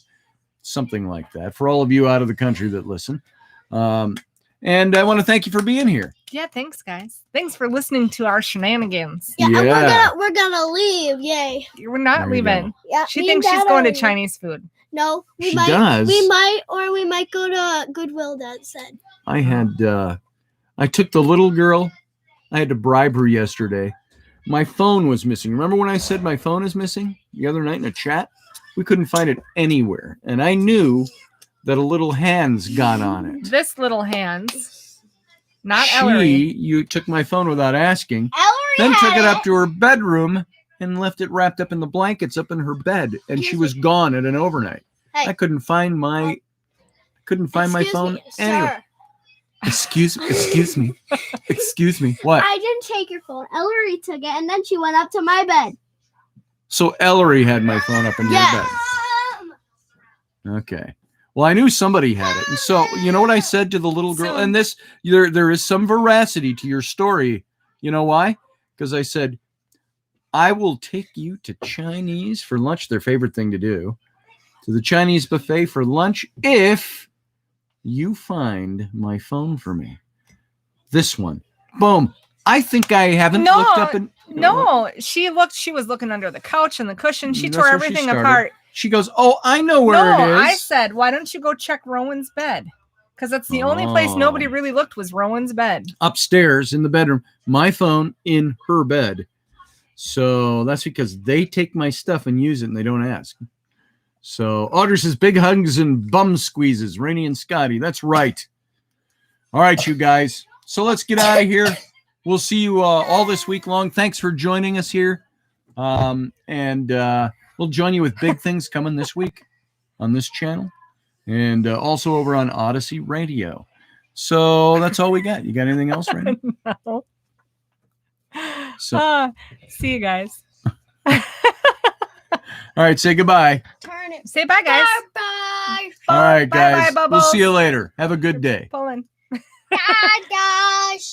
Something like that for all of you out of the country that listen. And I want to thank you for being here. Yeah, thanks, guys. Thanks for listening to our shenanigans. Yeah, and we're gonna leave. Yay. We're not leaving. Yeah, she thinks she's going to Chinese food. No, we might go to Goodwill, Dad said. I took the little girl. I had to bribe her yesterday. My phone was missing. Remember when I said my phone is missing the other night in a chat? We couldn't find it anywhere. And I knew that a little Hans got on it. This little Hans, not Ellery. You took my phone without asking. Ellery then took it up to her bedroom and left it wrapped up in the blankets up in her bed. And she was gone at an overnight. Hey. I couldn't find my phone anywhere. Excuse me. Excuse me. What? I didn't take your phone. Ellery took it, and then she went up to my bed. So Ellery had my phone up in your bed. Okay. Well, I knew somebody had it. And so, you know what I said to the little girl? And this, there is some veracity to your story. You know why? Because I said, I will take you to Chinese for lunch, their favorite thing to do, to the Chinese buffet for lunch if you find my phone for me. This one. Boom. I think I haven't No, looked up and No, she was looking under the couch and the cushion. She That's tore where she everything started. apart. She goes, "Oh, I know where No, it is." I said, why don't you go check Rowan's bed? Because that's the only place nobody really looked was Rowan's bed. Upstairs in the bedroom. My phone in her bed. So that's because they take my stuff and use it and they don't ask. So Audrey says, big hugs and bum squeezes. Raini and Scotty. That's right. All right, you guys. So let's get out of here. We'll see you all this week long. Thanks for joining us here. And we'll join you with big things coming this week on this channel and also over on Odyssey Radio. So that's all we got. You got anything else, Raini? No. So, see you guys. all right, say goodbye. Turn it. Say bye, guys. Bye. All right, Bye, guys. bye, We'll see you later. Have a good day. Pulling. Bye.